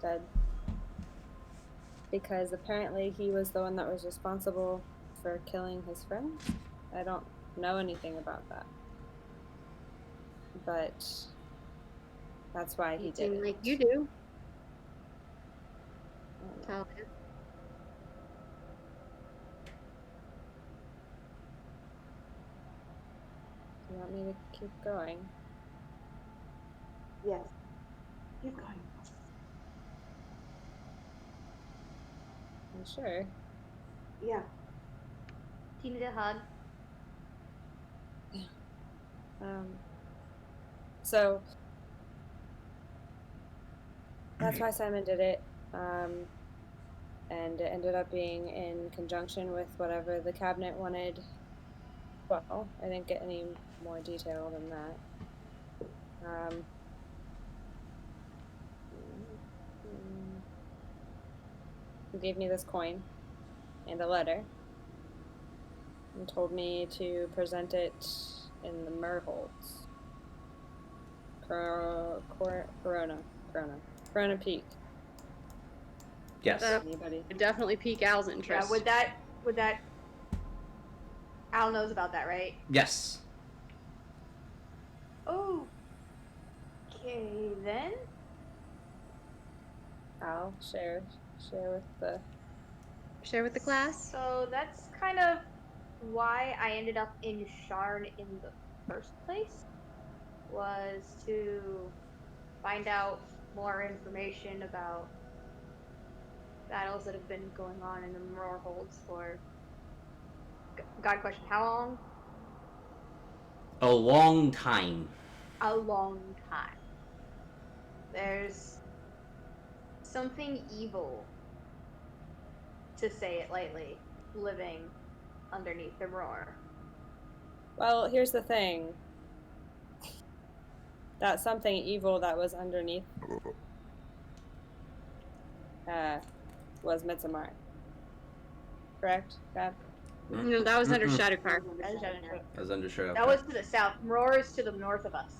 dead because apparently he was the one that was responsible for killing his friends. I don't know anything about that, but that's why he did Seems it. like you do. I don't know. Talia. Do you want me to keep going? yes, keep going. I'm sure. Yeah. Do you need a hug? So that's why Simon did it. And it ended up being in conjunction with whatever the cabinet wanted. Well, I didn't get any more detail than that. He gave me this coin and a letter and told me to present it in the Merholds. Corona Peak. Yes. Anybody? Would definitely pique Al's interest. Yeah, would that Al knows about that, right? Yes. Oh, Okay, then. I'll share with the. Share with the class. So that's kind of why I ended up in Sharn in the first place, was to find out more information about battles that have been going on in the Roar Holds for, God question, how long? A long time. A long time. There's something evil, to say it lightly, living underneath the Roar. Well, here's the thing. That something evil that was underneath was Mitsumari. Correct, Gab? No, that was under Shadowcar. That was under Shadow. That was to the south. Roar is to the north of us.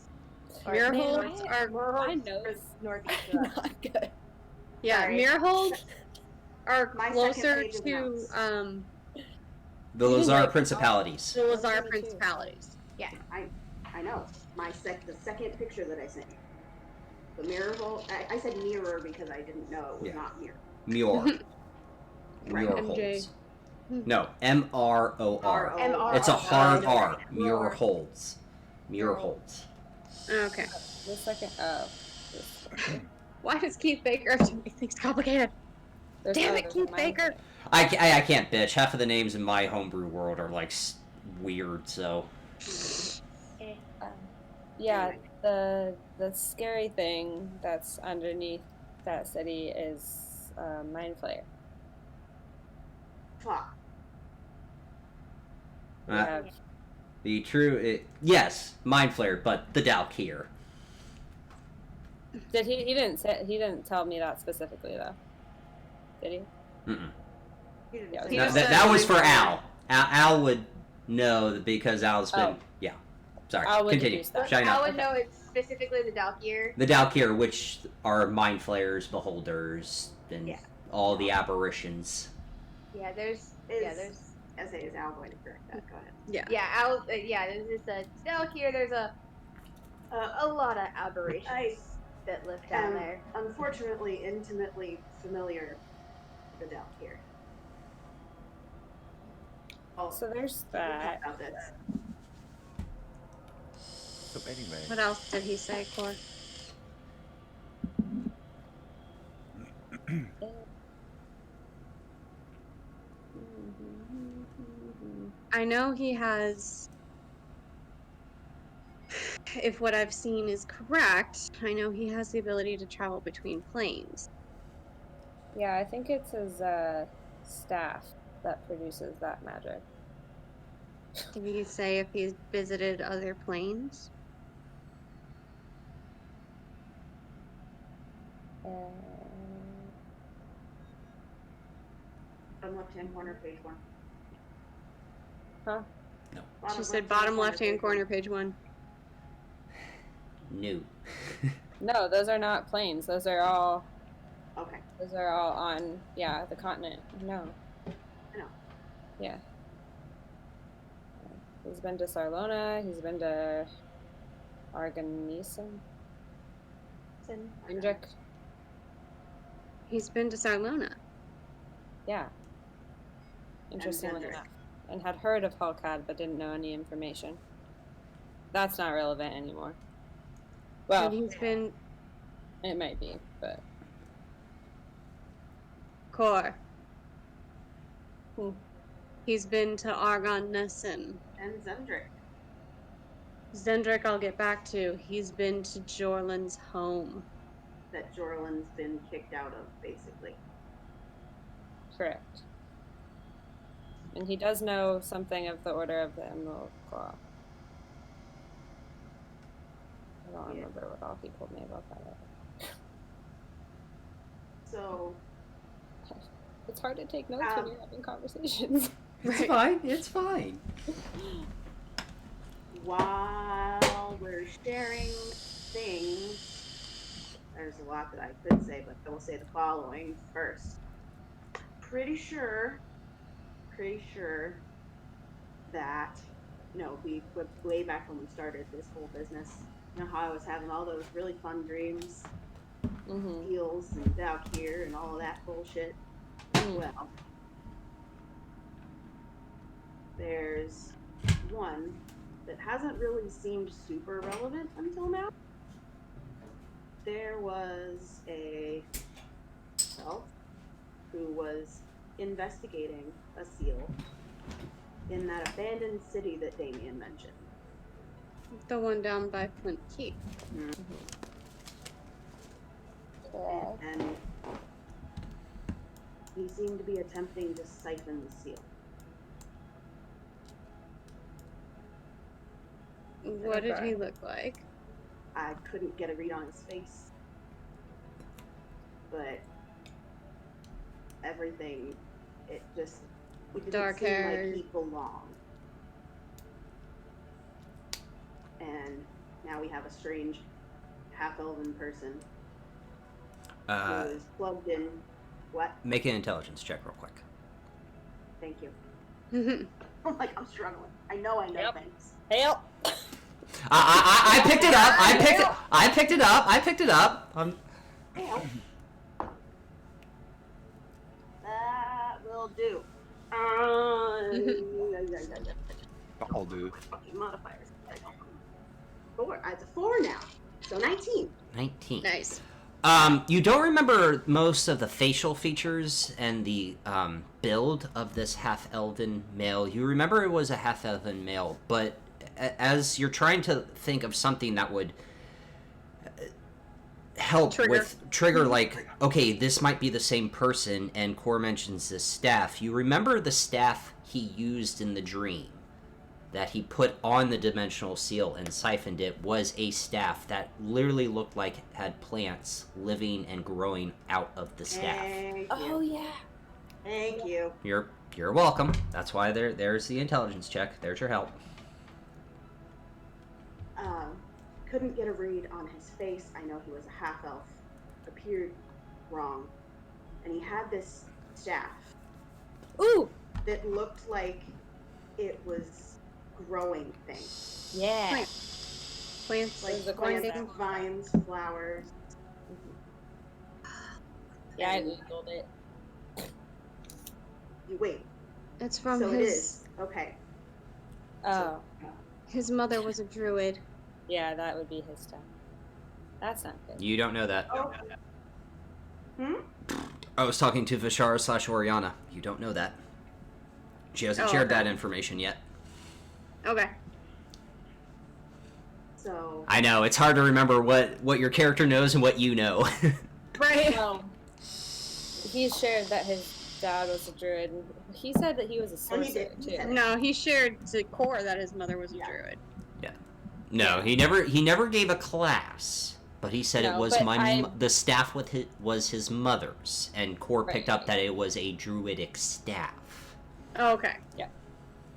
Mirror Man, holds are my Holds notes northeast are of us. not good. yeah. Sorry. Mirror holds are My second closer page of to notes. The Lazar principalities. the Lazar principalities. Yeah. I know. The second picture that I sent you. The mirror hole. I said mirror because I didn't know it was not mirror. Muir. Right. Muir MJ. holds. No, M-R-O-R. M-R-O-R. It's a hard Oh, R. Muir Roar. holds. Muir holds. Okay. The second. Oh. Why does Keith Baker have to make things complicated? Damn it, there's a Keith mind Baker. thing. I can't bitch. Half of the names in my homebrew world are like weird, so. Yeah, the scary thing that's underneath that city is Mind Flayer. Fuck. We have The true, yes, Mind Flayer, but the Dalkir. Did he didn't tell me that specifically though. Did he? Mm-mm. He didn't Yeah, say He No, just that, said that was for Mind Flayer. Al. Al would know because Al's been, Oh. yeah. Sorry, Al would continue. deduce that. Shine I up. would know it's specifically the Dalkir. The Dalkir, which are Mind Flayers, Beholders, and Yeah. all the apparitions. Yeah, there's Essay is Al going to correct that? Go ahead. there's a Dalkir. There's a lot of aberrations I that live down am there. unfortunately intimately familiar with the Dalkir. Oh, So there's we'll talk that. about this. So anyway, What else did he say, Cor? I know he has, if what I've seen is correct, I know he has the ability to travel between planes. Yeah, I think it's his staff that produces that magic. Did he say if he's visited other planes? Bottom left-hand corner, page 1. Huh? She said bottom left-hand corner, page 1. No. No, those are not planes. Those are all Okay. on the continent. No. I know. Yeah. He's been to Sarlona, he's been to Arganison. Indrik. He's been to Sarlona. Yeah. Interestingly Zendrick. enough. And had heard of Hulkad but didn't know any information. That's not relevant anymore. Well, And he's been it might be, but Cor. Hmm. He's been to Argon Nessun. And Zendrick. Zendrick I'll get back to. He's been to Jorlin's home. That Jorlin's been kicked out of, basically. correct. And he does know something of the Order of the Emerald Claw. I don't remember what all he told me about that. So, It's hard to take notes when you're having conversations. It's fine. It's fine. while we're sharing things, there's a lot that I could say, but I will say the following first. Pretty sure that, we way back when we started this whole business, You know how I was having all those really fun dreams, Mm-hmm. Eels and Valkyr and all of that bullshit? Well, there's one that hasn't really seemed super relevant until now. There was a elf who was investigating a seal in that abandoned city that Damien mentioned. The one down by Flint Keep. Okay. And he seemed to be attempting to siphon the seal. What did he look like? I couldn't get a read on his face, but everything, it didn't Dark seem hair. like he belonged. And now we have a strange half-elven person who is plugged in. What? Make an intelligence check real quick. Thank you. I'm like, I'm struggling. I know things. Help! I picked it up. I picked it up. Help. That will do. I'll do. Fucking modifiers. 4. It's a 4 now. So 19. 19. Nice. You don't remember most of the facial features and the build of this half-elven male. You remember it was a half-elven male, but as you're trying to think of something that would help trigger like, okay, this might be the same person, and Core mentions this staff. You remember the staff he used in the dream that he put on the dimensional seal and siphoned it was a staff that literally looked like it had plants living and growing out of the staff. Oh yeah. Thank you. You're welcome. That's why there's the intelligence check. There's your help. Couldn't get a read on his face. I know he was a half-elf. Appeared wrong. And he had this staff. Ooh! That looked like it was growing things. Yeah. Plants Like plants, vines, flowers. Yeah, I googled it. Wait. It's from So his. it is. Okay. Oh. His mother was a druid. Yeah, that would be his stuff. That's not good. You don't know that. Oh. I was talking to Vishara / Oriana. You don't know that. She hasn't shared that information yet. Okay. So. I know, it's hard to remember what your character knows and what you know. Right. He shared that his dad was a druid. And he said that he was a sorcerer too. No, he shared to Core that his mother was a druid. Yeah. No, he never gave a class, but he said it was the staff was his mother's, and Core picked up that it was a druidic staff. Oh, okay. Yeah.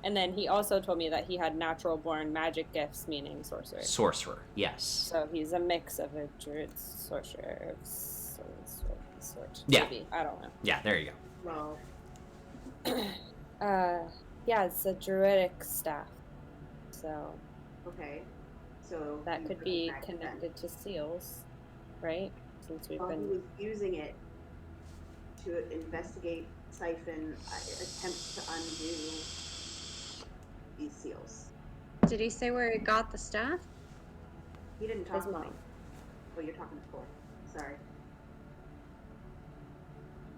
And then he also told me that he had natural-born magic gifts, meaning sorcerer. Sorcerer, yes. So he's a mix of a druid sorcerer of sort. Yeah. Maybe. I don't know. Yeah, there you Well. Yeah, it's a druidic staff. So. Okay. So. That could be connected to seals, right? Since we've been. He was using it to investigate, siphon, attempt to undo these seals. Did he say where he got the staff? He didn't talk His about. mom. Oh, you're talking to Cole. Sorry.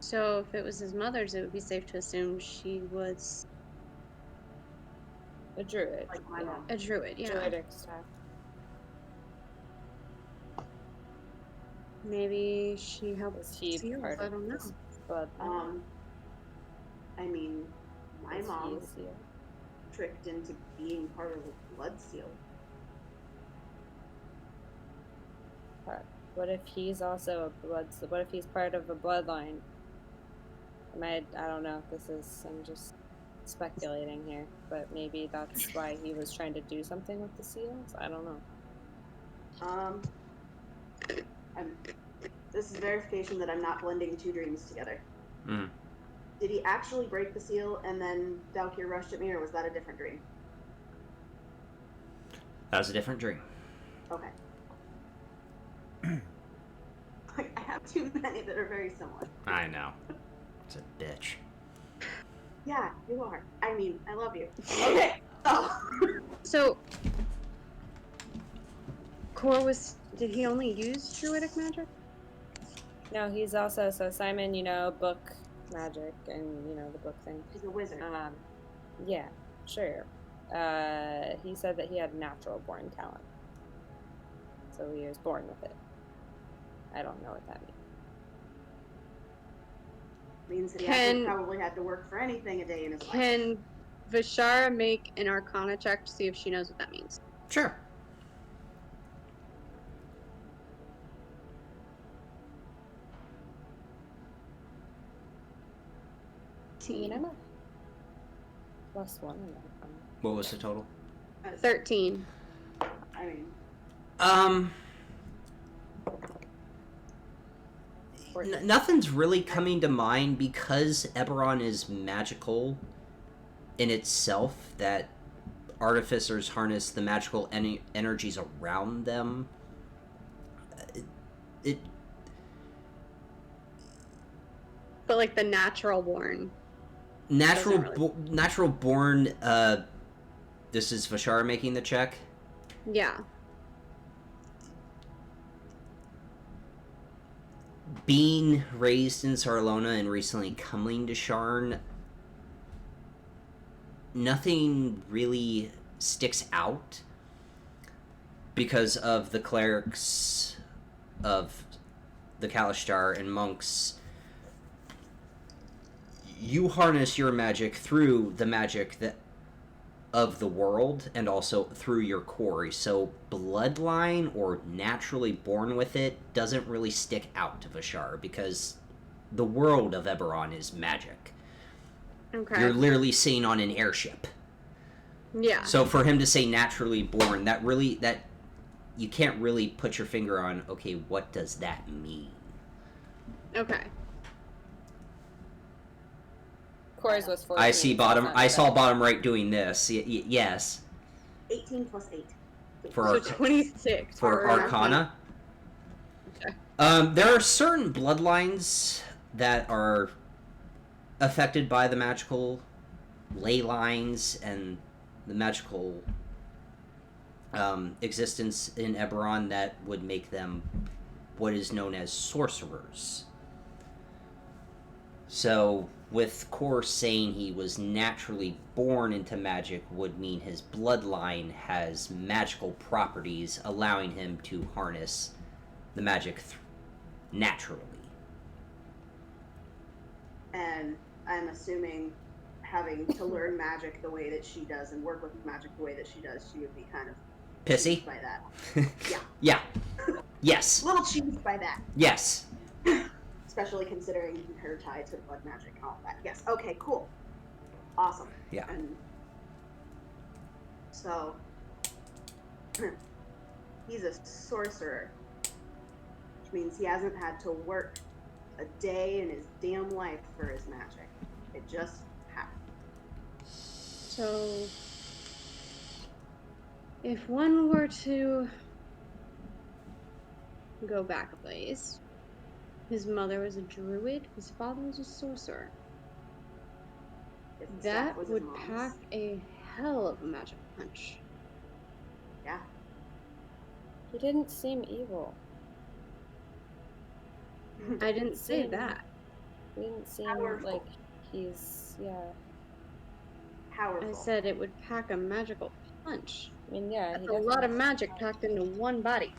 So if it was his mother's, it would be safe to assume she was A druid. Like my mom. a druid. Yeah. Druidic staff. Maybe she helped Was he seals. part I of don't know. this blood? I mean, my Was he mom a seal? tricked into being part of a blood seal. What if he's also a blood? What if he's part of a bloodline? I don't know. I'm just speculating here, but maybe that's why he was trying to do something with the seals. I don't know. This is verification that I'm not blending two dreams together. Mm. Did he actually break the seal and then Valkyr rushed at me, or was that a different dream? That was a different dream. Okay. Like, I have too many that are very similar. I know. It's a bitch. Yeah, you are. I mean, I love you. Okay. Oh. So, Cor did he only use druidic magic? No, he's also, so Simon, book magic and, the book thing. He's a wizard. Yeah, sure. He said that he had natural born talent. So he was born with it. I don't know what that means. Means that he hasn't probably had to work for anything a day in his life. Can Vishara make an Arcana check to see if she knows what that means? Sure. I'm a +1 in that. What was the total? 13. I mean, nothing's really coming to mind because Eberron is magical in itself, that artificers harness the magical energies around them. But like the natural born. Natural born, this is Vashara making the check? Yeah. Being raised in Sarlona and recently coming to Sharn, nothing really sticks out because of the clerics of the Kalashtar and monks. You harness your magic through the magic of the world and also through your quarry. So bloodline or naturally born with it doesn't really stick out to Vashar because the world of Eberron is magic. Okay. You're literally sitting on an airship. Yeah. So for him to say naturally born, that you can't really put your finger on, okay, what does that mean? Okay. Core's was 14. I saw bottom right doing this. Yes. 18 plus 8. So 26 for Arcana. Okay. There are certain bloodlines that are affected by the magical ley lines and the magical existence in Eberron that would make them what is known as sorcerers. So, with Kor saying he was naturally born into magic would mean his bloodline has magical properties, allowing him to harness the magic naturally. And I'm assuming having to learn magic the way that she does and work with magic the way that she does, she would be kind of pissy by that. Yeah. Yeah. Yes. A little cheesed by that. Yes. Especially considering her tie to blood magic and all that. Yes. Okay, cool. Awesome. Yeah. And so he's a sorcerer, which means he hasn't had to work a day in his damn life for his magic. It just happened. So, if one were to go back a ways, his mother was a druid, his father was a sorcerer. That would pack a hell of a magic punch. Yeah. He didn't seem evil. I didn't say that. He didn't seem Powerful. like he's, Powerful. I said it would pack a magical punch. I mean, yeah. That's a lot of magic packed into one body.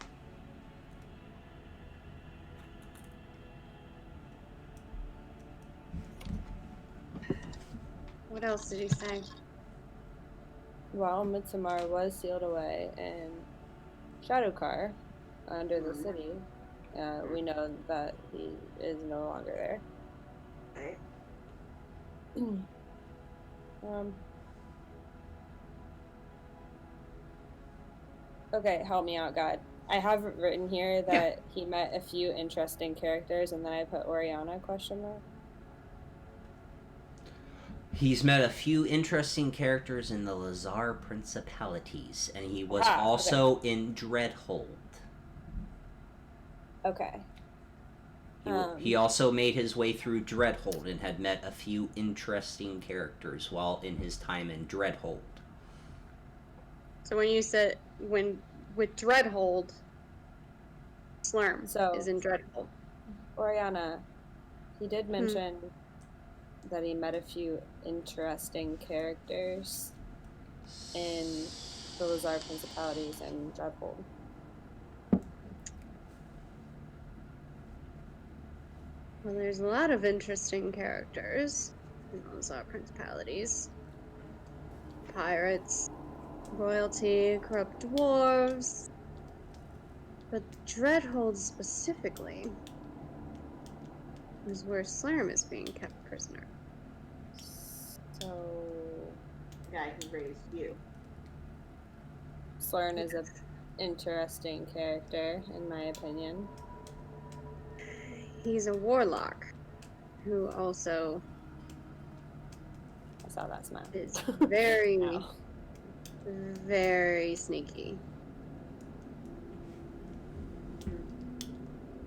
What else did he say? Well, Midsommar was sealed away in Shadowcar under the city. We know that he is no longer there. Right. Okay, help me out, God. I have written here that he met a few interesting characters, and then I put Oriana ? He's met a few interesting characters in the Lazar Principalities, and he was also in Dreadhold. Okay. He also made his way through Dreadhold and had met a few interesting characters while in his time in Dreadhold. So when you said with Dreadhold, Slurm is in Dreadhold. Oriana, he did mention that he met a few interesting characters in the Lizard Principalities and Dreadhold. Well, there's a lot of interesting characters in those principalities. Pirates, royalty, corrupt dwarves. But Dreadhold specifically is where Slurm is being kept prisoner. So... The guy who raised you. Slurm is an interesting character, in my opinion. He's a warlock who also... I saw that smile. Is very, very sneaky.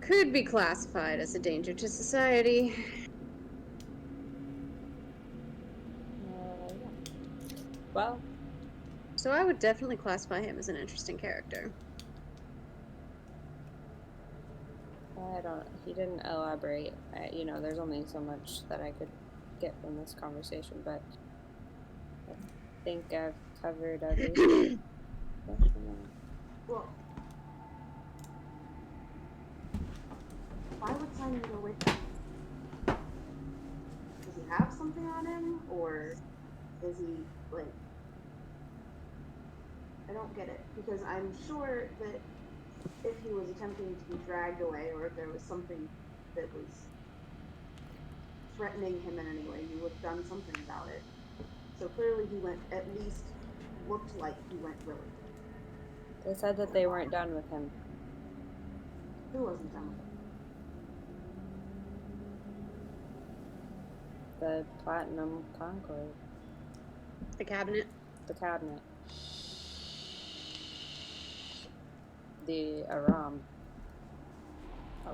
Could be classified as a danger to society. Yeah. Well, so I would definitely classify him as an interesting character. He didn't elaborate. There's only so much that I could get from this conversation, but I think I've covered everything. Well, why would Simon go with him? Does he have something on him, or is he, like... I don't get it, because I'm sure that if he was attempting to be dragged away, or if there was something that was threatening him in any way, he would have done something about it. So clearly he went, at least looked like he went willingly. They said that they weren't done with him. Who wasn't done with him? The Platinum Concord. The cabinet? The cabinet. The Aram. I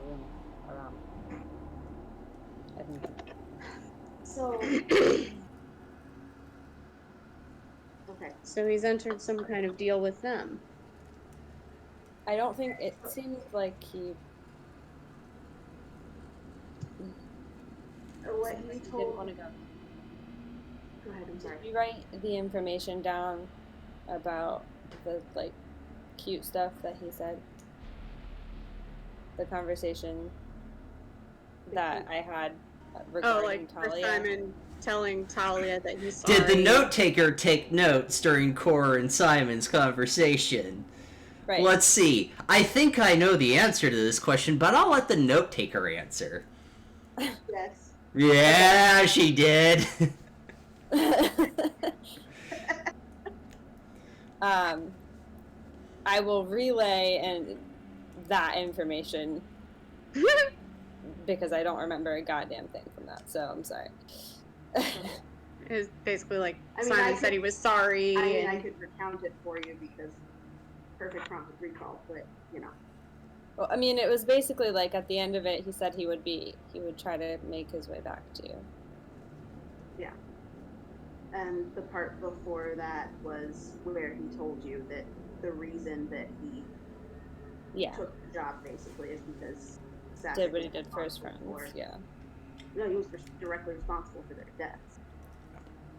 think. So... Okay. So he's entered some kind of deal with them. I don't think it seemed like he... What he told... didn't want to go. Go ahead, I'm sorry. Did you write the information down about the, cute stuff that he said? The conversation that I had regarding Talia. For Simon telling Talia that he's sorry. Did the note taker take notes during Cora and Simon's conversation? Right. Let's see. I think I know the answer to this question, but I'll let the note taker answer. Yes. Yeah, she did. I will relay that information because I don't remember a goddamn thing from that, so I'm sorry. It was basically like Simon said he was sorry. I could recount it for you because perfect prompt recall, but Well, I mean, it was basically like at the end of it, he said he would try to make his way back to you. Yeah. And the part before that was where he told you that the reason that he took the job basically is because did what he did for his friends. Yeah. No, he was directly responsible for their deaths.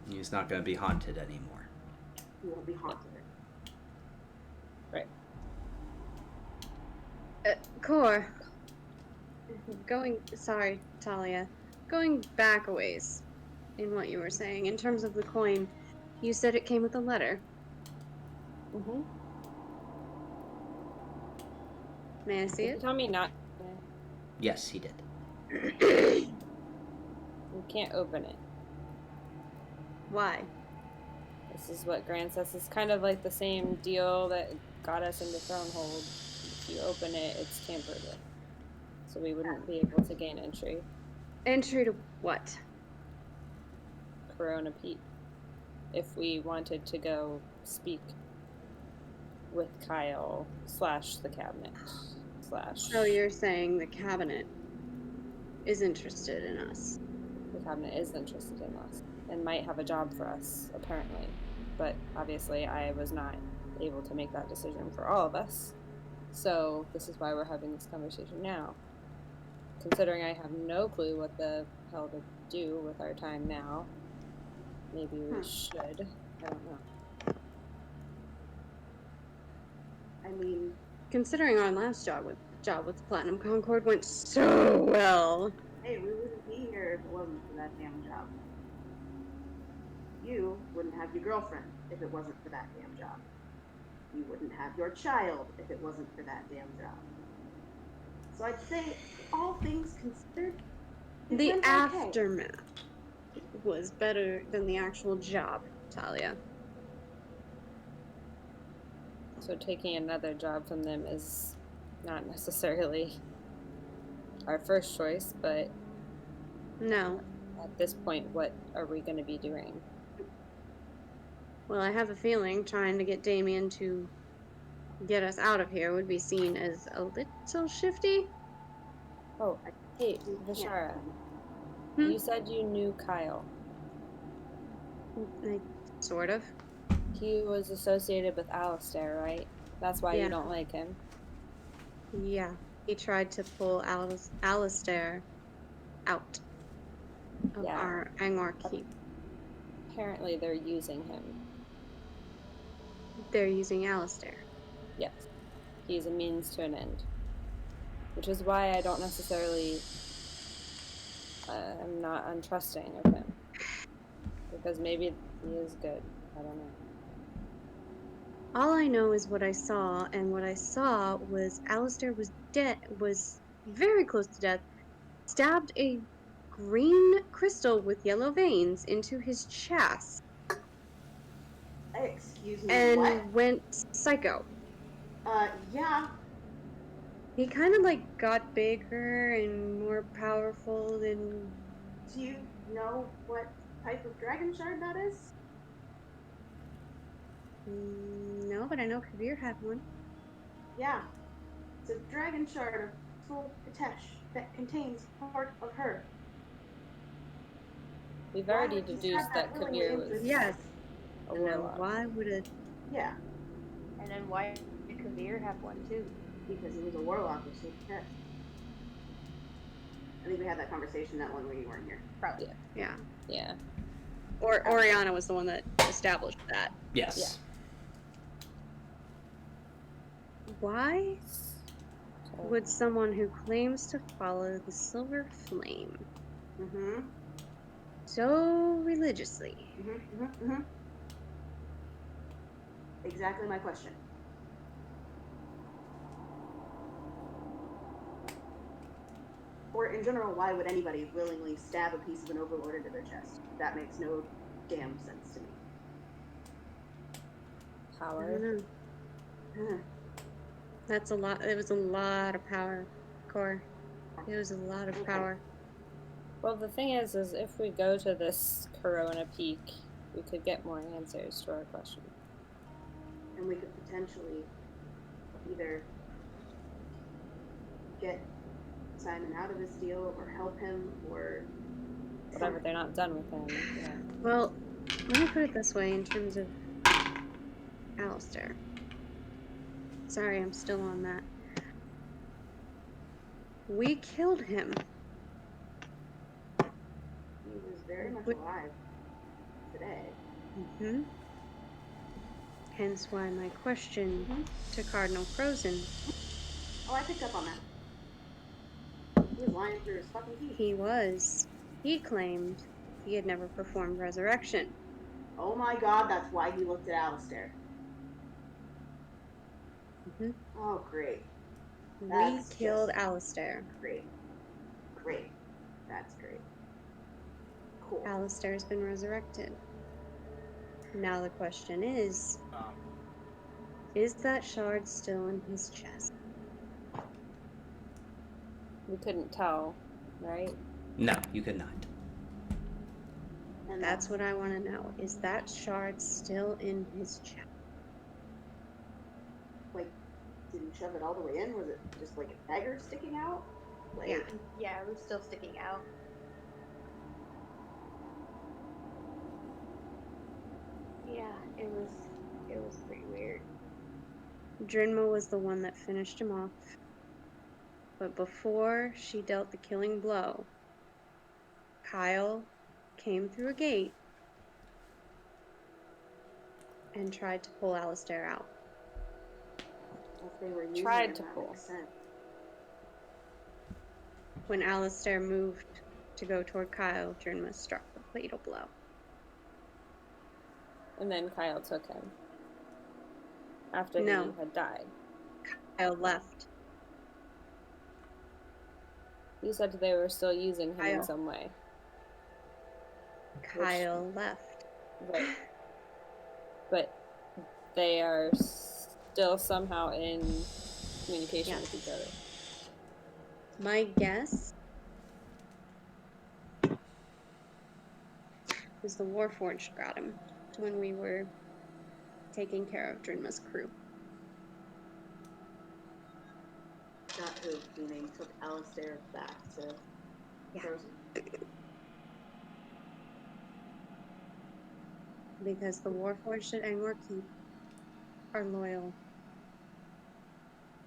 He's not going to be haunted anymore. He won't be haunted. Right. Core. Sorry, Talia. Going back a ways in what you were saying, in terms of the coin, you said it came with a letter. Mm-hmm. May I see it? Tell me not. Yes, he did. You can't open it. Why? This is what grants us. It's kind of like the same deal that got us into Thronehold. If you open it, it's tampered with. So we wouldn't be able to gain entry. Entry to what? Corona Peak. If we wanted to go speak with Kyle / the cabinet / / So you're saying the cabinet is interested in us? The cabinet is interested in us and might have a job for us, apparently. But obviously, I was not able to make that decision for all of us. So this is why we're having this conversation now. Considering I have no clue what the hell to do with our time now, maybe we should. I don't know. I mean, Considering our last job with the Platinum Concord went so well. hey, we wouldn't be here if it wasn't for that damn job. You wouldn't have your girlfriend if it wasn't for that damn job. You wouldn't have your child if it wasn't for that damn job. So I'd say, all things considered, The aftermath was better than the actual job, Talia. So taking another job from them is not necessarily our first choice, but no. At this point, what are we going to be doing? Well, I have a feeling trying to get Damien to get us out of here would be seen as a little shifty. Oh, hey, Vishara. You said you knew Kyle. Sort of. He was associated with Alistair, right? That's why you don't like him. Yeah. He tried to pull Alistair out of our Angmar keep. Apparently they're using him. They're using Alistair. Yes. He's a means to an end. Which is why I don't necessarily... I'm not untrusting of him. Because maybe he is good. I don't know. All I know is what I saw, and what I saw was Alistair was very close to death, stabbed a green crystal with yellow veins into his chest. Excuse me, and what? went psycho. Yeah. He kind of like got bigger and more powerful than... Do you know what type of dragon shard that is? No, but I know Kabir had one. Yeah. It's a dragon shard of full Katesh that contains part of her. We've already deduced that Kabir was a warlock. Why would it? Yeah. And then why did Kabir have one too? Because he was a warlock of full Katesh. I think we had that conversation that one when you weren't here. Probably. Yeah. Yeah. Or Oriana was the one that established that. Yes. Yeah. Why would someone who claims to follow the Silver Flame so religiously? Exactly my question. Or in general, why would anybody willingly stab a piece of an overlord into their chest? That makes no damn sense to me. Power. I don't know. That's a lot. It was a lot of power, Core. It was a lot of power. Well, the thing is if we go to this Corona Peak, we could get more answers to our question. And we could potentially either get Simon out of this deal, or help him, or whatever. They're not done with him. Yeah. Well, let me put it this way in terms of Alistair. Sorry, I'm still on that. We killed him. He was very much alive today. Hence why my question to Cardinal Frozen. Oh, I picked up on that. He was lying through his fucking teeth. He was. He claimed he had never performed resurrection. Oh my god, that's why he looked at Alistair. Oh, great. We killed Alistair. Great. Great. That's great. Cool. Alistair's been resurrected. Now the question is that shard still in his chest? We couldn't tell, right? No, you could not. And that's what I want to know. Is that shard still in his chest? Like, Did he shove it all the way in? Was it just like a dagger sticking out? Like, Yeah. Yeah, it was still sticking out. Yeah, it was pretty weird. Drinma was the one that finished him off. But before she dealt the killing blow, Kyle came through a gate and tried to pull Alistair out. if they were using Tried him, to that pull. makes sense. When Alistair moved to go toward Kyle, Drinma struck the fatal blow. And then Kyle took him. After No. he had died. Kyle left. You said they were still using him in Kyle. some way. Kyle left. Right. But they are still somehow in communication with each other. My guess is the Warforged got him when we were taking care of Drinma's crew. Got who, meaning took Alistair back to Frozen? Because the Warforged at Angor Keep are loyal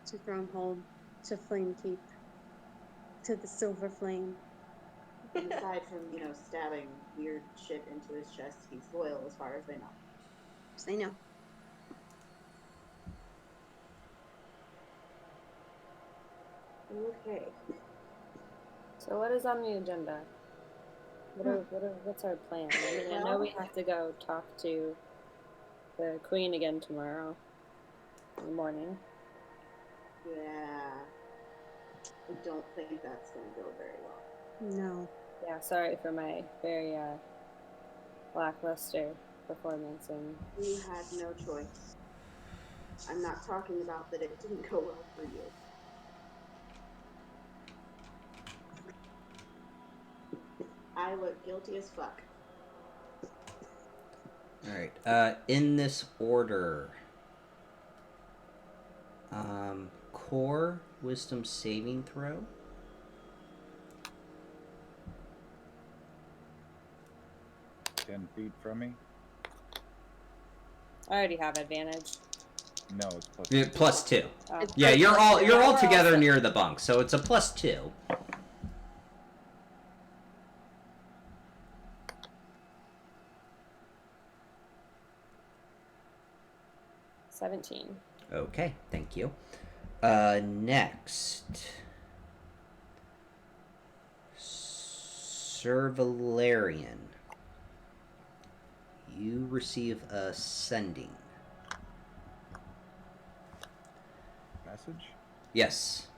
to Thronehold, to Flamekeep, to the Silver Flame. And aside from, stabbing weird shit into his chest, he's loyal as far as they know. As they know. Okay. So what is on the agenda? What's our plan? I mean, I know we have to go talk to the Queen again tomorrow in the morning. Yeah. I don't think that's going to go very well. No. Yeah, sorry for my very lackluster performance. And You had no choice. I'm not talking about that it didn't go well for you. I look guilty as fuck. Alright, in this order, core wisdom saving throw. Ten feet from me? I already have advantage. No, it's plus Yeah, +2. Oh. Yeah, you're all together set. near the bunk, so it's a +2. $17. Okay, thank you. Next. Sir Valerian. You receive a sending. Message? Yes.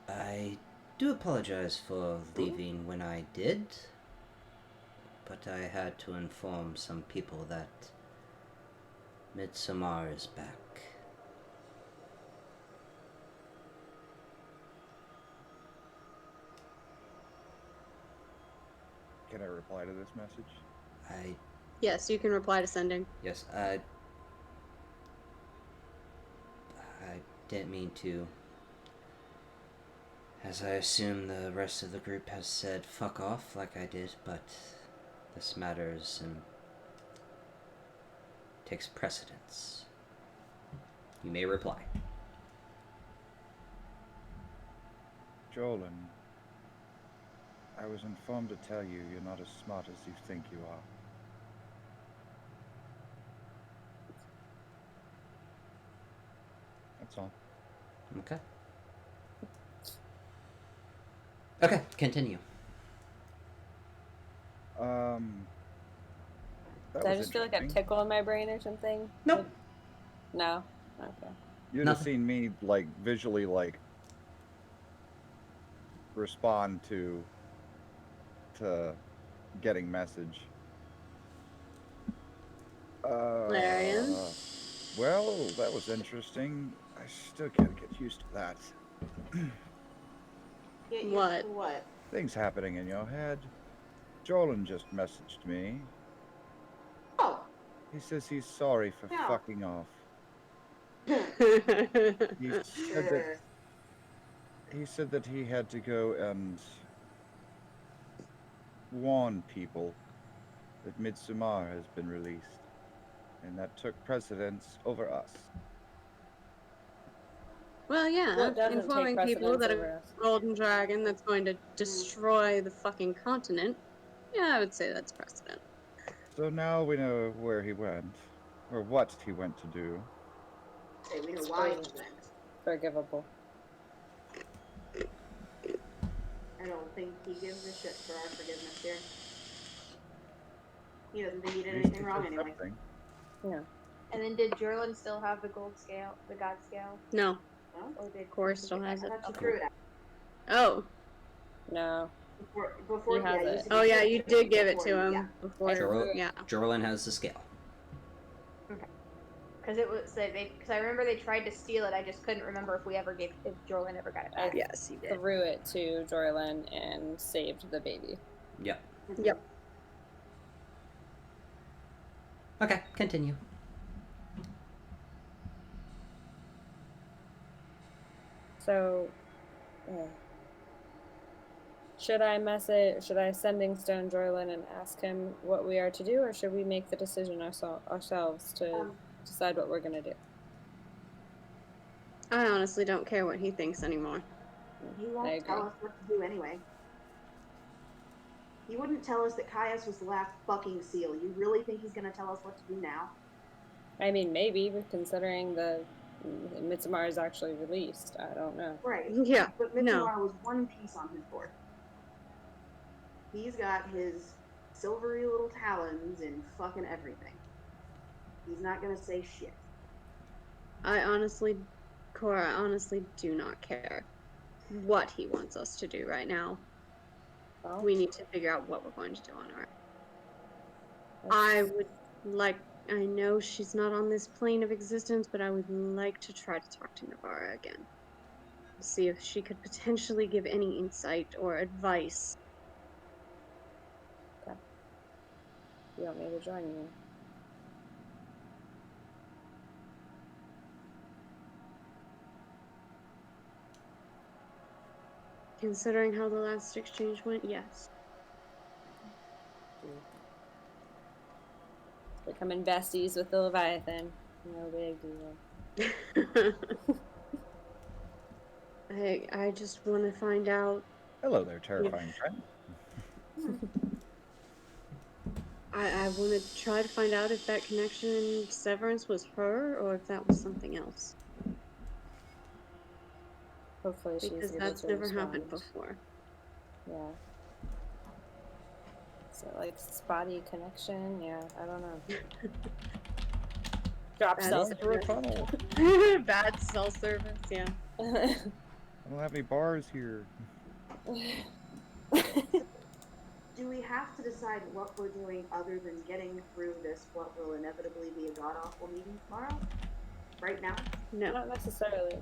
I do apologize for leaving when I did, but I had to inform some people that Midsommar is back. Can I reply to this message? Yes, you can reply to sending. Yes, I didn't mean to. As I assume the rest of the group has said fuck off like I did, but this matters and takes precedence. You may reply. Jolan, I was informed to tell you you're not as smart as you think you are. That's all. Okay. Okay, continue. That Did I was just feel like a interesting. tickle in my brain or something? Nope. No? Okay. You'd have Nothing. seen me, visually, respond to getting message. Valerian? Well, that was interesting. I still can't get used to that. Get used What? to what? Things happening in your head. Jolan just messaged me. Oh, He says he's sorry for No. fucking off. He said that he had to go and warn people that Midsommar has been released, and that took precedence over us. Well, yeah, What doesn't informing take people precedence that over a us? golden dragon that's going to destroy the fucking continent. Yeah, I would say that's precedent. So now we know where he went, or what he went to do. Hey, we know why he went. Forgivable. I don't think he gives a shit for our forgiveness here. He doesn't think he did At least anything wrong did anyway. something. No. And then did Jorlin still have the gold scale, the god scale? No, No? Or did Cor still has I it. thought you Okay. threw it out. Oh. No. Before He has yeah, it. you said Oh yeah, you threw did give it before to him yeah. before. Yeah. Jorlin has the scale. Because it was because I remember they tried to steal it. I just couldn't remember if Jorlin ever got it back. Yes, he did. Threw it to Jorlin and saved the baby. Yep. Yep. Okay, continue. So, should I sending Stone Jorlin and ask him what we are to do, or should we make the decision ourselves to decide what we're gonna do? I honestly don't care what he thinks anymore. He won't tell us what to do anyway. He wouldn't tell us that Caius was the last fucking seal. You really think he's gonna tell us what to do now? I mean, maybe, but considering the Midsommar is actually released, I don't know. Right. Yeah. But Midsommar was one piece on his board. He's got his silvery little talons in fucking everything. He's not gonna say shit. Cora, I honestly do not care what he wants us to do right now. Well, we need to figure out what we're going to do on our own. I know she's not on this plane of existence, but I would like to try to talk to Navarra again. See if she could potentially give any insight or advice. Okay. You want me to join you? Considering how the last exchange went, yes. Becoming besties with the Leviathan. No big deal. I just want to find out. Hello there, terrifying friend. I want to try to find out if that connection in Severance was her or if that was something else. Hopefully she's because able that's to never respond. happened before. Yeah. So like spotty connection, yeah, I don't know. Drop cell service. Bad cell service, yeah. I don't have any bars here. Do we have to decide what we're doing other than getting through this, what will inevitably be a god-awful meeting tomorrow? Right now? No. Not necessarily.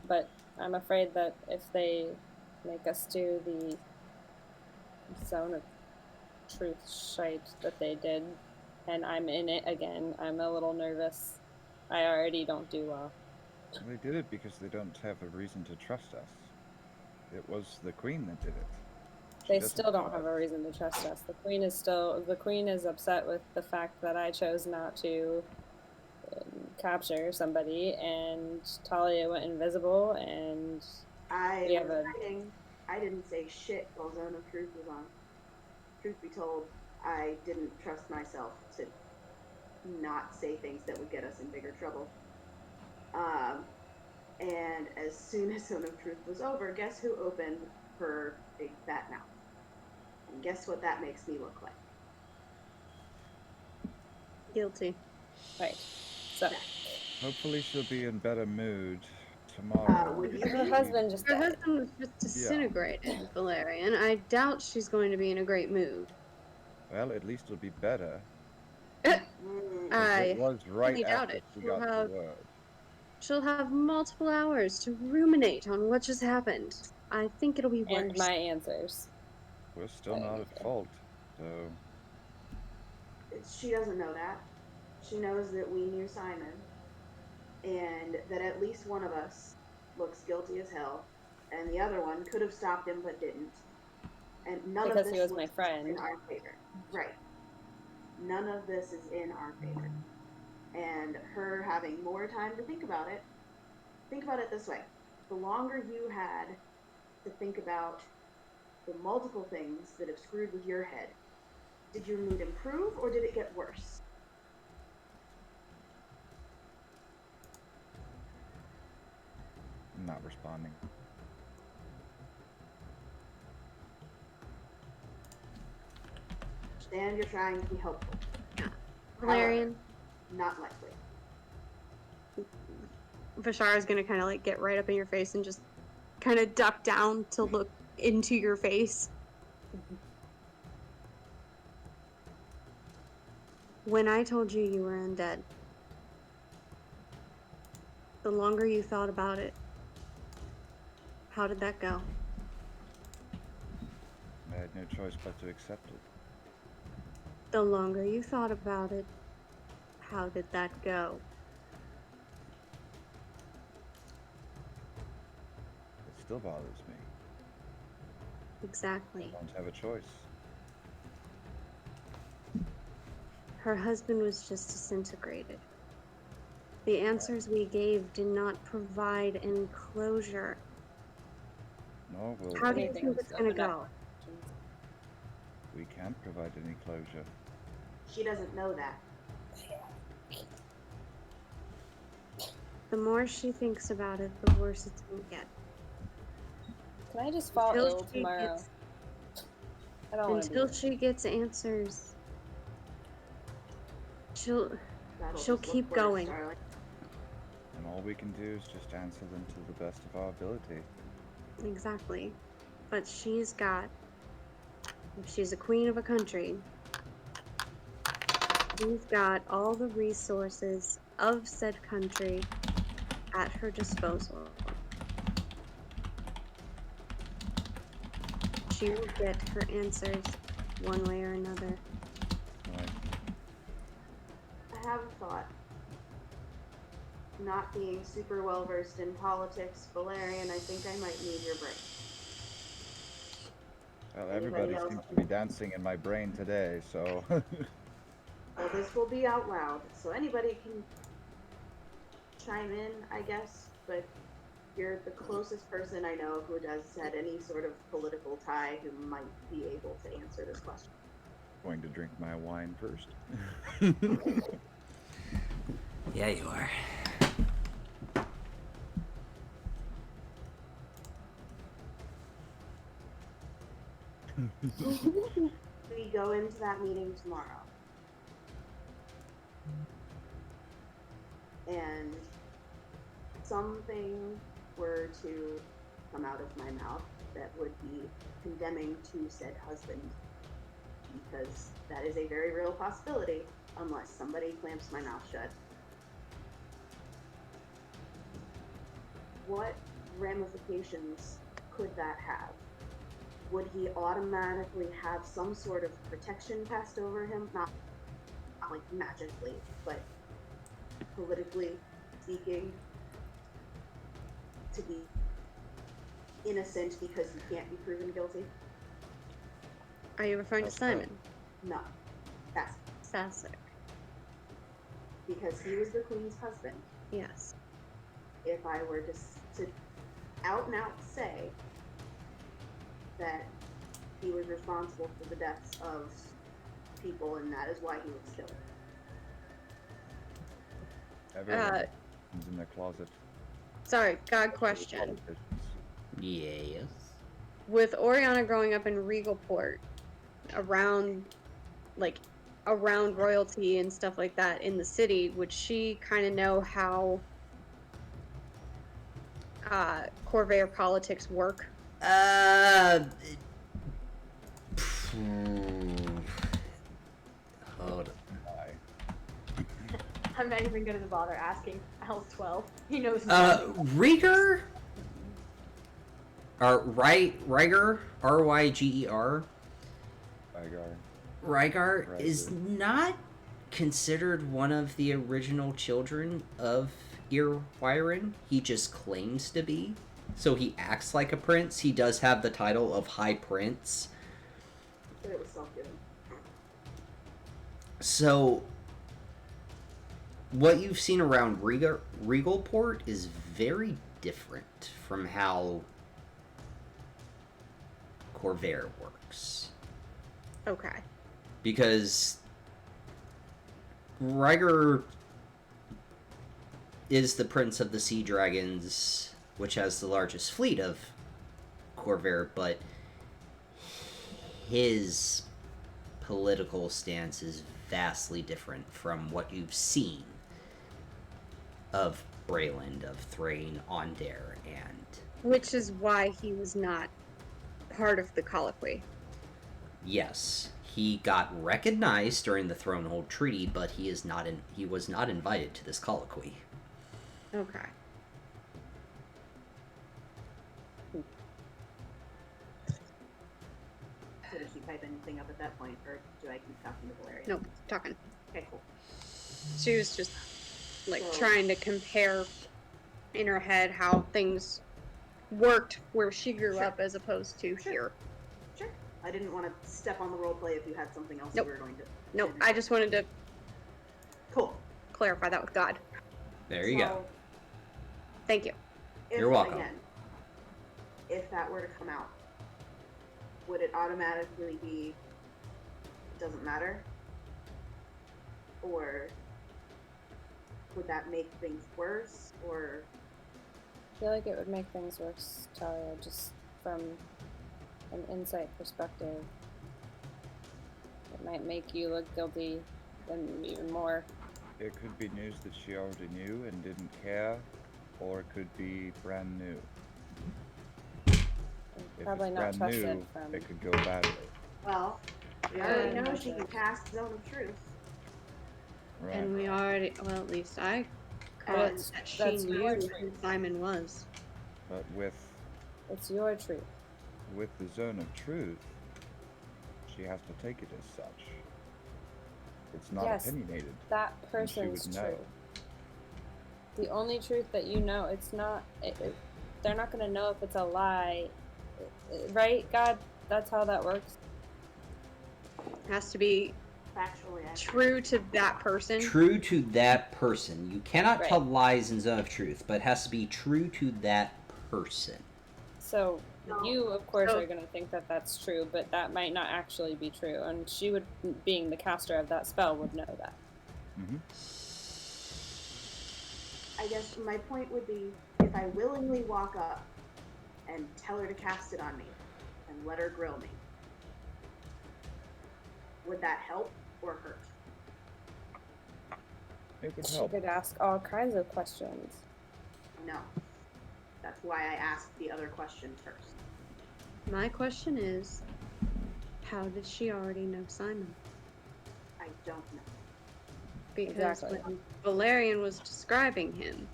But I'm afraid that if they make us do the Zone of Truth shite that they did, and I'm in it again, I'm a little nervous. I already don't do well. They did it because they don't have a reason to trust us. It was the Queen that did it. They still don't have a reason to trust us. The Queen is upset with the fact that I chose not to capture somebody, and Talia went invisible, and I didn't say shit while Zone of Truth was on. Truth be told, I didn't trust myself to not say things that would get us in bigger trouble. And as soon as Zone of Truth was over, guess who opened her big fat mouth? And guess what that makes me look like? Guilty. Right. So hopefully she'll be in better mood tomorrow. Her husband just was just disintegrated, Valerian. I doubt she's going to be in a great mood. Well, at least it'll be better. I it was right doubt after it. she got the word. She'll have multiple hours to ruminate on what just happened. I think it'll be worse. And my answers. We're still not at fault, so... She doesn't know that. She knows that we knew Simon, and that at least one of us looks guilty as hell, and the other one could have stopped him but didn't. And none Because of he this was my looks friend. in our favor. Right. None of this is in our favor. And her having more time to think about it this way. The longer you had to think about the multiple things that have screwed with your head, did your mood improve or did it get worse? I'm not responding. Understand you're trying to be helpful. Valerian. However, not likely. Vashara's gonna kind of like get right up in your face and just kind of duck down to look into your face. When I told you you were undead, the longer you thought about it, how did that go? I had no choice but to accept it. The longer you thought about it, how did that go? It still bothers me. Exactly. I don't have a choice. Her husband was just disintegrated. The answers we gave did not provide any closure. No, well, How do you Anything think was it's gonna opened up. go? we can't provide any closure. She doesn't know that. The more she thinks about it, the worse it's gonna get. Can I just fall Until ill she tomorrow? gets- I don't want to be Until there. she gets answers, she'll That'll She'll just look keep worse, going. darling. And all we can do is just answer them to the best of our ability. exactly. But she's got, if she's a queen of a country, she's got all the resources of said country at her disposal. She will get her answers one way or another. Right. I have a thought. Not being super well versed in politics, Valerian, I think I might need your brain. Well, Anybody everybody else? seems to be dancing in my brain today, so. Well, this will be out loud, so anybody can chime in, I guess, but you're the closest person I know who has had any sort of political tie who might be able to answer this question. Going to drink my wine first. Yeah, you are. We go into that meeting tomorrow. And something were to come out of my mouth that would be condemning to said husband, because that is a very real possibility unless somebody clamps my mouth shut. What ramifications could that have? Would he automatically have some sort of protection cast over him? Not like magically, but politically speaking, to be innocent because he can't be proven guilty? Are you referring to Simon? No. That's Sasek. because he was the queen's husband. Yes. If I were to out and out say that he was responsible for the deaths of people and that is why he was killed. Everyone's in their closet. Sorry, God question. Yes. With Oriana growing up in Regalport, around royalty and stuff like that in the city, would she kind of know how Corvair politics work? Hold on. I'm not even gonna bother asking. Al's 12. He knows. Rieger? Or Ryger? R-Y-G-E-R? Rygar is not considered one of the original children of Irwyrin. He just claims to be. So he acts like a prince. He does have the title of High Prince. But it was self-given. So, what you've seen around Regalport is very different from how Corvair works. Okay. Because Ryger is the prince of the Sea Dragons, which has the largest fleet of Corvair, but his political stance is vastly different from what you've seen of Brayland, of Thrain, Ondare, and... Which is why he was not part of the colloquy. Yes, he got recognized during the Thronehold Treaty, but he was not invited to this colloquy. Okay. So does she type anything up at that point, or do I keep talking to Valerian? Nope, talking. Okay, cool. She was just, like, So- trying to compare in her head how things worked where she grew Sure. up as opposed to Sure. here. Sure. I didn't want to step on the roleplay if you had something else Nope. you were going to... Nope, I just wanted to Cool. clarify that with God. There you go. So, Thank you. if, You're welcome. Again, if that were to come out, would it automatically be doesn't matter? Or would that make things worse? Or I feel like it would make things worse, Talia, just from an insight perspective. It might make you look guilty and even more. It could be news that she already knew and didn't care, or it could be brand new. If Probably it's not brand trusted new, from... it could go badly. well, we Yeah, already I know she imagine. can cast Zone of Truth. Right. And we already, well, at least I And caught that she that's knew your who truth. Simon was. But with It's your truth. the Zone of Truth, she has to take it as such. It's not Yes, opinionated. That and she person's would know. truth. The only truth that you know, it's not... they're not going to know if it's a lie. Right, God? That's how that works. Has to be Factually accurate. true to that person. True to that person. You cannot Right. tell lies in Zone of Truth, but it has to be true to that person. So No. you, of course, So- are going to think that that's true, but that might not actually be true. And she would, being the caster of that spell, would know that. Mm-hmm. I guess my point would be, if I willingly walk up and tell her to cast it on me and let her grill me, would that help or hurt? It would She help. could ask all kinds of questions. No. That's why I asked the other question first. My question is, how did she already know Simon? I don't know. Because Exactly. when Valerian was describing him,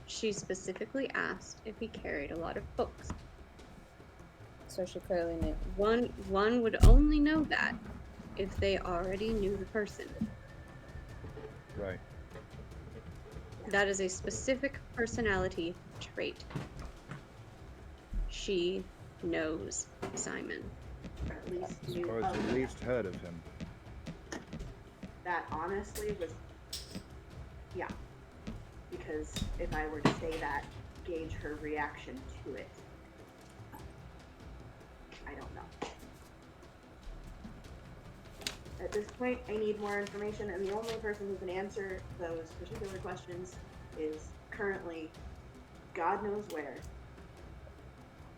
she specifically asked if he carried a lot of books. So she clearly knew. One would only know that if they already knew the person. Right. That is a specific personality trait. She knows Simon. Or at least Or knew has of at least heard of him. that honestly was, yeah. Because if I were to say that, gauge her reaction to it, I don't know. At this point, I need more information, and the only person who can answer those particular questions is currently God knows where,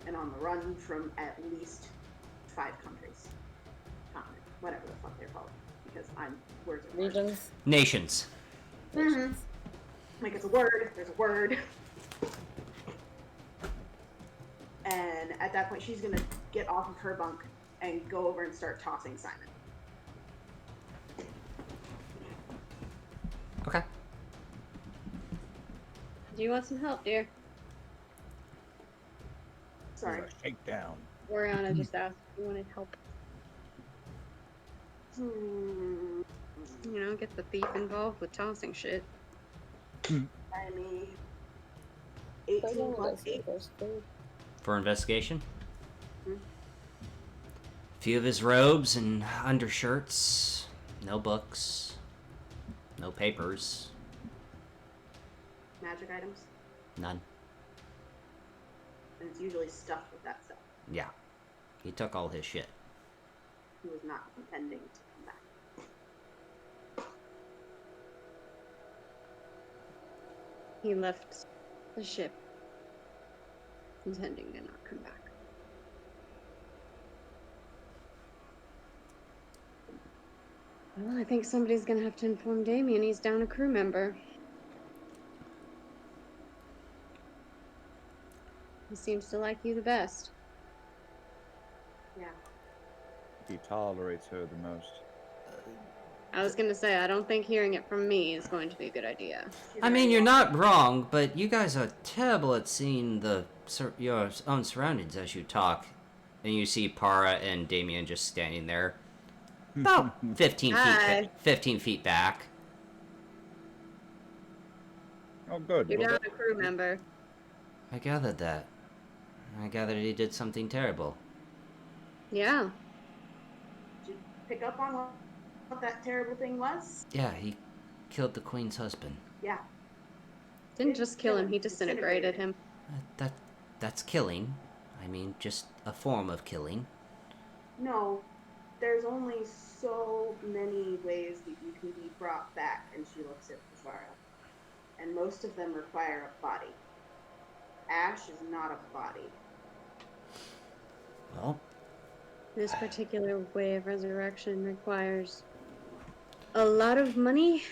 and on the run from at least 5 countries. Continent, whatever the fuck they're called. Because I'm words are words. Regions? Nations. Mhm. Like it's a word, there's a word. And at that point, she's gonna get off of her bunk and go over and start tossing Simon. Okay. Do you want some help, dear? Sorry. Shakedown. Oriana just asked if you wanted help. Hmm. You know, get the thief involved with tossing shit. I need 18 plus 8. For investigation? Hmm? Few of his robes and undershirts. No books. No papers. Magic items. None. And it's usually stuffed with that stuff. Yeah. He took all his shit. He was not intending to come back. He left the ship intending to not come back. Well, I think somebody's gonna have to inform Damien he's down a crew member. He seems to like you the best. Yeah. He tolerates her the most. I was gonna say, I don't think hearing it from me is going to be a good idea. I mean, you're not wrong, but you guys are terrible at seeing your own surroundings as you talk. And you see Para and Damien just standing there. About 15 feet back. Oh, good. You're Well, down a crew member. I gathered that. I gathered he did something terrible. Yeah. Did you pick up on what that terrible thing was? Yeah, he killed the Queen's husband. Yeah. Didn't just kill him, he disintegrated him. That's killing. I mean, just a form of killing. No. There's only so many ways that you can be brought back, and she looks at Pizarro. And most of them require a body. Ash is not a body. Well, This particular way of resurrection requires a lot of money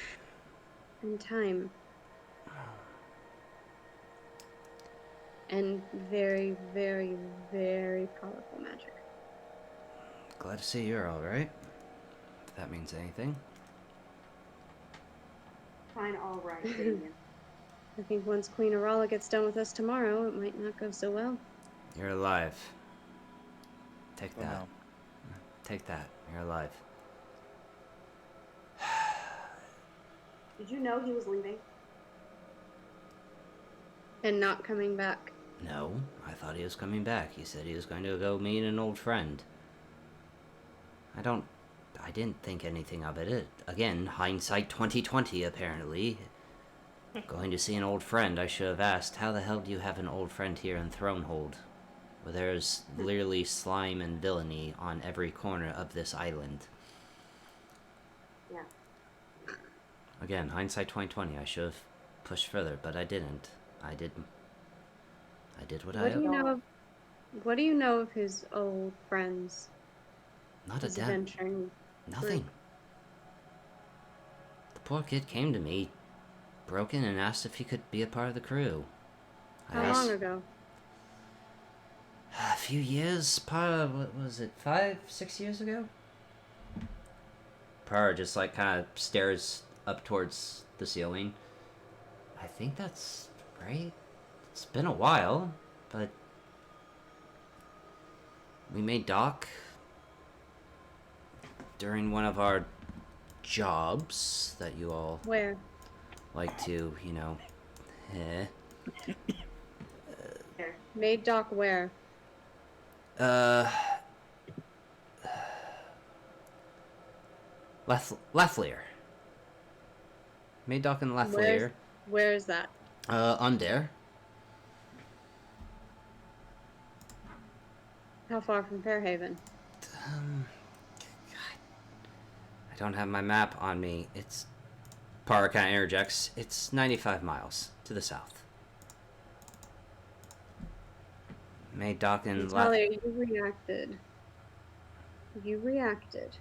and time. And very, very, very powerful magic. glad to see you're alright. If that means anything. Fine, all right, Damien. I think once Queen Arala gets done with us tomorrow, it might not go so well. You're alive. Take Oh, that. no. Take that. You're alive. Did you know he was leaving? And not coming back. No, I thought he was coming back. He said he was going to go meet an old friend. I didn't think anything of it. Again, hindsight 2020, apparently. Going to see an old friend, I should have asked, how the hell do you have an old friend here in Thronehold? Where there's literally slime and villainy on every corner of this island. Yeah. Again, hindsight 2020, I should have pushed further, but I didn't. I did what I... What do you know of his old friends? Not a His damn... adventuring Nothing. group? The poor kid came to me, broken, and asked if he could be a part of the crew. How long ago? A few years, what was it, 5, 6 years ago? Par just like kind of stares up towards the ceiling. I think that's right. It's been a while, but we made dock during one of our jobs that you all Where? like to, you know, Made dock where? Laflear. Made dock in Laflear. Where is that? Under. How far from Fairhaven? I don't have my map on me. It's... Para kind of interjects. It's 95 miles to the south. Made dock in... Talia, you reacted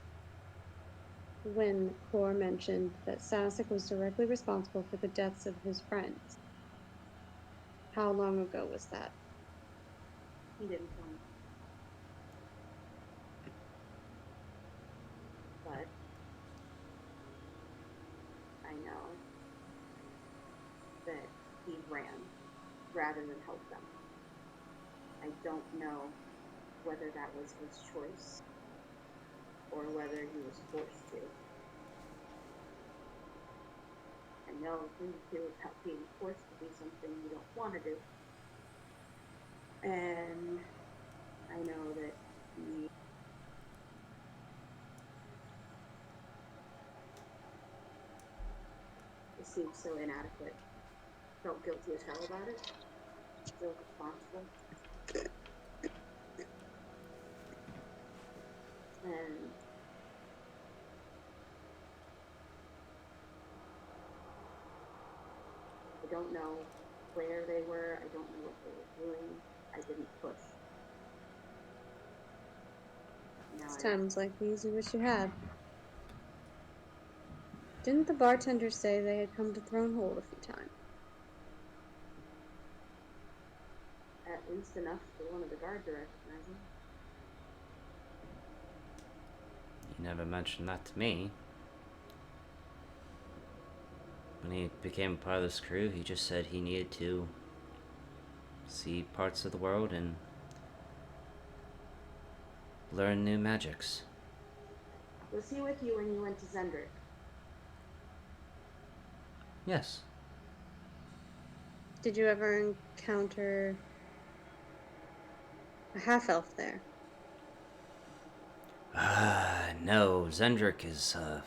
when Cor mentioned that Sasek was directly responsible for the deaths of his friends. How long ago was that? He didn't tell me. But I know that he ran rather than help them. I don't know whether that was his choice or whether he was forced to. And know things do without being forced to do something you don't want to do. And I know that he seemed so inadequate. Felt guilty as hell about it. Feel responsible. And I don't know where they were. I don't know what they were doing. I didn't push. Now Sounds like these you wish you had. Didn't the bartender say they had come to Thronehold a few times? at least enough for one of the guard to recognize him. He never mentioned that to me. When he became part of this crew, he just said he needed to see parts of the world and learn new magics. Was he with you when you went to Zendrick? Yes. Did you ever encounter a half-elf there? No, Zendrick is a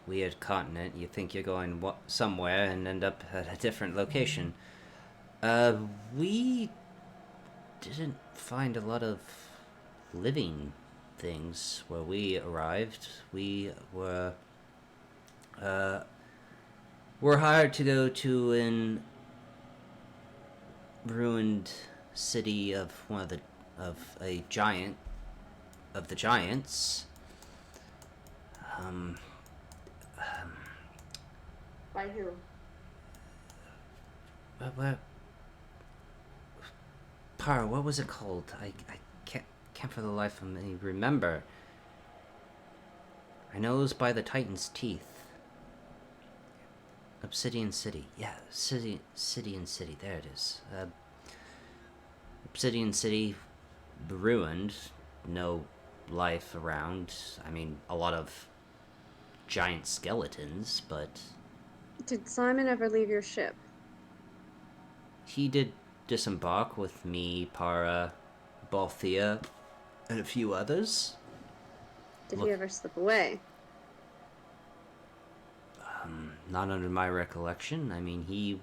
weird continent. You think you're going somewhere and end up at a different location. We didn't find a lot of living things where we arrived. We were hired to go to an ruined city of a giant of the giants. By who? What was it called? I can't for the life of me remember. I know it was by the Titan's Teeth. Obsidian City. Yeah, City and City. There it is. Obsidian City ruined. No life around. I mean, a lot of giant skeletons, but... Did Simon ever leave your ship? He did disembark with me, Para, Balthea, and a few others. Did he ever slip away? Not under my recollection. I mean, he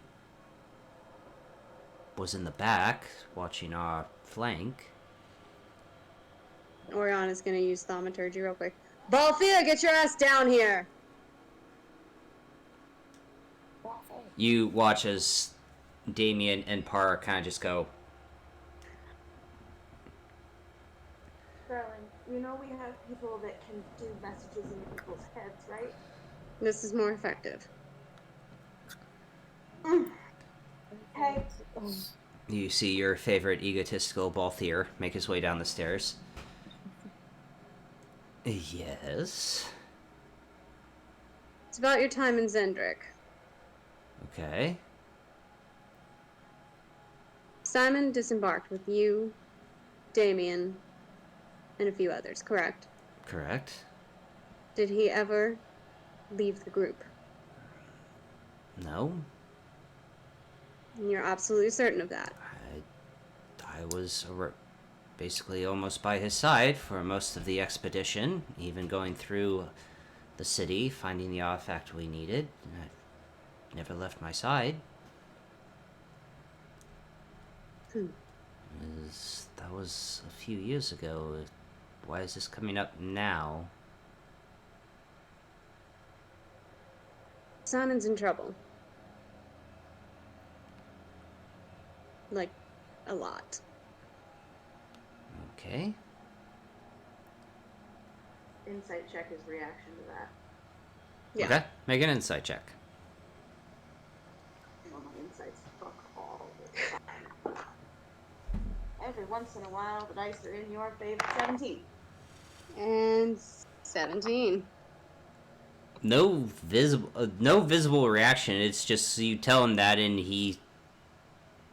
was in the back, watching our flank. Oriana's gonna use thaumaturgy real quick. Balthea, get your ass down here! You watch as Damien and Para kind of just go... Darling, you know we have people that can do messages in people's heads, right? This is more effective. Hey. You see your favorite egotistical Balthier make his way down the stairs. Yes? It's about your time in Zendrick. Okay. Simon disembarked with you, Damien, and a few others, correct? Correct. Did he ever leave the group? No. And you're absolutely certain of that? I was basically almost by his side for most of the expedition, even going through the city, finding the artifact we needed. I never left my side. That was a few years ago. Why is this coming up now? Simon's in trouble. Like, a lot. Okay. Insight check his reaction to that. Yeah. Okay, make an insight check. Well, my insight's fuck all the time. Every once in a while, the dice are in your favor. 17. And 17. No visible reaction. It's just you tell him that, and he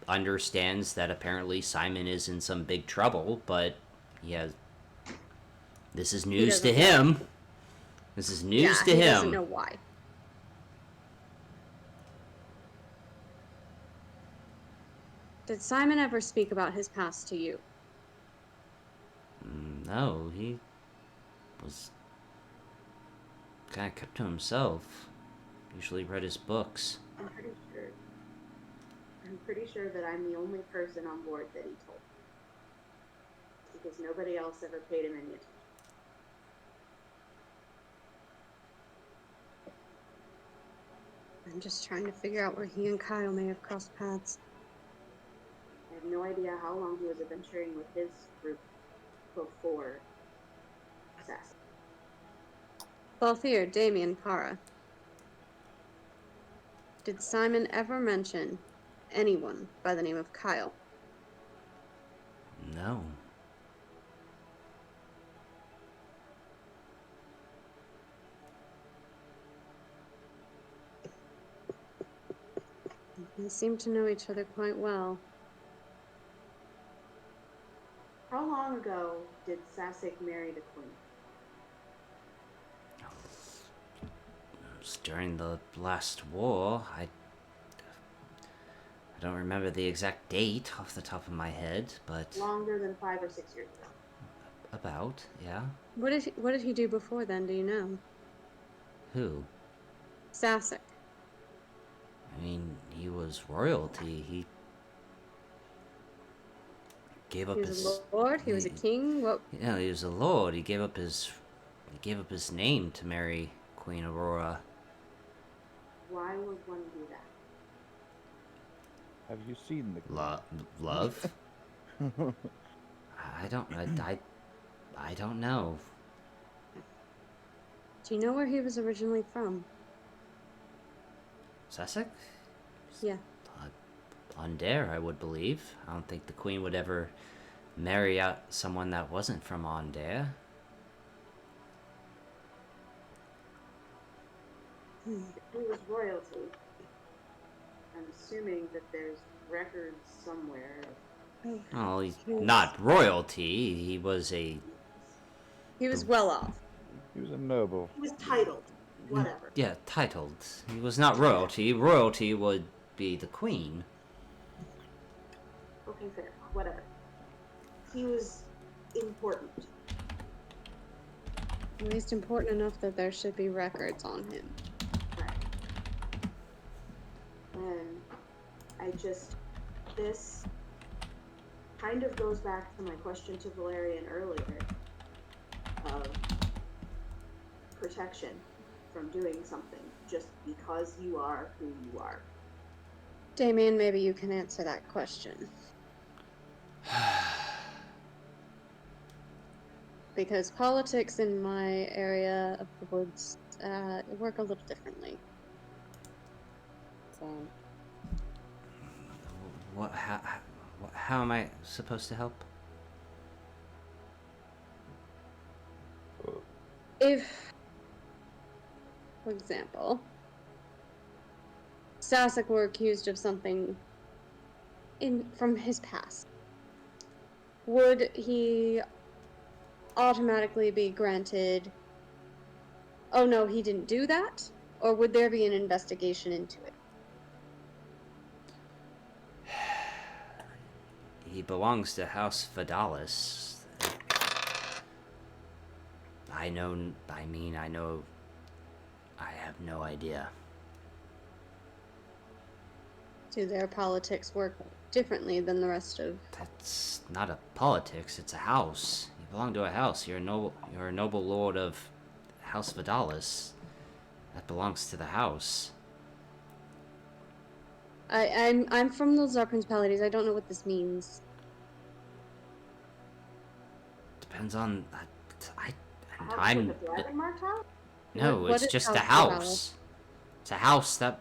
understands that apparently Simon is in some big trouble. But this is news to him. This is news to him. He doesn't know why. Did Simon ever speak about his past to you? No, he was kind of kept to himself. Usually read his books. I'm pretty sure that I'm the only person on board that he told. Because nobody else ever paid him any attention. I'm just trying to figure out where he and Kyle may have crossed paths. I have no idea how long he was adventuring with his group before Sass. Balthier, Damien, Para. Did Simon ever mention anyone by the name of Kyle? No. They seem to know each other quite well. How long ago did Sasek marry the queen? It was during the last war. I don't remember the exact date off the top of my head, but Longer than 5 or 6 years ago. about, yeah. What did he do before then, do you know? Who? Sasek. I mean, he was royalty. He gave up He was a lord, he was a king, what? Yeah, he was a lord. He gave up his name to marry Queen Aurora. Why would one do that? Have you seen the Love? I don't know. Do you know where he was originally from? Sussex? Yeah. Ondare, I would believe. I don't think the queen would ever marry out someone that wasn't from Ondare. If he was royalty, I'm assuming that there's records somewhere. Well, he's not royalty. He was well off. He was a noble. He was titled. Whatever. Yeah, titled. He was not royalty. Royalty would be the queen. Okay, fair. Whatever. He was important. At least important enough that there should be records on him. Right. And this kind of goes back to my question to Valerian earlier of protection from doing something just because you are who you are. Damien, maybe you can answer that question. Because politics in my area of the woods work a little differently. Same. How am I supposed to help? If, for example, Sasek were accused of something from his past, would he automatically be granted, oh no, he didn't do that? Or would there be an investigation into it? He belongs to House Vidalis. I have no idea. Do their politics work differently than the rest of... That's not a politics, it's a house. You belong to a house. You're a noble lord of House Vidalis. That belongs to the house. I'm from those Czar principalities. I don't know what this means. Depends on... I'm the driving mark house? No, What it's is just a House house. Vidalis? It's a house that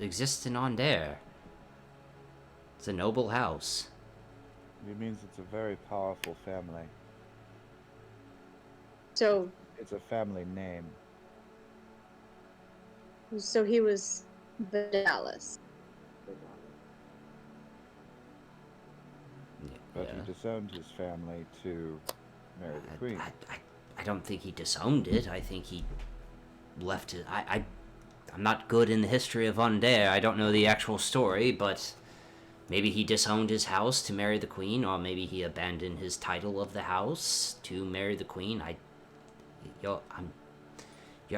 exists in Ondare. It's a noble house. It means it's a very powerful family. So It's a family name. he was Vidalis. But he disowned his family to marry the queen. I don't think he disowned it. I think he left it. I'm not good in the history of Ondare. I don't know the actual story, but Maybe he disowned his house to marry the queen, or maybe he abandoned his title of the house to marry the queen. You're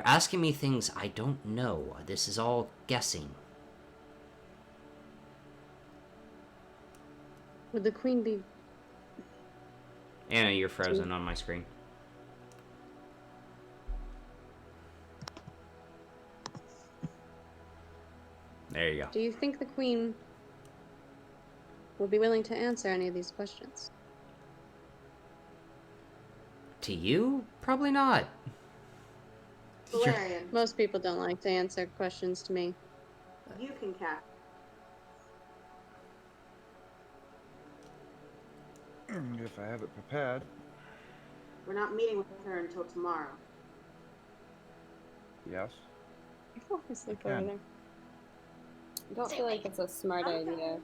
asking me things I don't know. This is all guessing. Would the queen be... Anna, you're frozen on my screen. There you go. Do you think the queen would be willing to answer any of these questions? To you? Probably not. Valerian, Most people don't like to answer questions to me. you can cast. If I have it prepared. We're not meeting with her until tomorrow. Yes. I fall asleep I can. over there. I don't feel like it's a smart idea.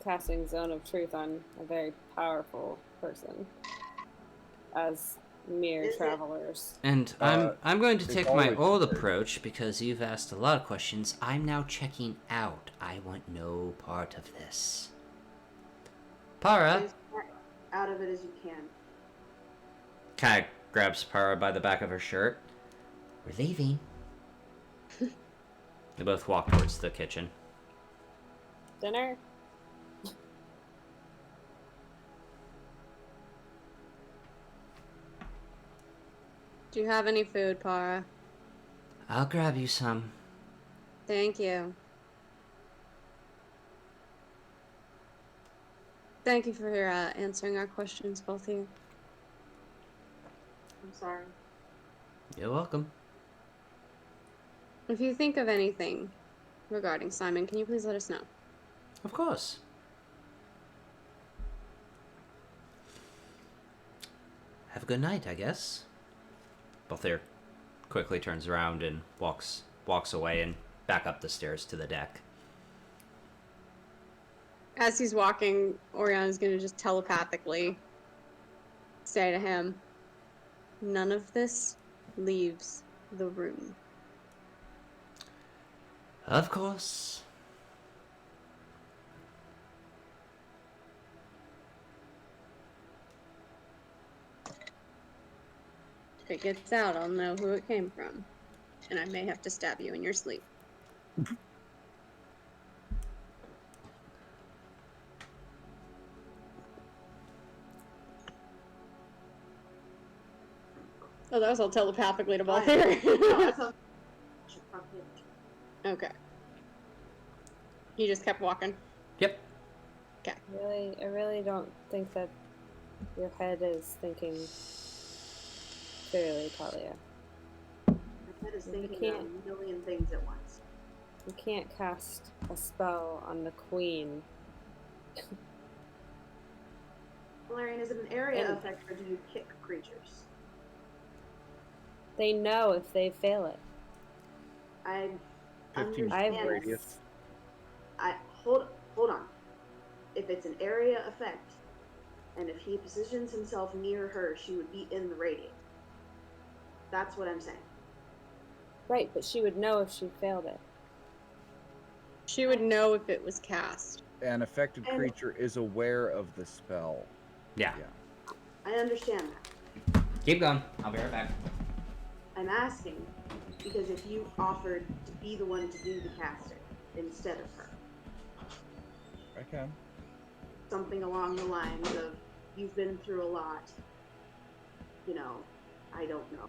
Casting Zone of Truth on a very powerful person as mere Is it? travelers. And I'm going to it's take my always old weird. approach because you've asked a lot of questions. I'm now checking out. I want no part of this. Para As far out of it as you can. kind of grabs Para by the back of her shirt. We're leaving. They both walk towards the kitchen. Dinner? Do you have any food, Para? I'll grab you some. Thank you. Thank you for answering our questions, both of you. I'm sorry. You're welcome. If you think of anything regarding Simon, can you please let us know? Of course. Have a good night, I guess. Balthier quickly turns around and walks away and back up the stairs to the deck. As he's walking, Oriana's gonna just telepathically say to him, none of this leaves the room. Of course. If it gets out, I'll know who it came from. And I may have to stab you in your sleep. Oh, that was all telepathically to both here. Okay. He just kept walking. Yep. Okay. I really don't think that your head is thinking clearly, Talia. My head is thinking of a million things at once. You can't cast a spell on the queen. Valerian, is it an area effect or do you kick creatures? They know if they fail it. I 15 understand. radius. Hold on. If it's an area effect, and if he positions himself near her, she would be in the radius. That's what I'm saying. Right, but she would know if she failed it. She would know if it was cast. An affected creature is aware of the spell. Yeah. I understand that. Keep going. I'll be right back. I'm asking because if you offered to be the one to do the casting instead of her, I can. something along the lines of, you've been through a lot, I don't know.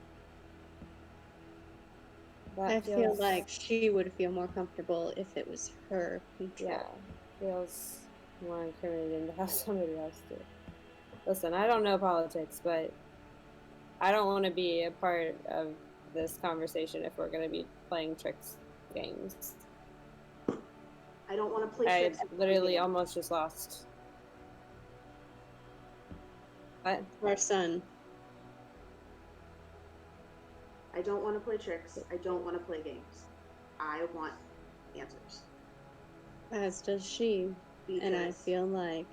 I feel like she would feel more comfortable if it was her control. Yeah, feels more incriminating to have somebody else do it. Listen, I don't know politics, but I don't want to be a part of this conversation if we're going to be playing tricks games. I don't want to play I tricks. literally almost just lost. What? Our son. I don't want to play tricks. I don't want to play games. I want answers. As does she. And I Because feel like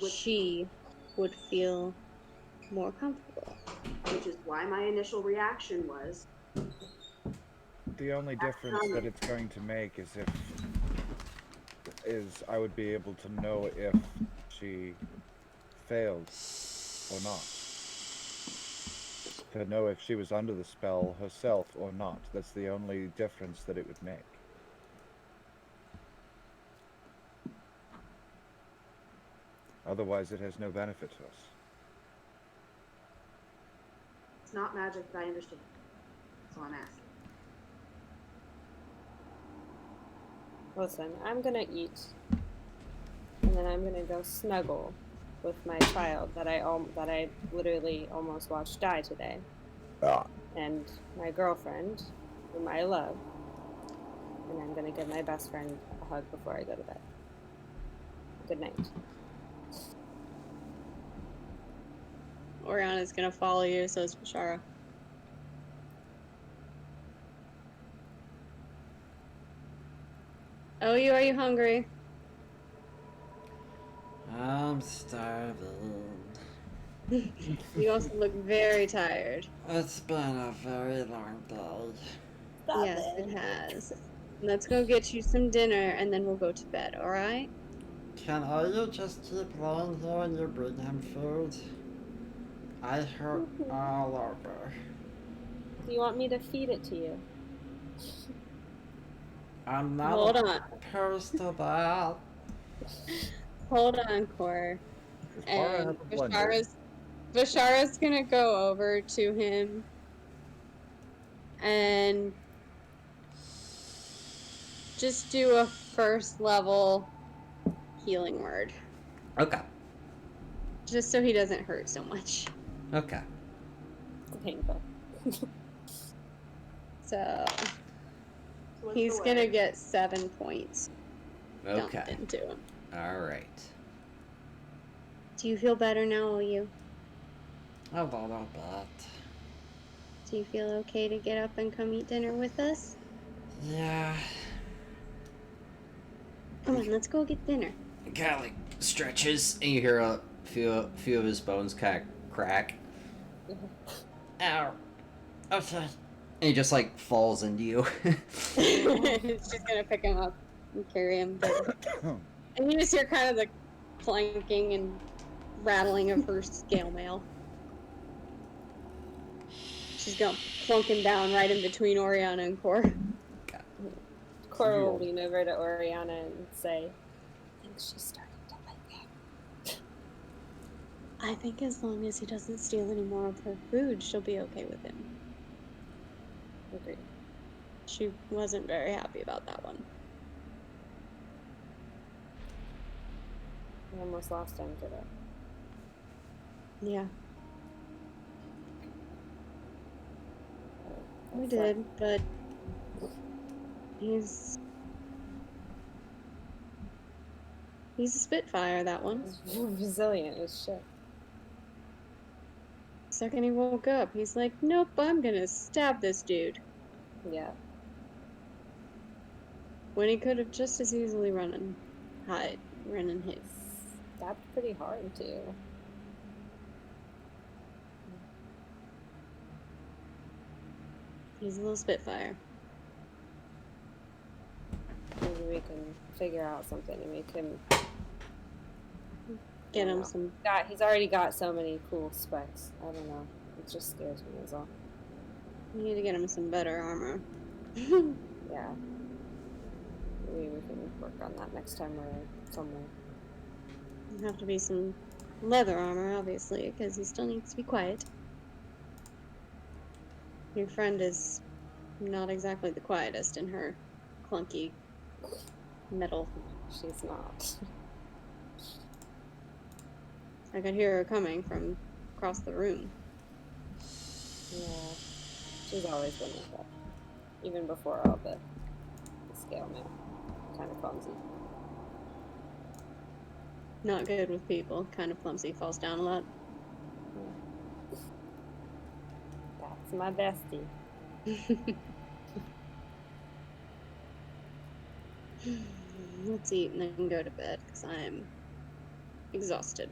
she would feel more comfortable. which is why my initial reaction was, The only difference that it's going to make is if is I would be able to know if she failed or not. To know if she was under the spell herself or not. That's the only difference that it would make. Otherwise, it has no benefit to us. It's not magic that I understand. So I'm asking. Listen, I'm gonna eat, and then I'm gonna go snuggle with my child that I literally almost watched die today, and my girlfriend, whom I love, and I'm gonna give my best friend a hug before I go to bed. Good night. Oriana's gonna follow you, so is Bashara. Oh, are you hungry? I'm starving. You also look very tired. It's been a very long day. Stop Yes, it. it has. Let's go get you some dinner, and then we'll go to bed, alright? Can you just keep laying here and you bring him food? I hurt all over. Do you want me to feed it to you? I'm not Hold on. opposed to that. Hold on, Cor. Does Para And have a blender? Bashara's gonna go over to him and just do a first level healing word. Okay. Just so he doesn't hurt so much. Okay. It's painful. So So what's he's the gonna word? get 7 points dumped Okay. into him. Alright. Do you feel better now, you? A little bit. Do you feel okay to get up and come eat dinner with us? Yeah. Come on, let's go get dinner. Kind of like stretches, and you hear a few of his bones kind of crack. Ow. Okay. And he just like falls into you. She's gonna pick him up and carry him. And you just hear kind of the clanking and rattling of her scale mail. She's gonna plunk him down right in between Oriana and Cor. Cora will lean over to Oriana and say, I think she's starting to like him. I think as long as he doesn't steal any more of her food, she'll be okay with him. Agreed. She wasn't very happy about that one. I almost lost him today. Yeah, we That's did, but he's a Spitfire, that one. resilient as shit. Second he woke up, he's like, nope, I'm gonna stab this dude. Yeah. When he could have just as easily run and hid. Stabbed pretty hard too. He's a little Spitfire. Maybe we can figure out something to make him Get him some. He's already got so many cool specs. I don't know. It just scares me as all. You need to get him some better armor. Yeah. Maybe we can work on that next time we're somewhere. It'll have to be some leather armor, obviously, because he still needs to be quiet. Your friend is not exactly the quietest in her clunky metal. She's not. I could hear her coming from across the room. Yeah. She's always been like that. Even before all the scale mail. Kind of clumsy. Not good with people. Kind of clumsy. Falls down a lot. That's my bestie. Let's eat and then go to bed, because I am exhausted.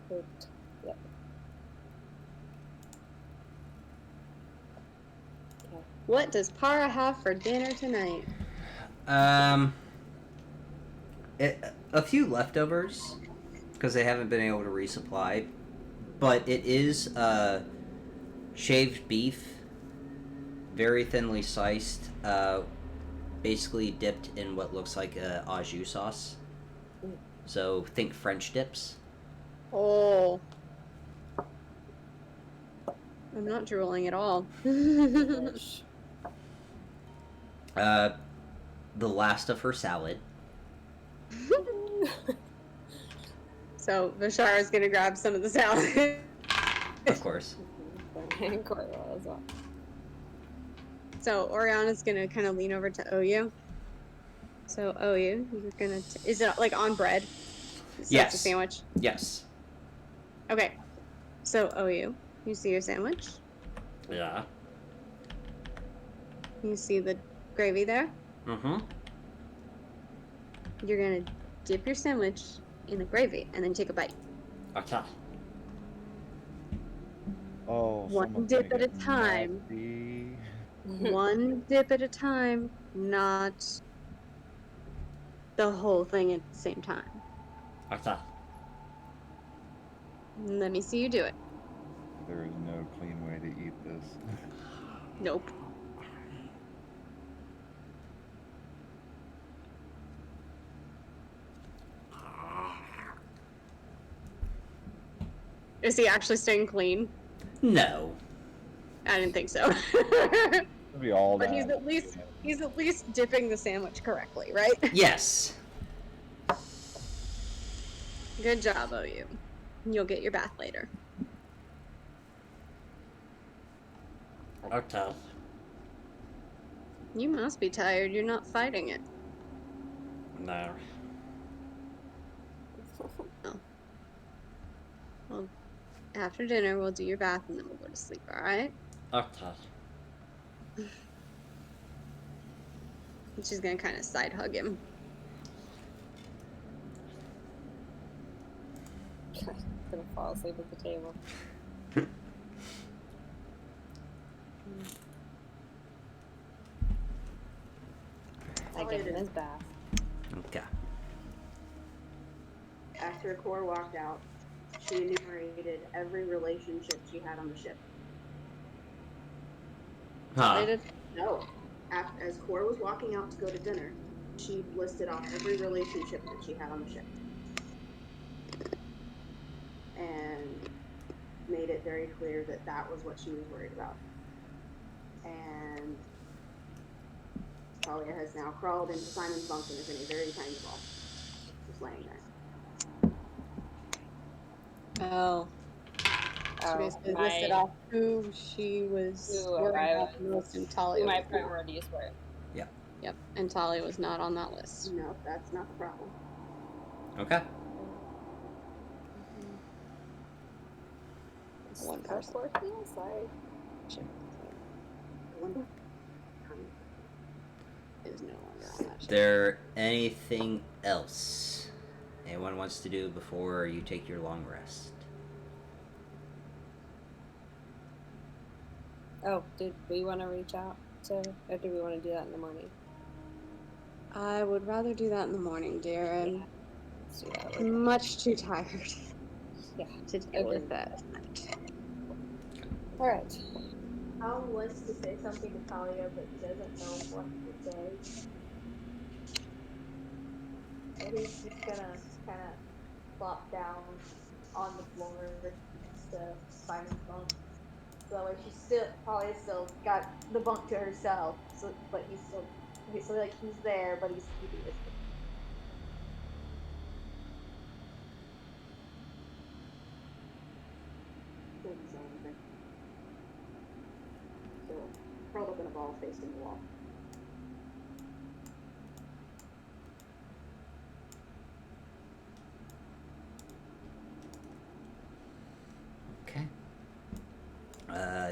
Yep. Okay. What does Para have for dinner tonight? A few leftovers because they haven't been able to resupply, but it is shaved beef, very thinly sliced, basically dipped in what looks like a au jus sauce. So think French dips. Oh. I'm not drooling at all. Gosh. The last of her salad. So Vashar is gonna grab some of the salad. Of course. And Corwell as well. So Oriana's gonna kind of lean over to Oyu. So Oyu, you're gonna. Is it like on bread? So Yes. it's a sandwich. Yes. Okay. So Oyu, you see your sandwich. Yeah. You see the gravy there. Mm-hmm. You're gonna dip your sandwich in the gravy and then take a bite. Okay. Oh, One someone's dip gonna at a get time. nasty. One dip at a time, not the whole thing at the same time. Okay. Let me see you do it. There is no clean way to eat this. Nope. Is he actually staying clean? No. I didn't think so. It'll be all But that. he's at least dipping the sandwich correctly, right? Yes. Good job, OU. You'll get your bath later. Okay. You must be tired. You're not fighting it. No. Oh. Well, after dinner, we'll do your bath and then we'll go to sleep, alright? Okay. And she's gonna kind of side hug him. Gonna fall asleep at the table. I give him his bath. Okay. After Core walked out, she enumerated every relationship she had on the ship. Huh. No. As Core was walking out to go to dinner, she listed off every relationship that she had on the ship. And made it very clear that that was what she was worried about. And Talia has now crawled into Simon's bunk and is in a very tiny ball. Just laying there. Oh. She basically listed off who she was worried about the most, and Talia. Who my priorities were. Yep, and Talia was not on that list. No, that's not the problem. Okay. One person. Sorry. One Is no longer on that Is ship. there anything else anyone wants to do before you take your long rest? Oh, did we want to reach out to, or do we want to do that in the morning? I would rather do that in the morning, dear. I'm Let's do that. Later. much too tired Yeah. to deal with that tonight. All right. Al wants to say something to Talia, but he doesn't know what to say. So he's just gonna kind of flop down on the floor next to Simon's bunk. So that way Talia's still got the bunk to herself. So, but he's there, but he's keeping it. didn't say anything. So, curled up in a ball facing the wall. Okay.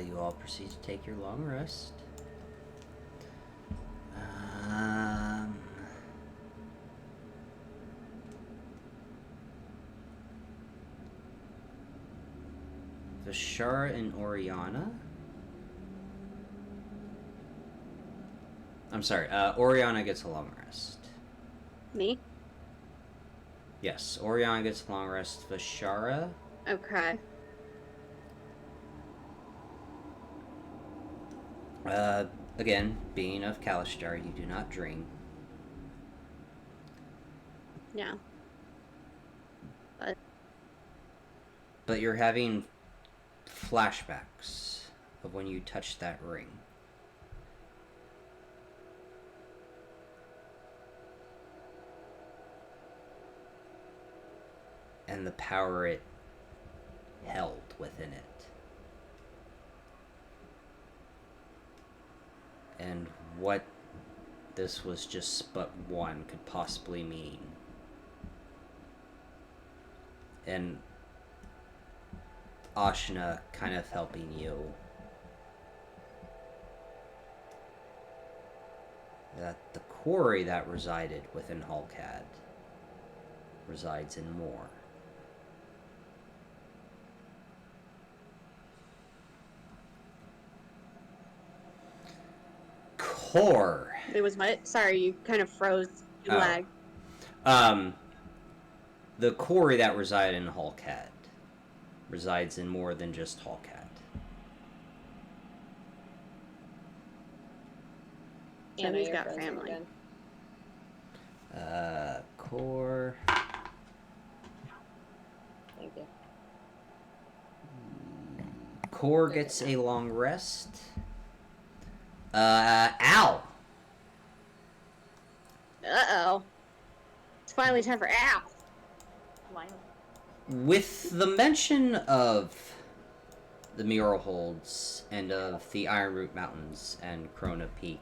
You all proceed to take your long rest. Vashara and Oriana. I'm sorry, Oriana gets a long rest. Me? Yes, Orion gets a long rest. Vishara. Okay. Again, being of Kalishtar, you do not dream. Yeah. But you're having flashbacks of when you touched that ring. And the power it held within it. And what this was just but one could possibly mean. And Ashna kind of helping you. That the quarry that resided within Hulkad resides in more. Core. It was what? Sorry, you kind of froze. You lagged. The quarry that resided in Hulkad resides in more than just Hulkad. So he's got family. Core. Thank you. Core gets a long rest. Al. Uh-oh. It's finally time for Al. With the mention of the mural holds and of the Ironroot Mountains and Krona Peak,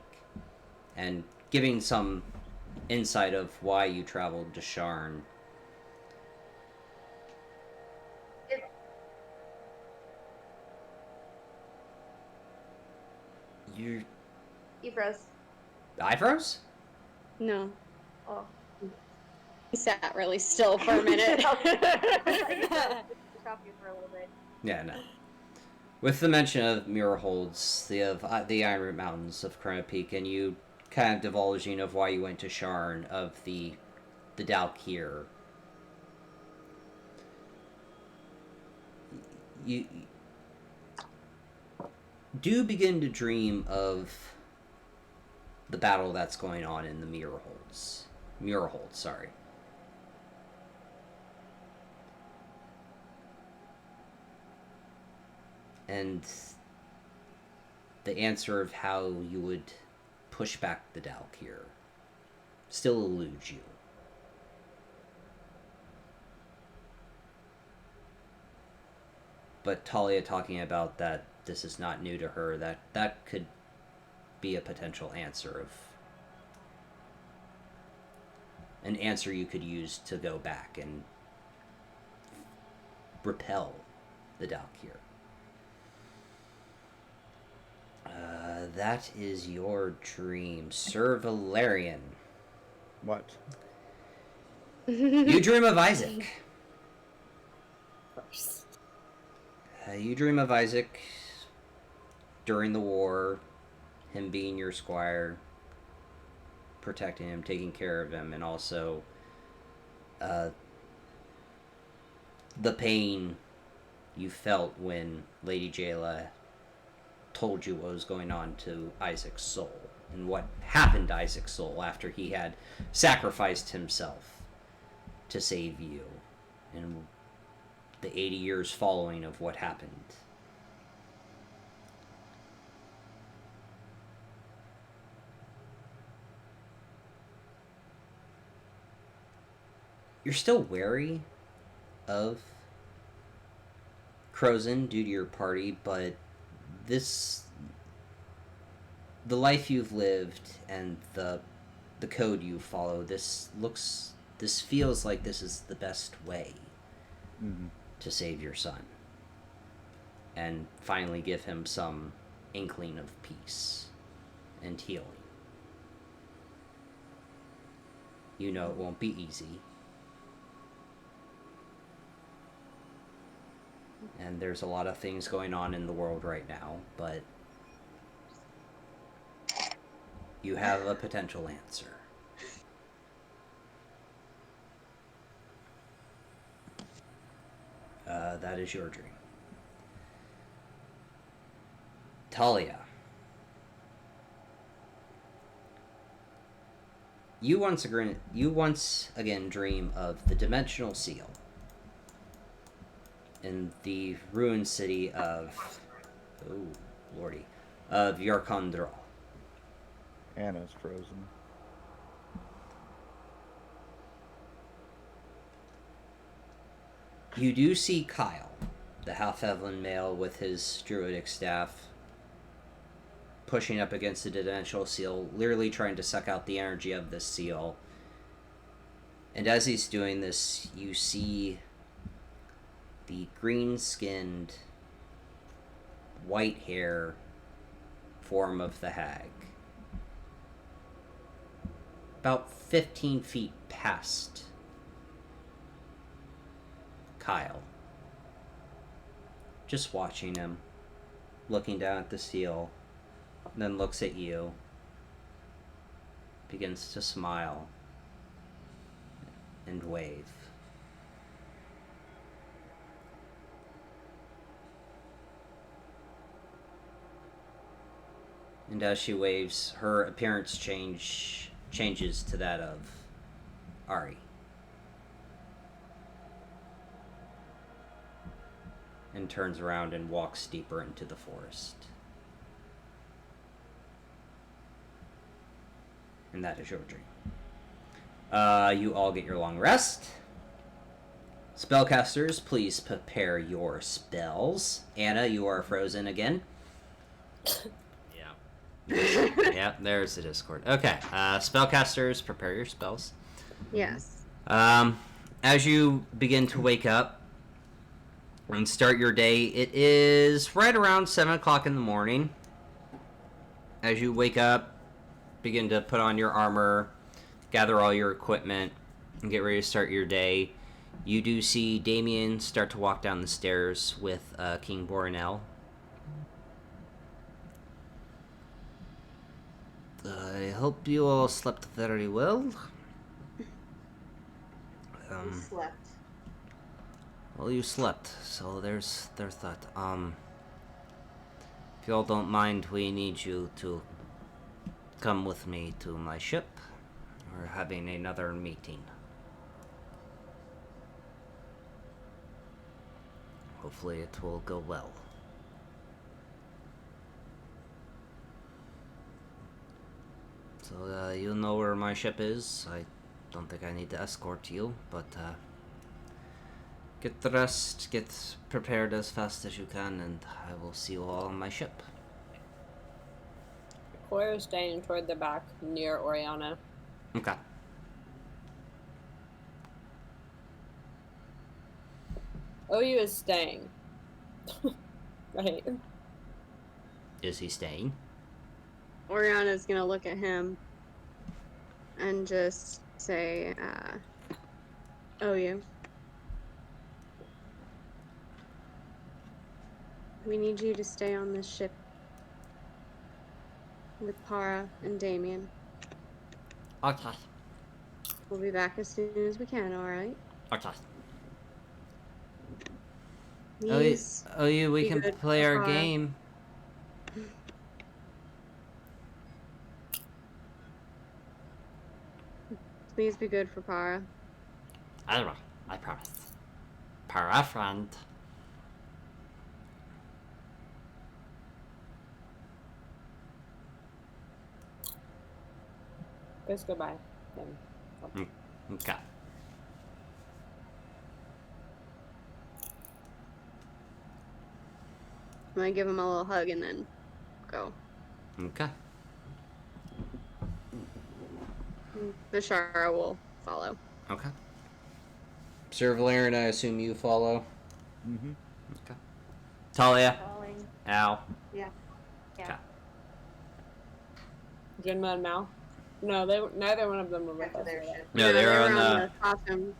and giving some insight of why you traveled to Sharn, you froze. I froze? No. Oh. He sat really still for a minute. Stop you for a little bit. Yeah, no. With the mention of mural holds, the Ironroot Mountains of Krona Peak, and you kind of divulging of why you went to Sharn, of the Dalkir, you do begin to dream of the battle that's going on in the mural holds, sorry. And the answer of how you would push back the Dalkir still eludes you. But Talia talking about that this is not new to her, that could be a potential answer of an answer you could use to go back and repel the Dalkir. That is your dream, Sir Valerian. What? You dream of Isaac. Of course. You dream of Isaac during the war, him being your squire, protecting him, taking care of him, and also the pain you felt when Lady Jayla told you what was going on to Isaac's soul and what happened to Isaac's soul after he had sacrificed himself to save you, and the 80 years following of what happened. You're still wary of Crozin due to your party, but the life you've lived and the code you follow, this feels like this is the best way to save your son and finally give him some inkling of peace and healing. You know it won't be easy. And there's a lot of things going on in the world right now, but you have a potential answer. That is your dream. Talia. You once again dream of the dimensional seal in the ruined city of, oh lordy, of Yarkandra. Anna's frozen. You do see Kyle, the half-elven male with his druidic staff, pushing up against the dimensional seal, literally trying to suck out the energy of this seal. And as he's doing this, you see the green-skinned, white hair form of the hag. About 15 feet past Kyle. Just watching him, looking down at the seal, then looks at you, begins to smile, and wave. And as she waves, her appearance changes to that of Ari. And turns around and walks deeper into the forest. And that is your dream. You all get your long rest. Spellcasters, please prepare your spells. Anna, you are frozen again. Yeah. Yeah, there's the Discord. Okay, spellcasters, prepare your spells. Yes. As you begin to wake up and start your day, it is right around 7 o'clock in the morning. As you wake up, begin to put on your armor, gather all your equipment, and get ready to start your day. You do see Damien start to walk down the stairs with King Borinel. I hope you all slept very well. We slept. Well, you slept, so there's that. If y'all don't mind, we need you to come with me to my ship. We're having another meeting. Hopefully it will go well. So, you know where my ship is. I don't think I need to escort you, but, get dressed, get prepared as fast as you can, and I will see you all on my ship. Claire is staying toward the back near Oriana. Okay. OU is staying. Right. Is he staying? Oriana's gonna look at him and just say, you. We need you to stay on this ship with Para and Damien. Okay. We'll be back as soon as we can, alright? Okay. Please we be can good play for our Para. game. Please be good for Para. I will. I promise. Para friend. Let's go by. Then. Okay. I'm gonna give him a little hug and then go. Okay. Vishara will follow. Okay. Sir Valerian, I assume you follow? Mm-hmm. Okay. Talia? Following. Al? Yeah. Okay. Jinma and Mal? No, neither one of them were with After us. their right? ship. No, they're on the Fatum.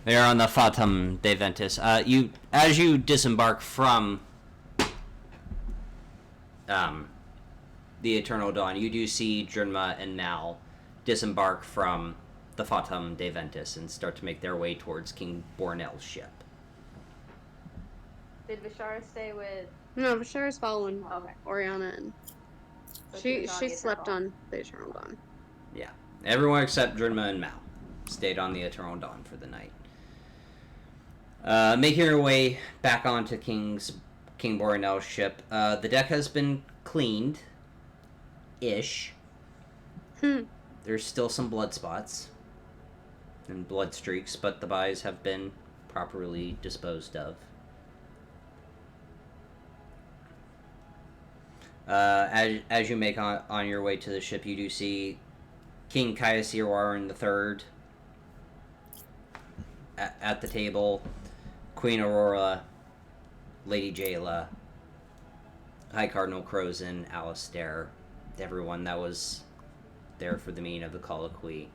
They are on the Fatum de Ventus. As you disembark from the Eternal Dawn, you do see Jernma and Mal disembark from the Fatum de Ventus and start to make their way towards King Bornell's ship. Did Vishara stay with? No, Vishara's following Okay. Oriana, and So she was on the slept Eternal. on the Eternal Dawn. Yeah. Everyone except Drinma and Mal stayed on the Eternal Dawn for the night. Making her way back onto King Borinel's ship. The deck has been cleaned. Ish. There's still some blood spots and blood streaks, but the bodies have been properly disposed of. As you make on your way to the ship, you do see King Caius Irwarin III at the table, Queen Aurora, Lady Jayla, High Cardinal Crozin, Alistair, everyone that was there for the meeting of the colloquy.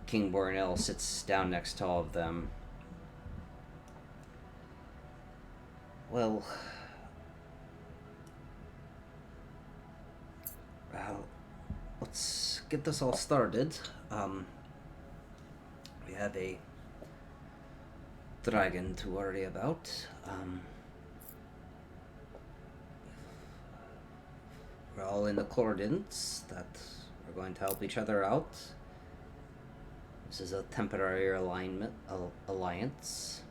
King Borinel sits down next to all of them. Well, let's get this all started. We have a dragon to worry about. We're all in accordance that we're going to help each other out. This is a temporary alliance.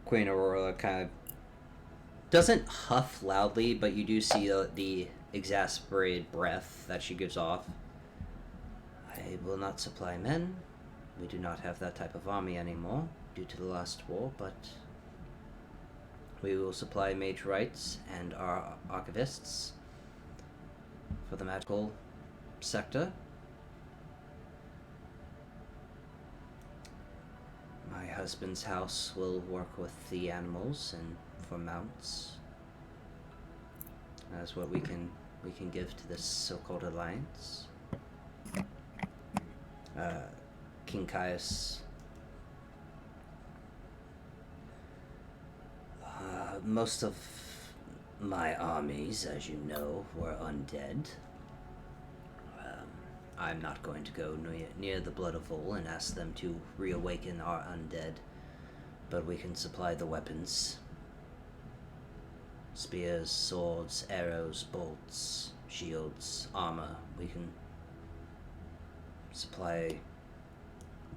Queen Aurora kind of doesn't huff loudly, but you do see the exasperated breath that she gives off. I will not supply men. We do not have that type of army anymore due to the last war, but we will supply mage rights and our archivists for the magical sector. My husband's house will work with the animals and for mounts. That's what we can give to this so-called alliance. King Caius. Most of my armies, as you know, were undead. I'm not going to go near the Blood of Vol and ask them to reawaken our undead, but we can supply the weapons. Spears, swords, arrows, bolts, shields, armor. We can supply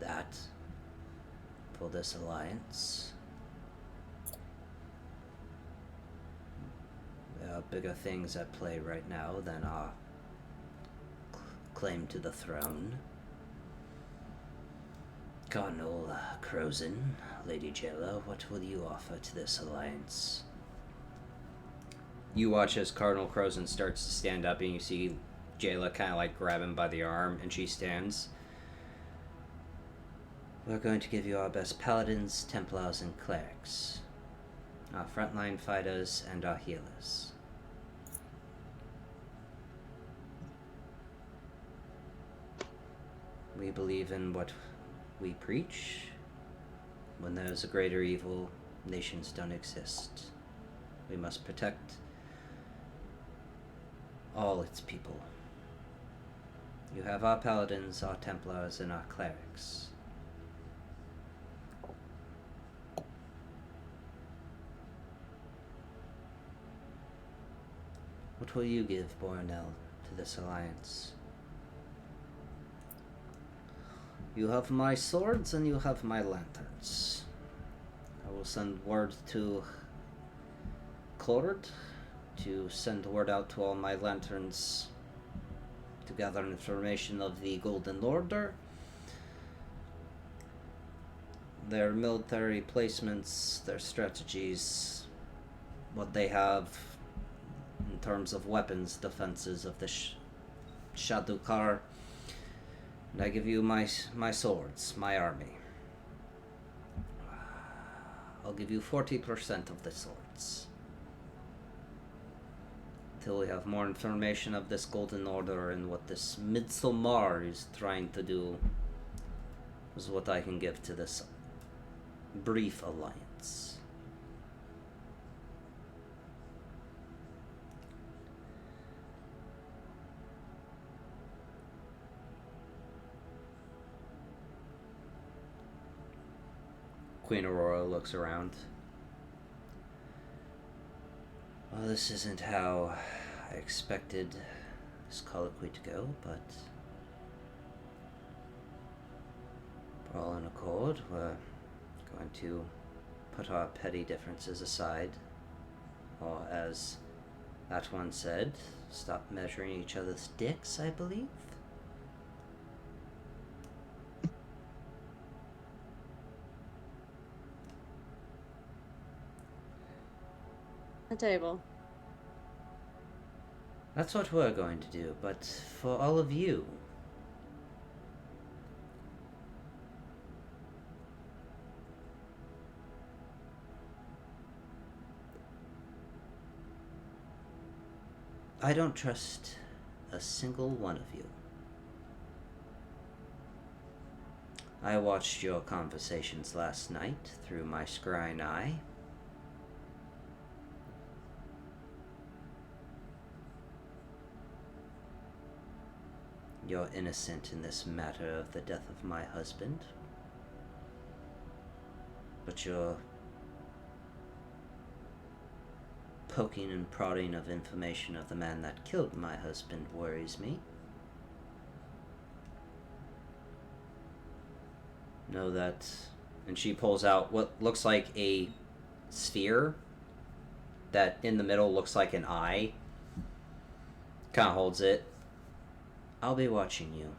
that for this alliance. There are bigger things at play right now than our claim to the throne. Cardinal Crozin, Lady Jayla, what will you offer to this alliance? You watch as Cardinal Crozin starts to stand up, and you see Jayla kind of like grab him by the arm, and she stands. We're going to give you our best paladins, templars, and clerics. Our frontline fighters and our healers. We believe in what we preach. When there is a greater evil, nations don't exist. We must protect all its people. You have our paladins, our templars, and our clerics. What will you give, Borinel, to this alliance? You have my swords and you have my lanterns. I will send word to Clord to send word out to all my lanterns to gather information of the Golden Order, their military placements, their strategies, what they have in terms of weapons, defenses of the Shadukar. And I give you my swords, my army. I'll give you 40% of the swords. Until we have more information of this Golden Order and what this Midsommar is trying to do, is what I can give to this brief alliance. Queen Aurora looks around. Well, this isn't how I expected this colloquy to go, but we're all in accord. We're going to put our petty differences aside, or as that one said, stop measuring each other's dicks, I believe. A table. That's what we're going to do, but for all of you, I don't trust a single one of you. I watched your conversations last night through my scrying eye. You're innocent in this matter of the death of my husband, but you're poking and prodding of information of the man that killed my husband worries me. Know that, and she pulls out what looks like a sphere that in the middle looks like an eye. Kind of holds it. I'll be watching you.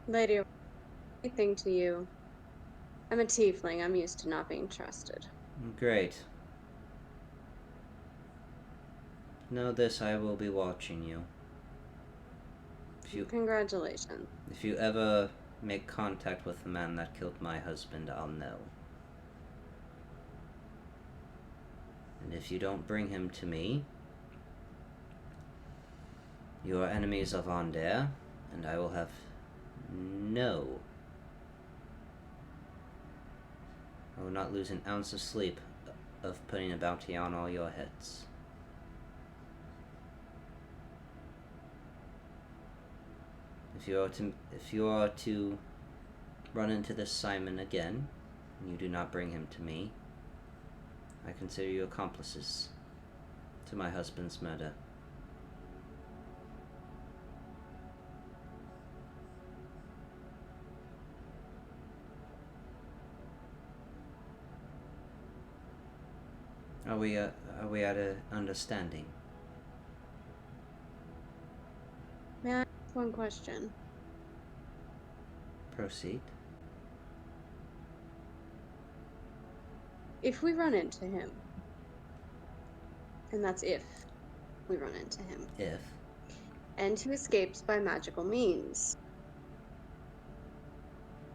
Lady, anything to you. I'm a tiefling. I'm used to not being trusted. Great. Know this, I will be watching you. Congratulations. If you ever make contact with the man that killed my husband, I'll know. And if you don't bring him to me, you are enemies of Ander, and I will have I will not lose an ounce of sleep of putting a bounty on all your heads. If you are to run into this Simon again, and you do not bring him to me, I consider you accomplices to my husband's murder. Are we at an understanding? May I ask one question? Proceed. If we run into him, and that's if we run into him, If. and he escapes by magical means,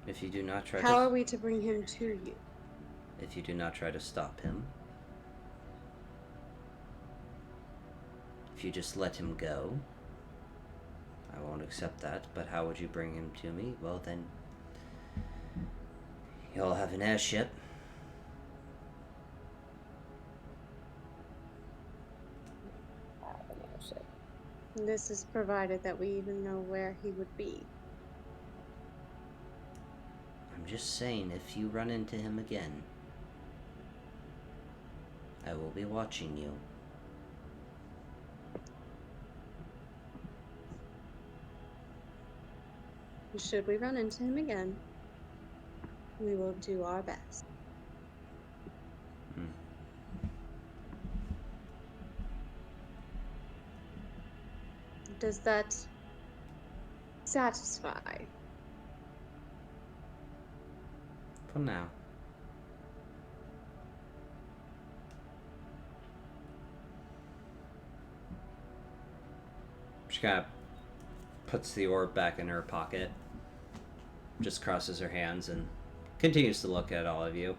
If you do not try how to... are we to bring him to you? If you do not try to stop him. If you just let him go. I won't accept that, but how would you bring him to me? Well then, you'll have an airship. This is provided that we even know where he would be. I'm just saying, if you run into him again, I will be watching you. Should we run into him again, we will do our best. Does that satisfy? For now. She kind of puts the orb back in her pocket, just crosses her hands, and continues to look at all of you.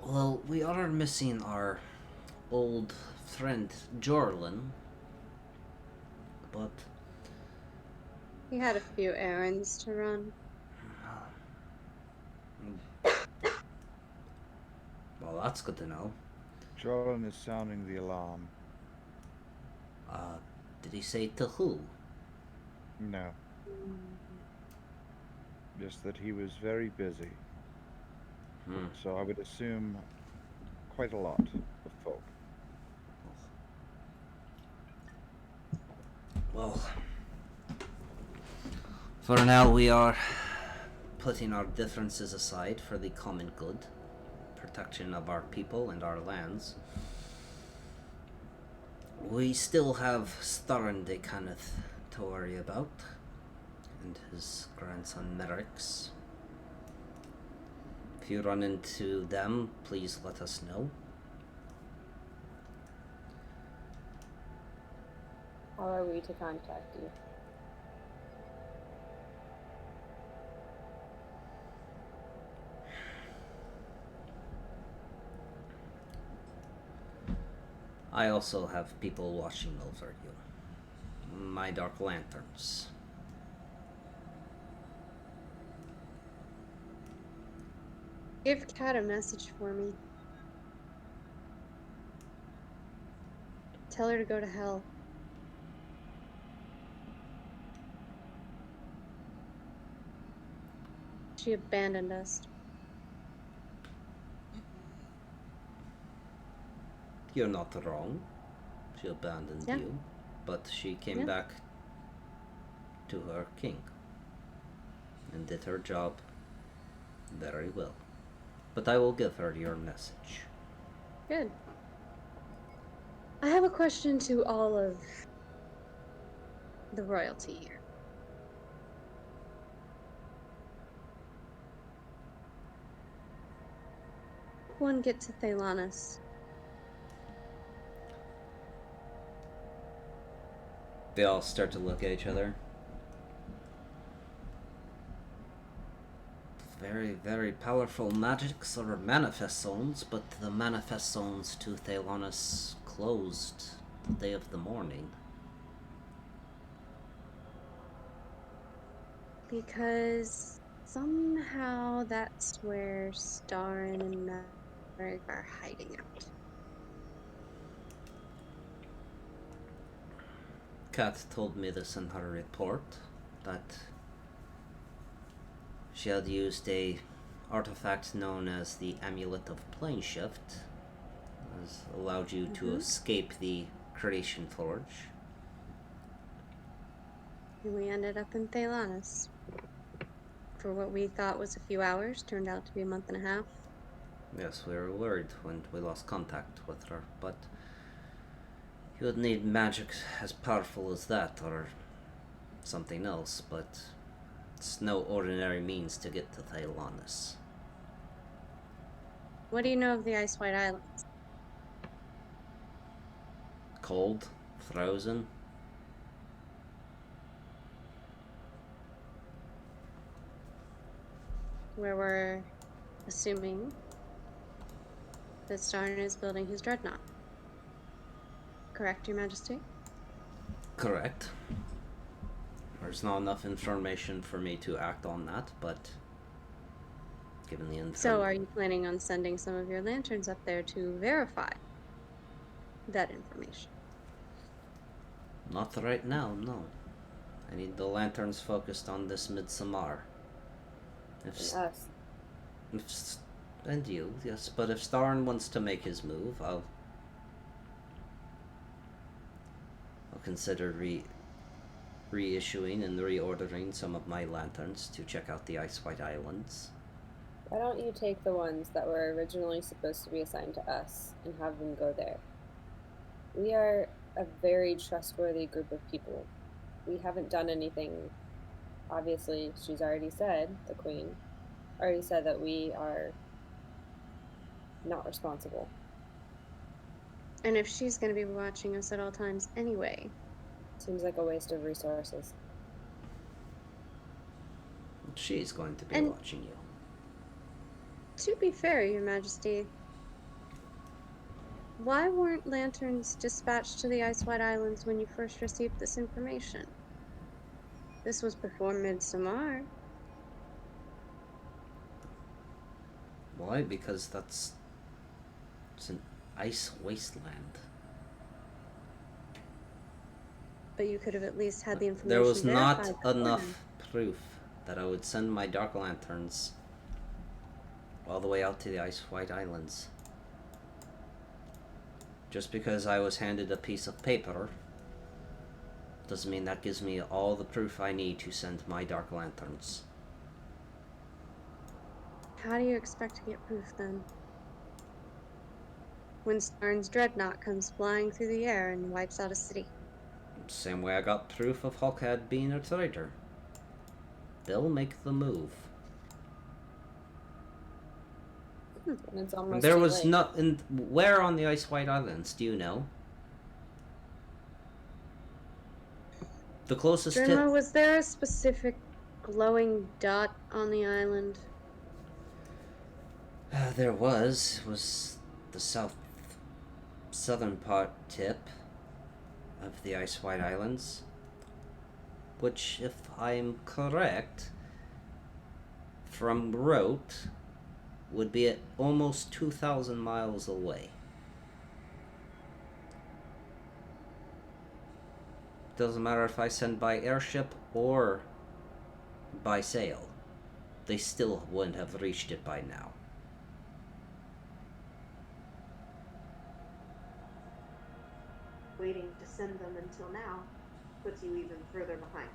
Well, we are missing our old friend Jorlin, but He had a few errands to run. Well, that's good to know. Jordan is sounding the alarm. Did he say to who? No. Just that he was very busy. Hmm. So I would assume quite a lot of folk. Well, for now we are putting our differences aside for the common good, protection of our people and our lands. We still have Starn de Kenneth to worry about, and his grandson Merrick's. If you run into them, please let us know. How are we to contact you? I also have people watching over you. My dark lanterns. Give Kat a message for me. Tell her to go to hell. She abandoned us. You're not wrong. She abandoned Yeah. you, but she came Yeah. back to her king and did her job very well. But I will give her your message. Good. I have a question to all of the royalty here. One get to Thalanis. They all start to look at each other. Very, very powerful magics or manifest zones, but the manifest zones to Thalanis closed the day of the morning. Because somehow that's where Starn and Merrick are hiding out. Kat told me this in her report, that she had used a artifact known as the Amulet of Plane Shift, has allowed you to escape the Creation Forge. And we ended up in Thalanis. For what we thought was a few hours, turned out to be a month and a half. Yes, we were worried when we lost contact with her, but you would need magic as powerful as that, or something else, but it's no ordinary means to get to Thalanis. What do you know of the Ice White Islands? Cold, frozen. Where we're assuming that Starn is building his dreadnought. Correct, Your Majesty? Correct. There's not enough information for me to act on that, but given the info. So are you planning on sending some of your lanterns up there to verify that information? Not right now, no. I need the lanterns focused on this Midsommar. And us. And you, yes, but if Starn wants to make his move, I'll consider reissuing and reordering some of my lanterns to check out the Ice White Islands. Why don't you take the ones that were originally supposed to be assigned to us and have them go there? We are a very trustworthy group of people. We haven't done anything. Obviously, she's already said, the Queen, already said that we are not responsible. And if she's going to be watching us at all times anyway. Seems like a waste of resources. She's going to be watching you. To be fair, Your Majesty, why weren't lanterns dispatched to the Ice White Islands when you first received this information? This was before Midsommar. Why? Because it's an ice wasteland. But you could have at least had the information There was not verified beforehand. enough proof that I would send my Dark Lanterns all the way out to the Ice White Islands. Just because I was handed a piece of paper doesn't mean that gives me all the proof I need to send my Dark Lanterns. How do you expect to get proof then? When Starn's dreadnought comes flying through the air and wipes out a city. Same way I got proof of Hawkhead being a traitor. They'll make the move. And it's almost There too was late. not in where on the Ice White Islands, do you know? The closest Drenma, was there a specific glowing dot on the island? there was the southern part tip of the Ice White Islands, which, if I'm correct, from Rote, would be at almost 2,000 miles away. Doesn't matter if I send by airship or by sail. They still wouldn't have reached it by now. Waiting to send them until now puts you even further behind.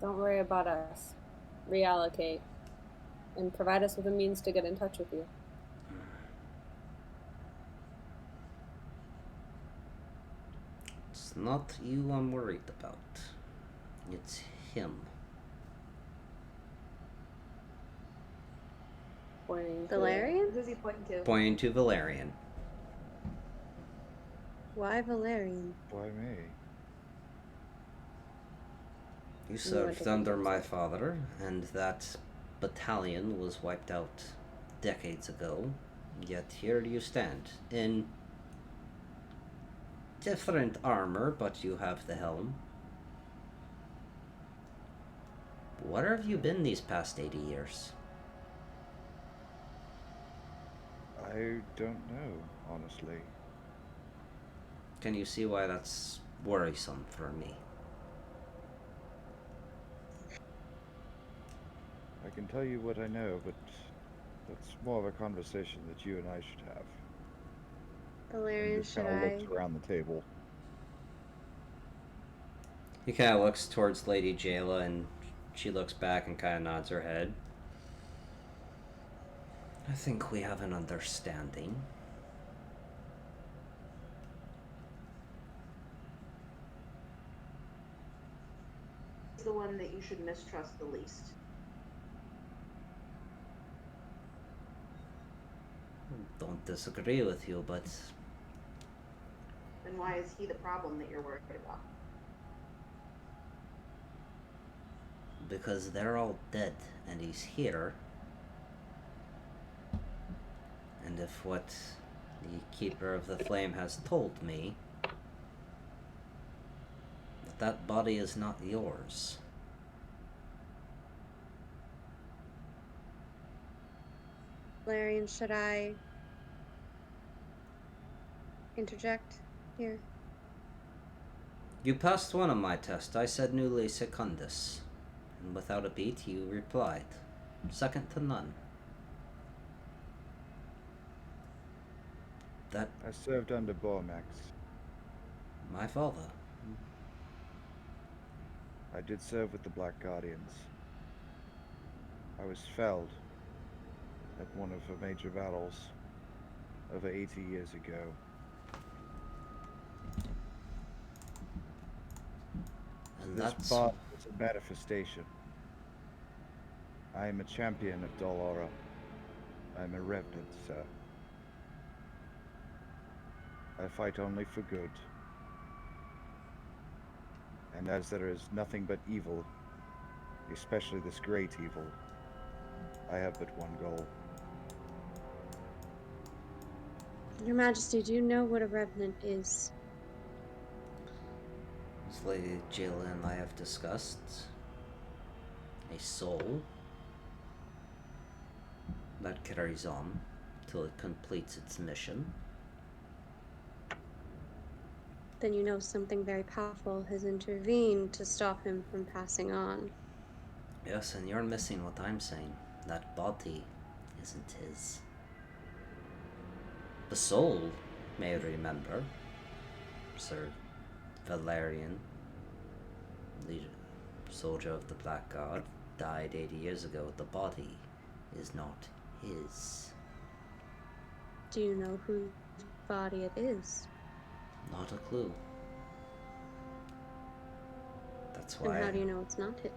Don't worry about us. Reallocate. And provide us with a means to get in touch with you. It's not you I'm worried about. It's him. Pointing to- Valerian? Who's he pointing to? Pointing to Valerian. Why Valerian? Why me? You went served to under Victus. my father, and that battalion was wiped out decades ago. Yet here you stand, in different armor, but you have the helm. Where have you been these past 80 years? I don't know, honestly. Can you see why that's worrisome for me? I can tell you what I know, but that's more of a conversation that you and I should have. Valerian, And just should kind of I? looks around the table. He kind of looks towards Lady Jayla, and she looks back and kind of nods her head. I think we have an understanding. He's the one that you should mistrust the least. Don't disagree with you, but Then why is he the problem that you're worried about? because they're all dead and he's here. And if what the Keeper of the Flame has told me, that body is not yours. Valerian, should I interject here? You passed one of my tests. I said nulle secundus. And without a beat, you replied, second to none. That I served under Bormax. my father. I did serve with the Black Guardians. I was felled at one of the major battles over 80 years ago. And This that's body is a manifestation. I am a champion of Dolora. I am a revenant, sir. I fight only for good. And as there is nothing but evil, especially this great evil, I have but one goal. Your Majesty, do you know what a revenant is? as Lady Jayla and I have discussed. A soul that carries on till it completes its mission. Then you know something very powerful has intervened to stop him from passing on. Yes, and you're missing what I'm saying. That body isn't his. The soul may remember. Sir Valerian, leader, soldier of the Black Guard, died 80 years ago. The body is not his. Do you know whose body it is? Not a clue. That's And why. how do you know it's not his?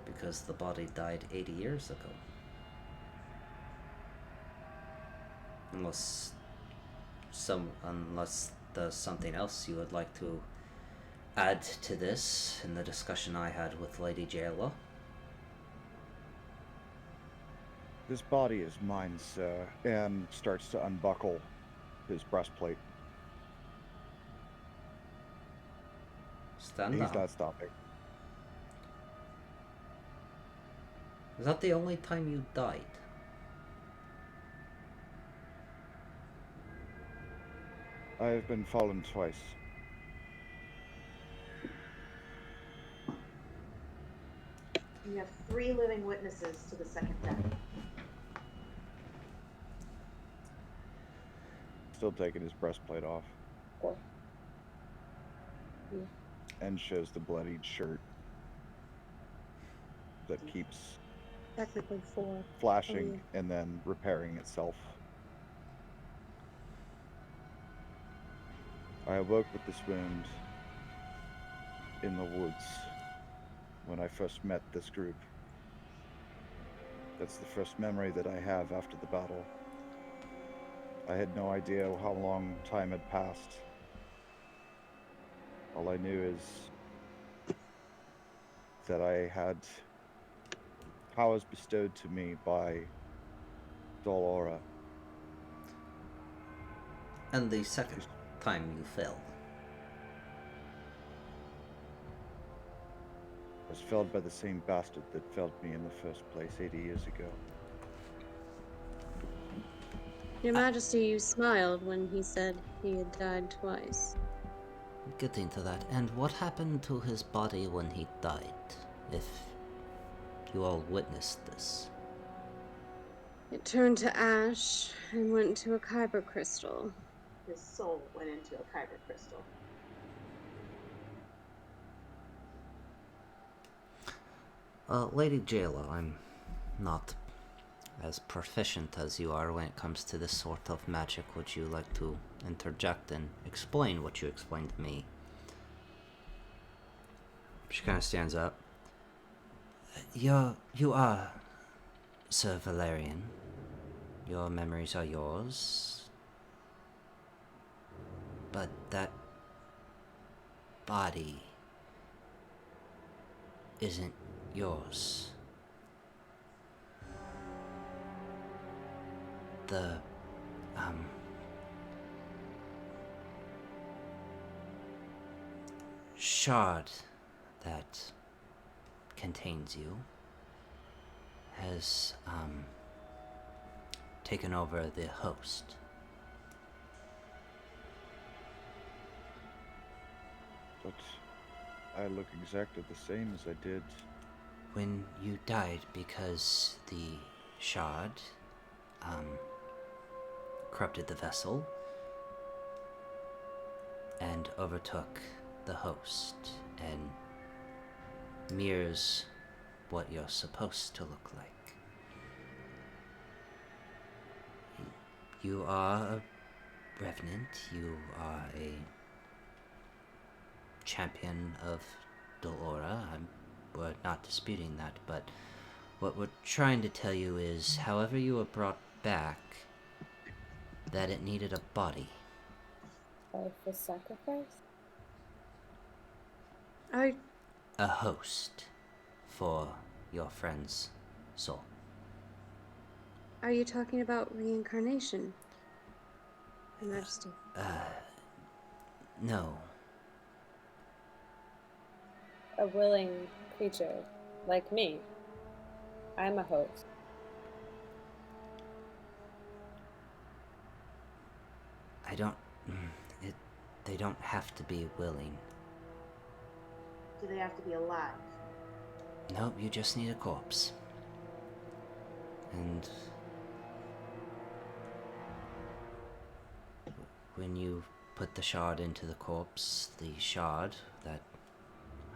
Because the body died 80 years ago. Unless there's something else you would like to add to this in the discussion I had with Lady Jayla. This body is mine, sir, and starts to unbuckle his breastplate. Stand He's up. not stopping. Is that the only time you died? I have been fallen twice. You have 3 living witnesses to the second death. Still taking his breastplate off. Cool. Yeah. And shows the bloodied shirt that keeps Technically 4. flashing and then repairing itself. I awoke with this wound in the woods when I first met this group. That's the first memory that I have after the battle. I had no idea how long time had passed. All I knew is that I had powers bestowed to me by Dolora. And the second time you fell. I was felled by the same bastard that felled me in the first place 80 years ago. Your Majesty, you smiled when he said he had died twice. Getting to that. And what happened to his body when he died? If you all witnessed this. It turned to ash and went to a kyber crystal. His soul went into a kyber crystal. Lady Jayla, I'm not as proficient as you are when it comes to this sort of magic. Would you like to interject and explain what you explained to me? She kind of stands up. You are Sir Valerian. Your memories are yours. But that body isn't yours. The, shard that contains you has, taken over the host. But I look exactly the same as I did. When you died, because the shard, corrupted the vessel and overtook the host and mirrors what you're supposed to look like. You are a revenant, you are a champion of Dolora. We're not disputing that, but what we're trying to tell you is, however you were brought back, that it needed a body. Life was sacrifice? A host for your friend's soul. Are you talking about reincarnation, Your Majesty? No. A willing creature Like me. I'm a host. I don't... It, they don't have to be willing. Do they have to be alive? Nope, you just need a corpse. And when you put the shard into the corpse, the shard that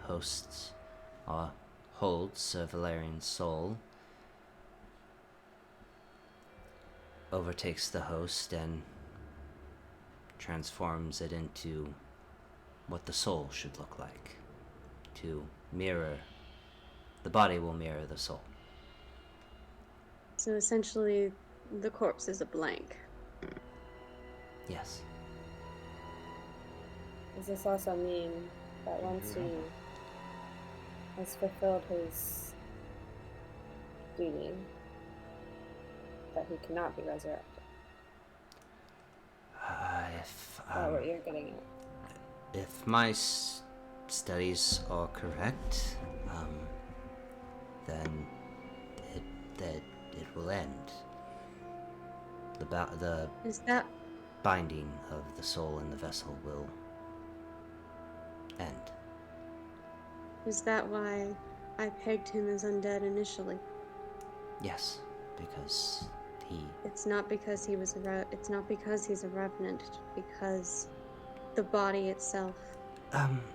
hosts or holds Sir Valerian's soul overtakes the host and transforms it into what the soul should look like. To mirror, the body will mirror the soul. So essentially, the corpse is a blank. Yes. Does this also mean that once he has fulfilled his duty, that he cannot be resurrected? Is that what you're getting at? If my studies are correct, then it will end. The Is that binding of the soul in the vessel will end. Is that why I pegged him as undead initially? Yes, because he... It's not because he was it's not because he's a revenant, it's because the body itself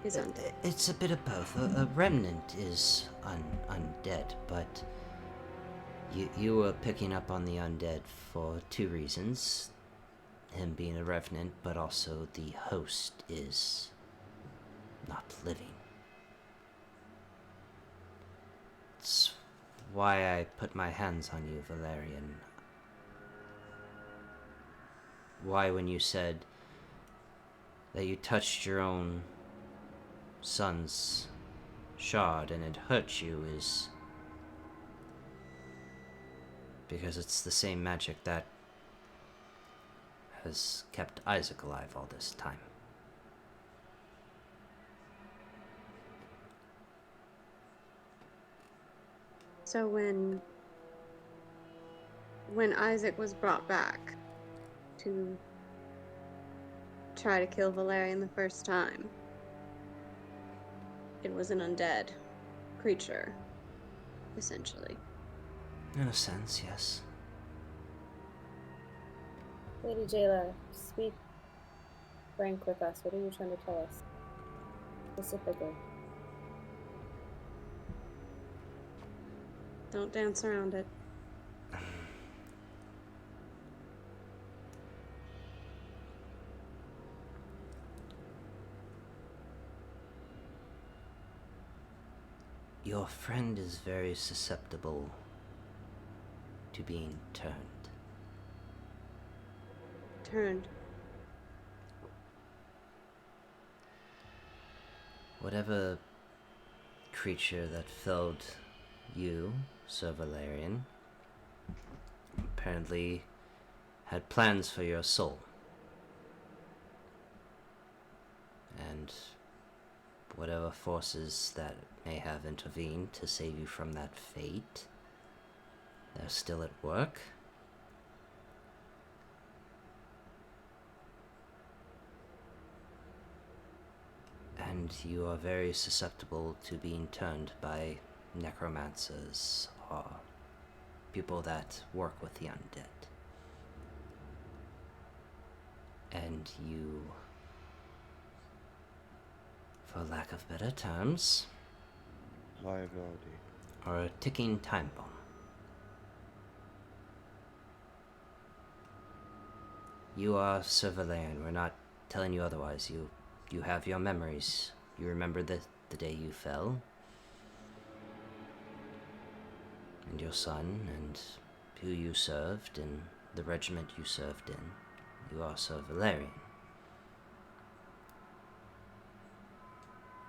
is undead. It's a bit of both. A remnant is undead, but you were picking up on the undead for two reasons. Him being a revenant, but also the host is not living. It's why I put my hands on you, Valerian. Why, when you said that you touched your own son's shard and it hurt you, is because it's the same magic that has kept Isaac alive all this time. So when Isaac was brought back to try to kill Valerian the first time, it was an undead creature, essentially. In a sense, yes. Lady Jayla, speak frank with us. What are you trying to tell us? Specifically. Don't dance around it. Your friend is very susceptible to being turned. Turned. Whatever creature that felled you, Sir Valerian, apparently had plans for your soul. And whatever forces that may have intervened to save you from that fate, they're still at work. And you are very susceptible to being turned by necromancers or people that work with the undead. And you, for lack of better terms, Liability. are a ticking time bomb. You are Sir Valerian. We're not telling you otherwise. You have your memories. You remember the day you fell. And your son, and who you served, and the regiment you served in. You are Sir Valerian.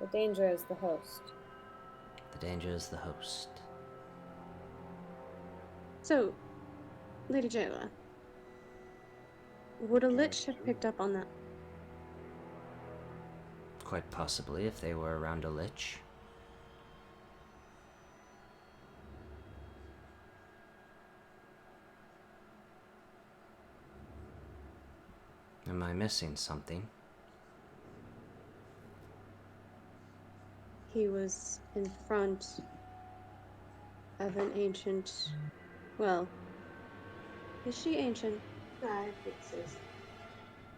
The danger is the host. The danger is the host. So, Lady Jayla, would a lich have picked up on that? Quite possibly, if they were around a lich. Am I missing something? He was in front of an ancient. Well, is she ancient? I think so. She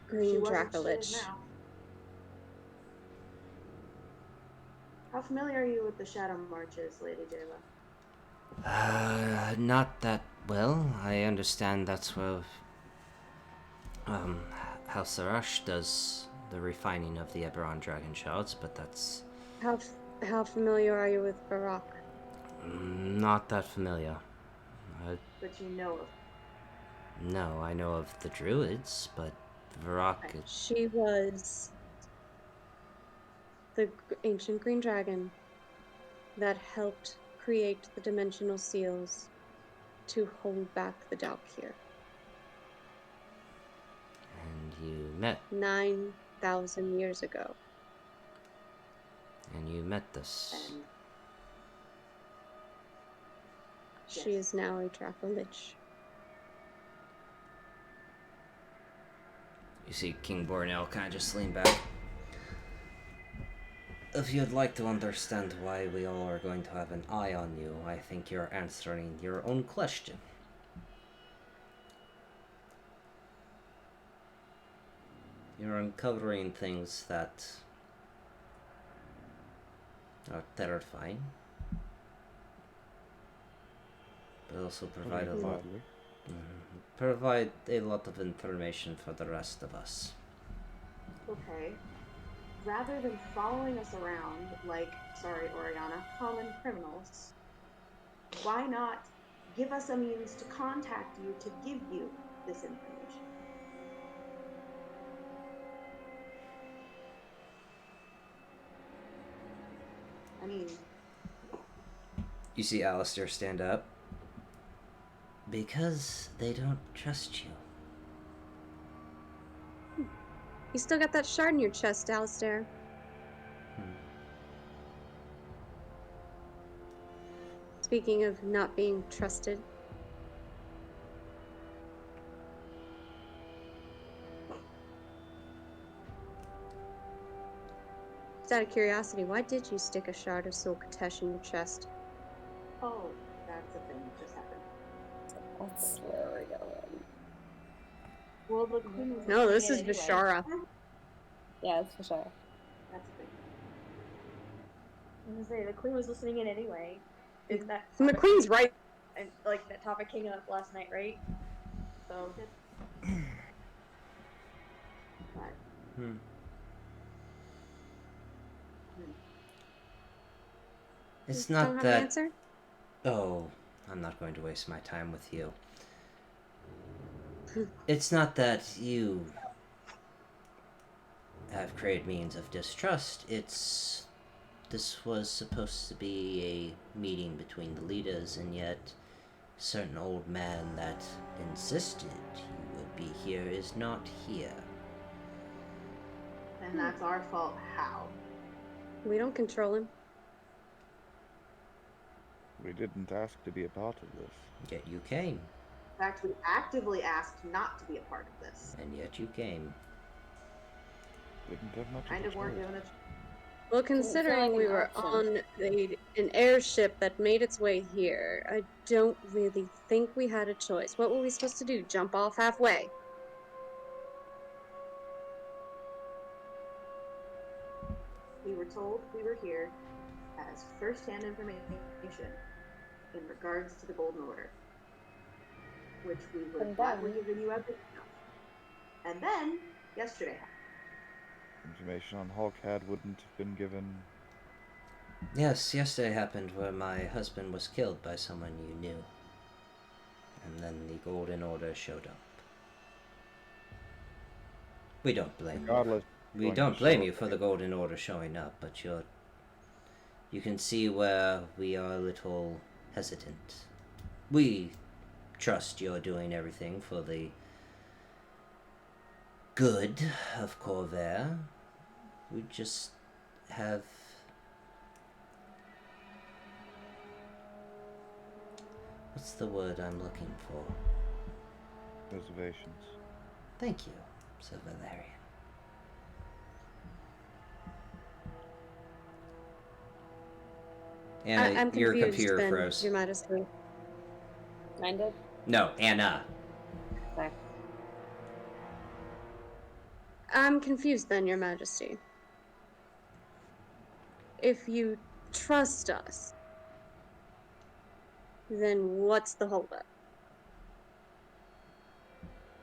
Green wasn't. She is Dracolich. now. How familiar are you with the Shadow Marches, Lady Jayla? Not that well. I understand that's where House Arash does the refining of the Eberron dragon shards, but that's How familiar are you with Barak? not that familiar. But you know of. No, I know of the druids, but Varrock. Okay. She was the ancient green dragon that helped create the dimensional seals to hold back the Dalkir. And you met. 9,000 years ago. And you met this. And She yes. is now a Dracolich. You see King Bornell kind of just lean back. If you'd like to understand why we all are going to have an eye on you, I think you're answering your own question. You're uncovering things that are terrifying, but also provide a lot. Provide a lot of information for the rest of us. okay. Rather than following us around like, sorry, Oriana, common criminals, why not give us a means to contact you to give you this information? I mean, You see Alistair stand up. Because they don't trust you. You still got that shard in your chest, Alistair. Speaking of not being trusted. Just out of curiosity, why did you stick a shard of Soul Katesh in your chest? oh, that's a thing that just happened. That's where we're going. Well, the queen was No, this listening is in anyway. Vishara. Yeah, that's for sure. That's a thing. I was gonna say, the queen was listening in anyway. Didn't that And the topic queen's right. and like that topic came up last night, right? So But It's Don't not have an that. answer? Oh, I'm not going to waste my time with you. It's not that you have created means of distrust. This was supposed to be a meeting between the leaders, and yet certain old man that insisted you would be here is not here. and that's our fault. How? We don't control him. We didn't ask to be a part of this. Yet you came, In fact, we actively asked not to be a part of this. and yet you came. Didn't have much Kind of of a weren't choice. given a Well, feel considering like we an were option. on an airship that made its way here, I don't really think we had a choice. What were we supposed to do? Jump off halfway? We were told we were here as first-hand information in regards to the Golden Order, which we would have And gladly then- given you everything of. And then, yesterday happened. Information on Hawkhead wouldn't have been given. Yes, yesterday happened where my husband was killed by someone you knew. And then the Golden Order showed up. We don't blame you. Regardless, We going don't to blame show you up. for the Golden Order showing up, but you can see where we are a little hesitant. We trust you're doing everything for the good of Corvair. We just have what's the word I'm looking for? Reservations. Thank you. Sir Valerian. Anna, I'm your confused, computer then, froze. Your Majesty. Mine did? No, Anna. Sorry. I'm confused, then, Your Majesty. If you trust us, then what's the holdup?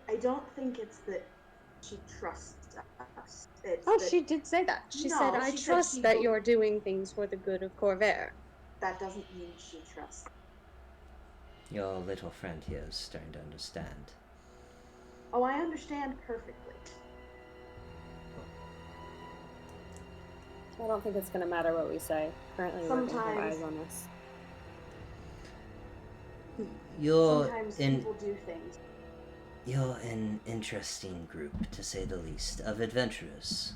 I don't think it's that she trusts us. It's Oh, that she did say that. She said, I she said trust she that will- you're doing things for the good of Corvair. That doesn't mean she trusts. Your little friend here is starting to understand. Oh, I understand perfectly. I don't think it's going to matter what we say. Currently, we're going to have Sometimes- eyes on us. Sometimes people do things. You're an interesting group, to say the least, of adventurers.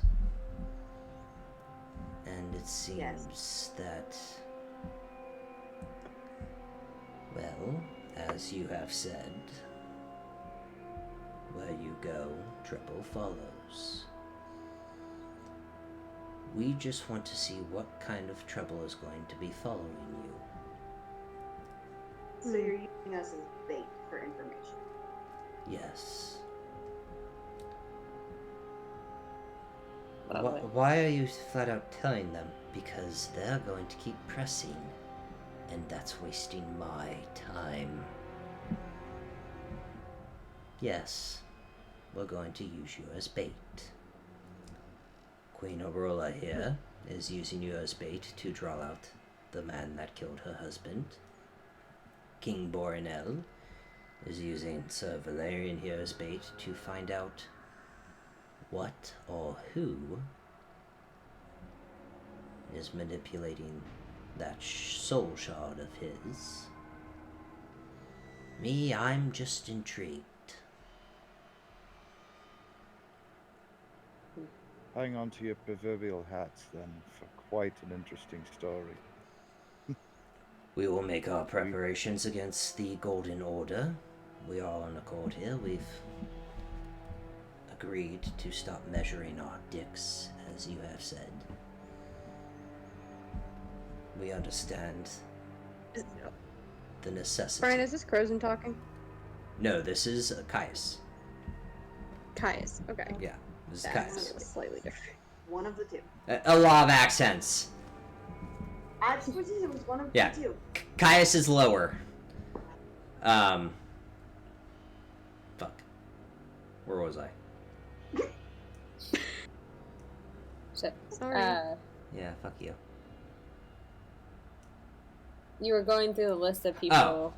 And it seems that, well, as you have said, where you go, trouble follows. We just want to see what kind of trouble is going to be following you. So you're using us as bait for information. Yes. Lovely. Why are you flat out telling them? Because they're going to keep pressing, and that's wasting my time. Yes, we're going to use you as bait. Queen Aurora here is using you as bait to draw out the man that killed her husband. King Borinel is using Sir Valerian here as bait to find out what or who is manipulating that soul shard of his. Me, I'm just intrigued. Hang on to your proverbial hats, then, for quite an interesting story. We will make our preparations against the Golden Order. We are on accord here. We've agreed to stop measuring our dicks, as you have said. We understand the necessity. Brian, is this Crozen talking? No, this is Caius. Caius, okay. Yeah, this is That Caius. sounded slightly different. One of the two. A law of accents. I suppose it was one of Yeah. the two. Caius is lower. Fuck. Where was I? Shit. Sorry. Yeah, fuck you. You were going through the list of people.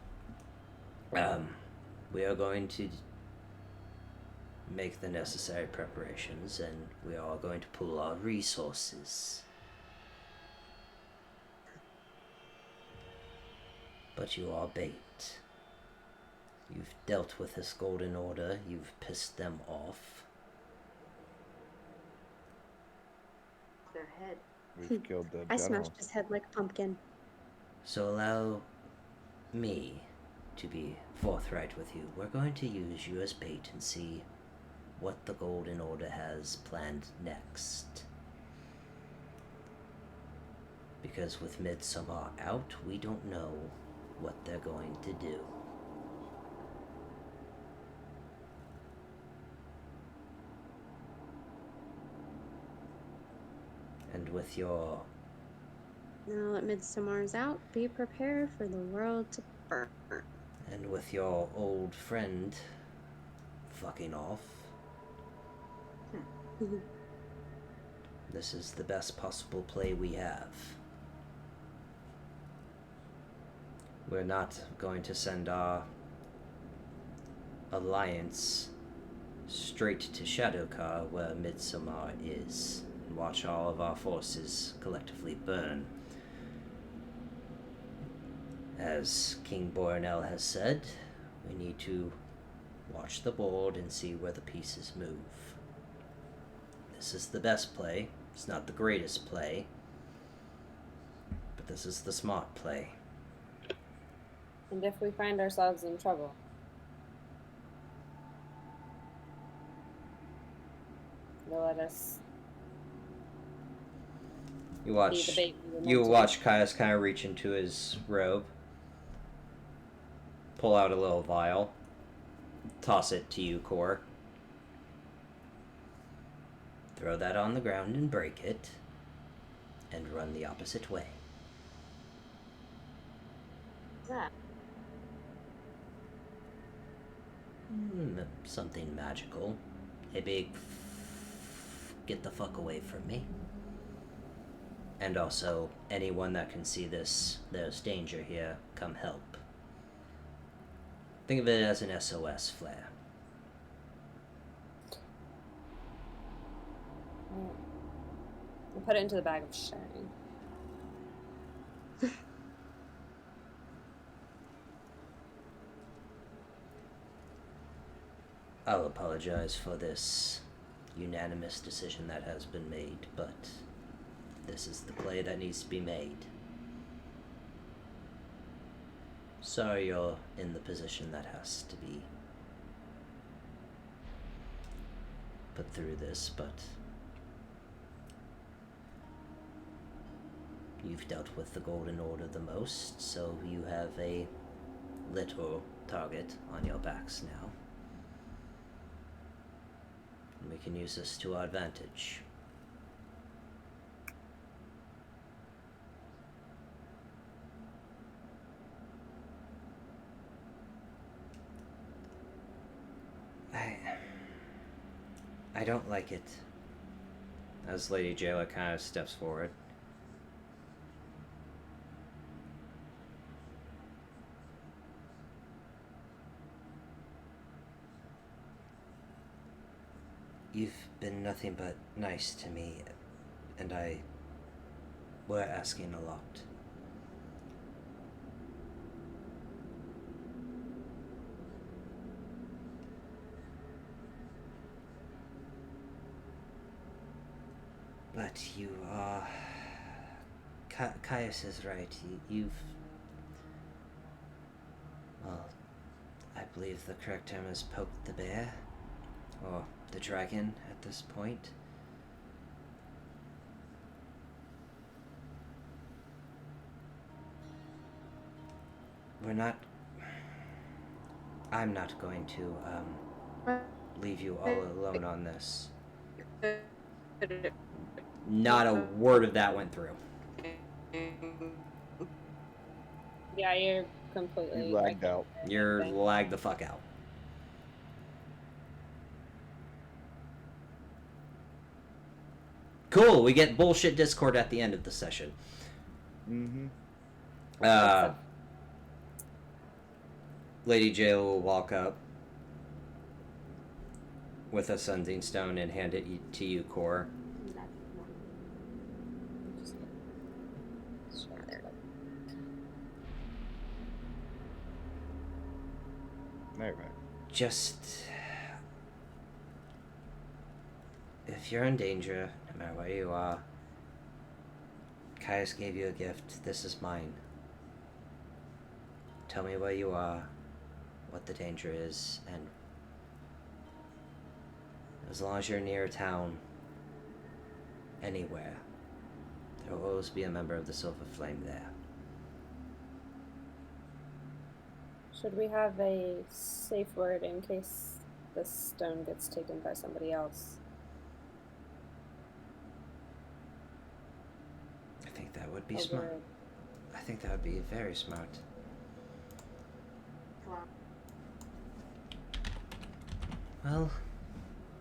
We are going to make the necessary preparations, and we are going to pool our resources. But you are bait. You've dealt with this Golden Order, you've pissed them off. Their head. We've killed the I general. smashed his head like a pumpkin. So allow me to be forthright with you. We're going to use you as bait and see what the Golden Order has planned next. Because with Midsommar out, we don't know what they're going to do. And with your Now that Midsummer's out, be prepared for the world to burn. and with your old friend fucking off, this is the best possible play we have. We're not going to send our alliance straight to Shadowcar, where Midsommar is, and watch all of our forces collectively burn. As King Borinel has said, we need to watch the board and see where the pieces move. This is the best play. It's not the greatest play, but this is the smart play. And if we find ourselves in trouble, They'll let us You be the watch. baby. we're You meant to watch Caius kind of reach into his robe, pull out a little vial, toss it to you, Core. Throw that on the ground and break it, and run the opposite way. What's that? Something magical. A big get the fuck away from me. And also, anyone that can see this, there's danger here, come help. Think of it as an SOS flare. I'll put it into the bag of sharing. I'll apologize for this unanimous decision that has been made, but this is the play that needs to be made. Sorry you're in the position that has to be put through this, but you've dealt with the Golden Order the most, so you have a literal target on your backs now. And we can use this to our advantage. I don't like it. As Lady Jayla kind of steps forward. You've been nothing but nice to me, and we're asking a lot. But you are... Caius is right. You've... Well, I believe the correct term is poked the bear. Or the dragon at this point. We're not... I'm not going to, leave you all alone on this. Not a word of that went through. Yeah, you're completely... You lagged out. You're lagged the fuck out. Cool, we get bullshit Discord at the end of the session. Mm-hmm. Lady Jayla will walk up with a sending stone and hand it to you, Core. There, right. Just... if you're in danger, no matter where you are, Caius gave you a gift. This is mine. Tell me where you are, what the danger is, and as long as you're near a town, anywhere, there will always be a member of the Silver Flame there. Should we have a safe word in case the stone gets taken by somebody else? I think that would be smart. I think that would be very smart. Well...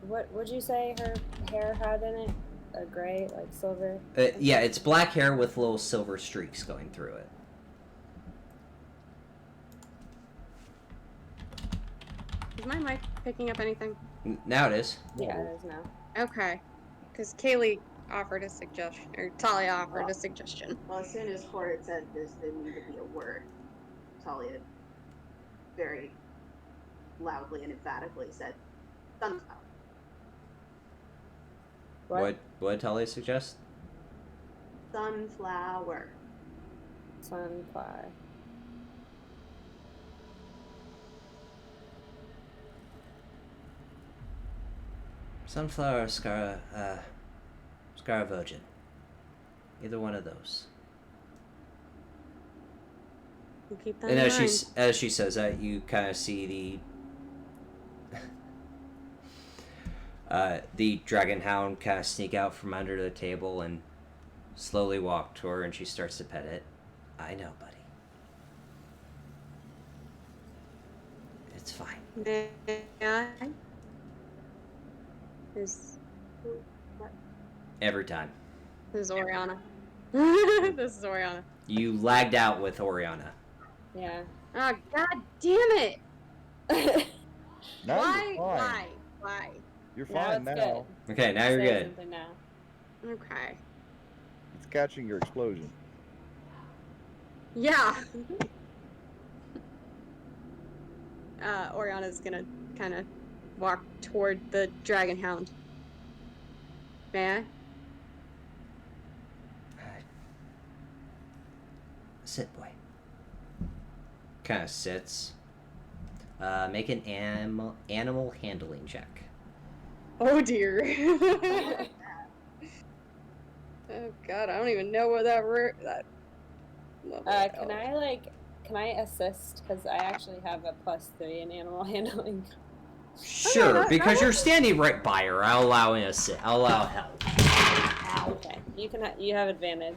what would you say her hair had in it? A gray, like silver? Yeah, it's black hair with little silver streaks going through it. Is my mic picking up anything? Now it is. Yeah, it is now. Okay. Because Kaylee offered a suggestion, or Talia offered a suggestion. Well, as soon as Hort said this, there needed to be a word. Talia very loudly and emphatically said, sunflower. What did Talia suggest? Sunflower. Sunflower. Sunflower or Scar Virgin. Either one of those. We'll keep that And in as mind. she says that, you kind of see the dragon hound kind of sneak out from under the table and slowly walk to her, and she starts to pet it. I know, buddy. It's fine. May I? This Every time. is Oriana. This is Oriana. You lagged out with Oriana. Yeah. Oh, god damn it! Now Why? you're fine. Why? You're Now fine it's now. Okay, now you're Say good. something now. Okay. It's catching your explosion. Yeah. Oriana's gonna kind of walk toward the dragon hound. May I? Sit, boy. Kind of sits. Make an animal handling check. Oh dear. Oh god, I don't even know what that Can I assist? Because I actually have a +3 in animal handling. Sure, because you're standing right by her. I'll allow I'll allow help. Okay, you have advantage.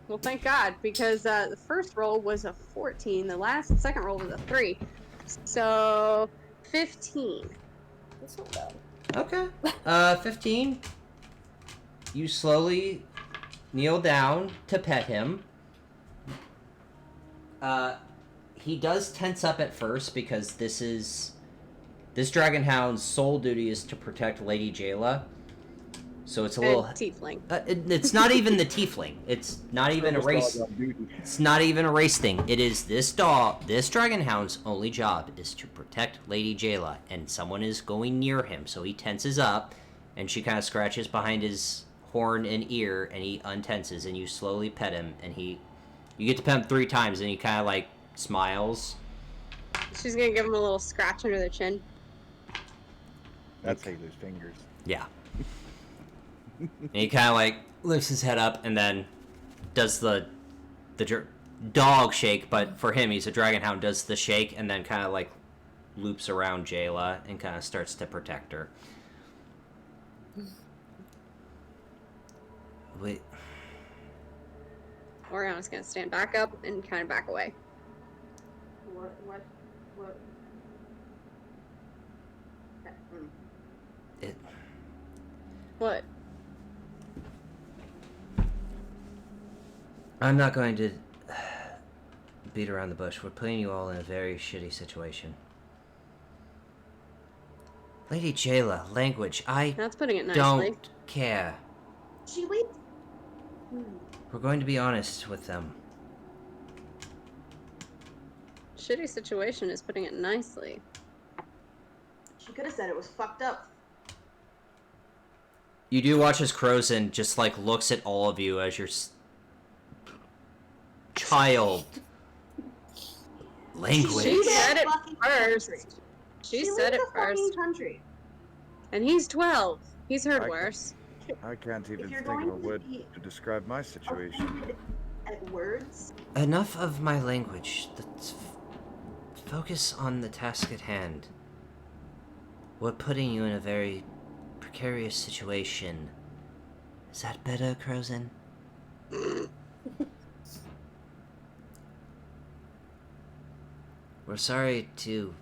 Well, thank God, because the first roll was a 14, the second roll was a 3. So, 15. That's not bad. Okay. 15. You slowly kneel down to pet him. He does tense up at first because this dragon hound's sole duty is to protect Lady Jayla. So it's a little tiefling. It's not even the tiefling. It's not even a race. It's not even a race thing. It is this dragon hound's only job is to protect Lady Jayla, and someone is going near him, so he tenses up, and she kind of scratches behind his horn and ear, and he untenses, and you slowly pet him, and you get to pet him 3 times, and he kind of like smiles. She's gonna give him a little scratch under the chin. That's Taylor's fingers. Yeah. And he kind of like lifts his head up and then does the dog shake, but for him, he's a dragon hound, does the shake and then kind of like loops around Jayla and kind of starts to protect her. Wait. Oriana's gonna stand back up and kind of back away. What? What? I'm not going to beat around the bush. We're putting you all in a very shitty situation. Lady Jayla, language, That's putting it nicely. don't care. She wait. We're going to be honest with them. Shitty situation is putting it nicely. She could have said it was fucked up. You do watch as Crozin just like looks at all of you as your child. Language. She said it Fucking first. country. She leaves said it the fucking first. country. And he's 12. He's heard I- worse. I can't even you're think of a going to word be to describe my situation. Offended at words. Enough of my language. Let's focus on the task at hand. We're putting you in a very precarious situation. Is that better, Crozin? We're sorry to...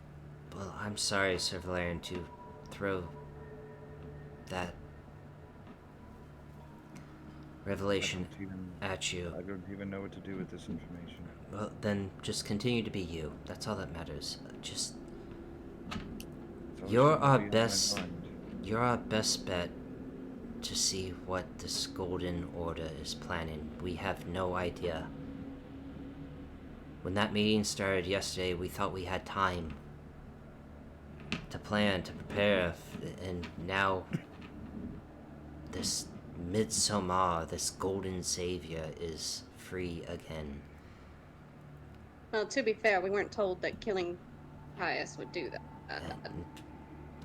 Well, I'm sorry, Sir Valerian, to throw that revelation at you. I don't even know what to do with this information. Well, then just continue to be you. That's all that matters. Just... It's always You're something our to be in my best... mind. You're our best bet to see what this Golden Order is planning. We have no idea. When that meeting started yesterday, we thought we had time to plan, to prepare, and now this Midsommar, this golden savior, is free again. Well, to be fair, we weren't told that killing Pius would do that.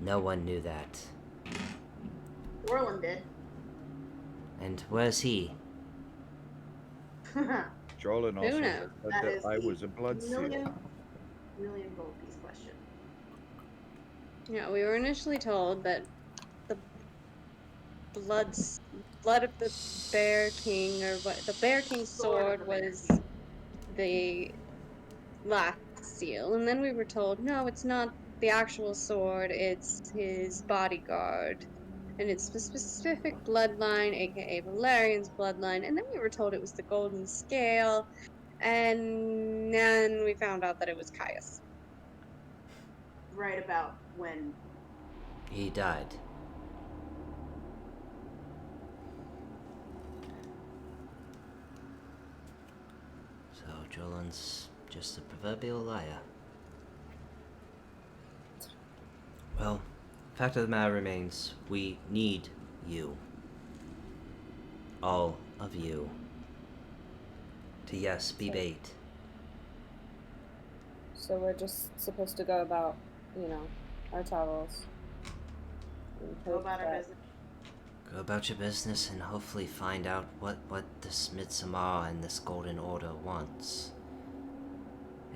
No one knew that. Orland did. And where's he? Jolin also knows? said That that is I the was a blood seal. million gold piece question. Yeah, we were initially told that the blood of the Bear King, or what, the Bear King's sword was the last seal, and then we were told, no, it's not the actual sword, it's his bodyguard. And it's the specific bloodline, aka Valerian's bloodline, and then we were told it was the Golden Scale, and then we found out that it was Caius. Right about when He died. So Jolin's just a proverbial liar. Well, fact of the matter remains, we need you. All of you. To yes, be bait. So we're just supposed to go about, our travels. And go hope about our that- business. Go about your business and hopefully find out what this Midsommar and this Golden Order wants.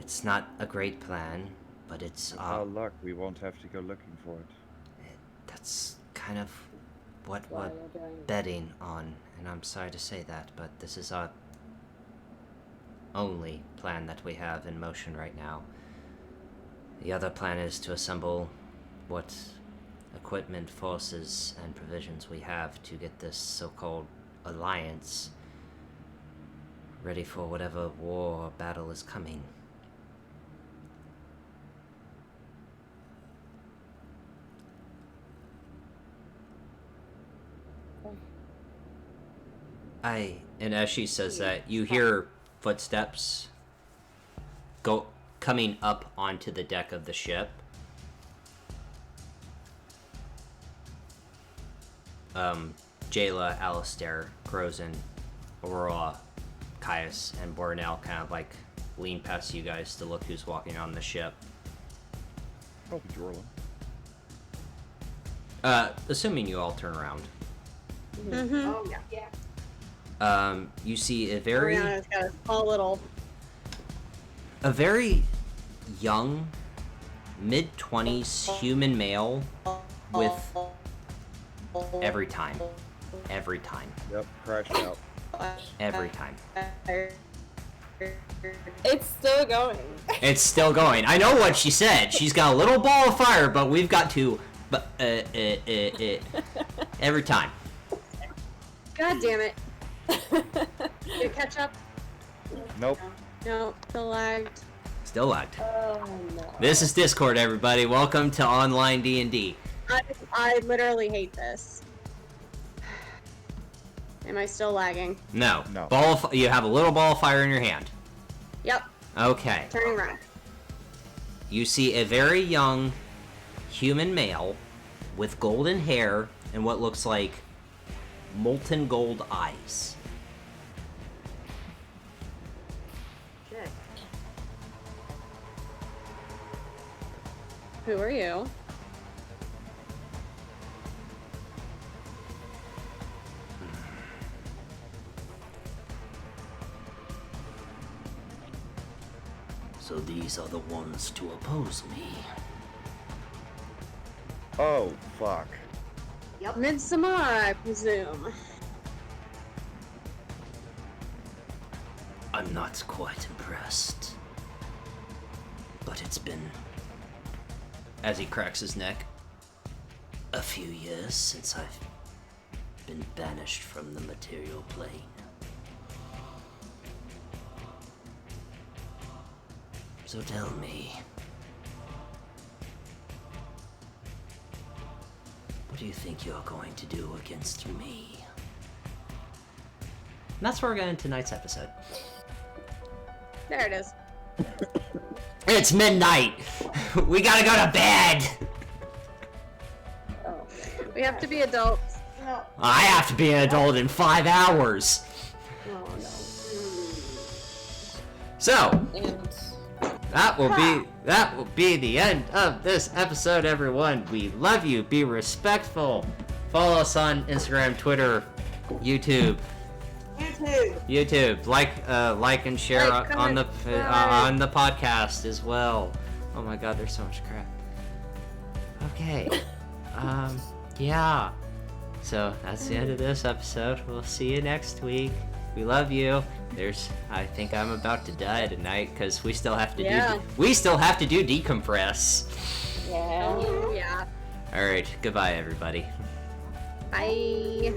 It's not a great plan, but it's With our luck, we won't have to go looking for it. That's kind of what why we're we're doing it. betting on, and I'm sorry to say that, but this is our only plan that we have in motion right now. The other plan is to assemble what equipment, forces, and provisions we have to get this so-called alliance ready for whatever war or battle is coming. And as she says that, you hear footsteps coming up onto the deck of the ship. Jayla, Alistair, Crozen, Aurora, Caius, and Bornell kind of like lean past you guys to look who's walking on the ship. Probably Jorlin. Assuming you all turn around. Mm-hmm. Oh yeah. Yeah. You see a very Oriana's got a small very young, mid-20s human male with every time. Yep, crashed out. Every time. It's still going. It's still going. I know what she said. She's got a little ball of fire, but we've got to. But every time. God damn it. Did it catch up? Nope. No, still lagged. Still lagged. Oh no. This is Discord, everybody. Welcome to online D&D. I literally hate this. Am I still lagging? No. No. You have a little ball of fire in your hand. Yep, Okay. turning around. You see a very young human male with golden hair and what looks like molten gold eyes. Shit. Who are you? So these are the ones to oppose me. Oh, fuck. Yep. Midsommar, I presume. I'm not quite impressed. But it's been, as he cracks his neck, a few years since I've been banished from the material plane. So tell me, what do you think you're going to do against me? And that's where we're going to tonight's episode. There it is. It's midnight! We gotta go to bed! Oh. We have to be adults. No. I have to be an adult in 5 hours. Oh no. So, And that will be the end of this episode, everyone. We love you. Be respectful. Follow us on Instagram, Twitter, YouTube. Like and share on the podcast as well. Oh my God, there's so much crap. Okay. Yeah. So that's the end of this episode. We'll see you next week. We love you. I think I'm about to die tonight because we still have to do decompress. Yeah. All right. Goodbye, everybody. Bye.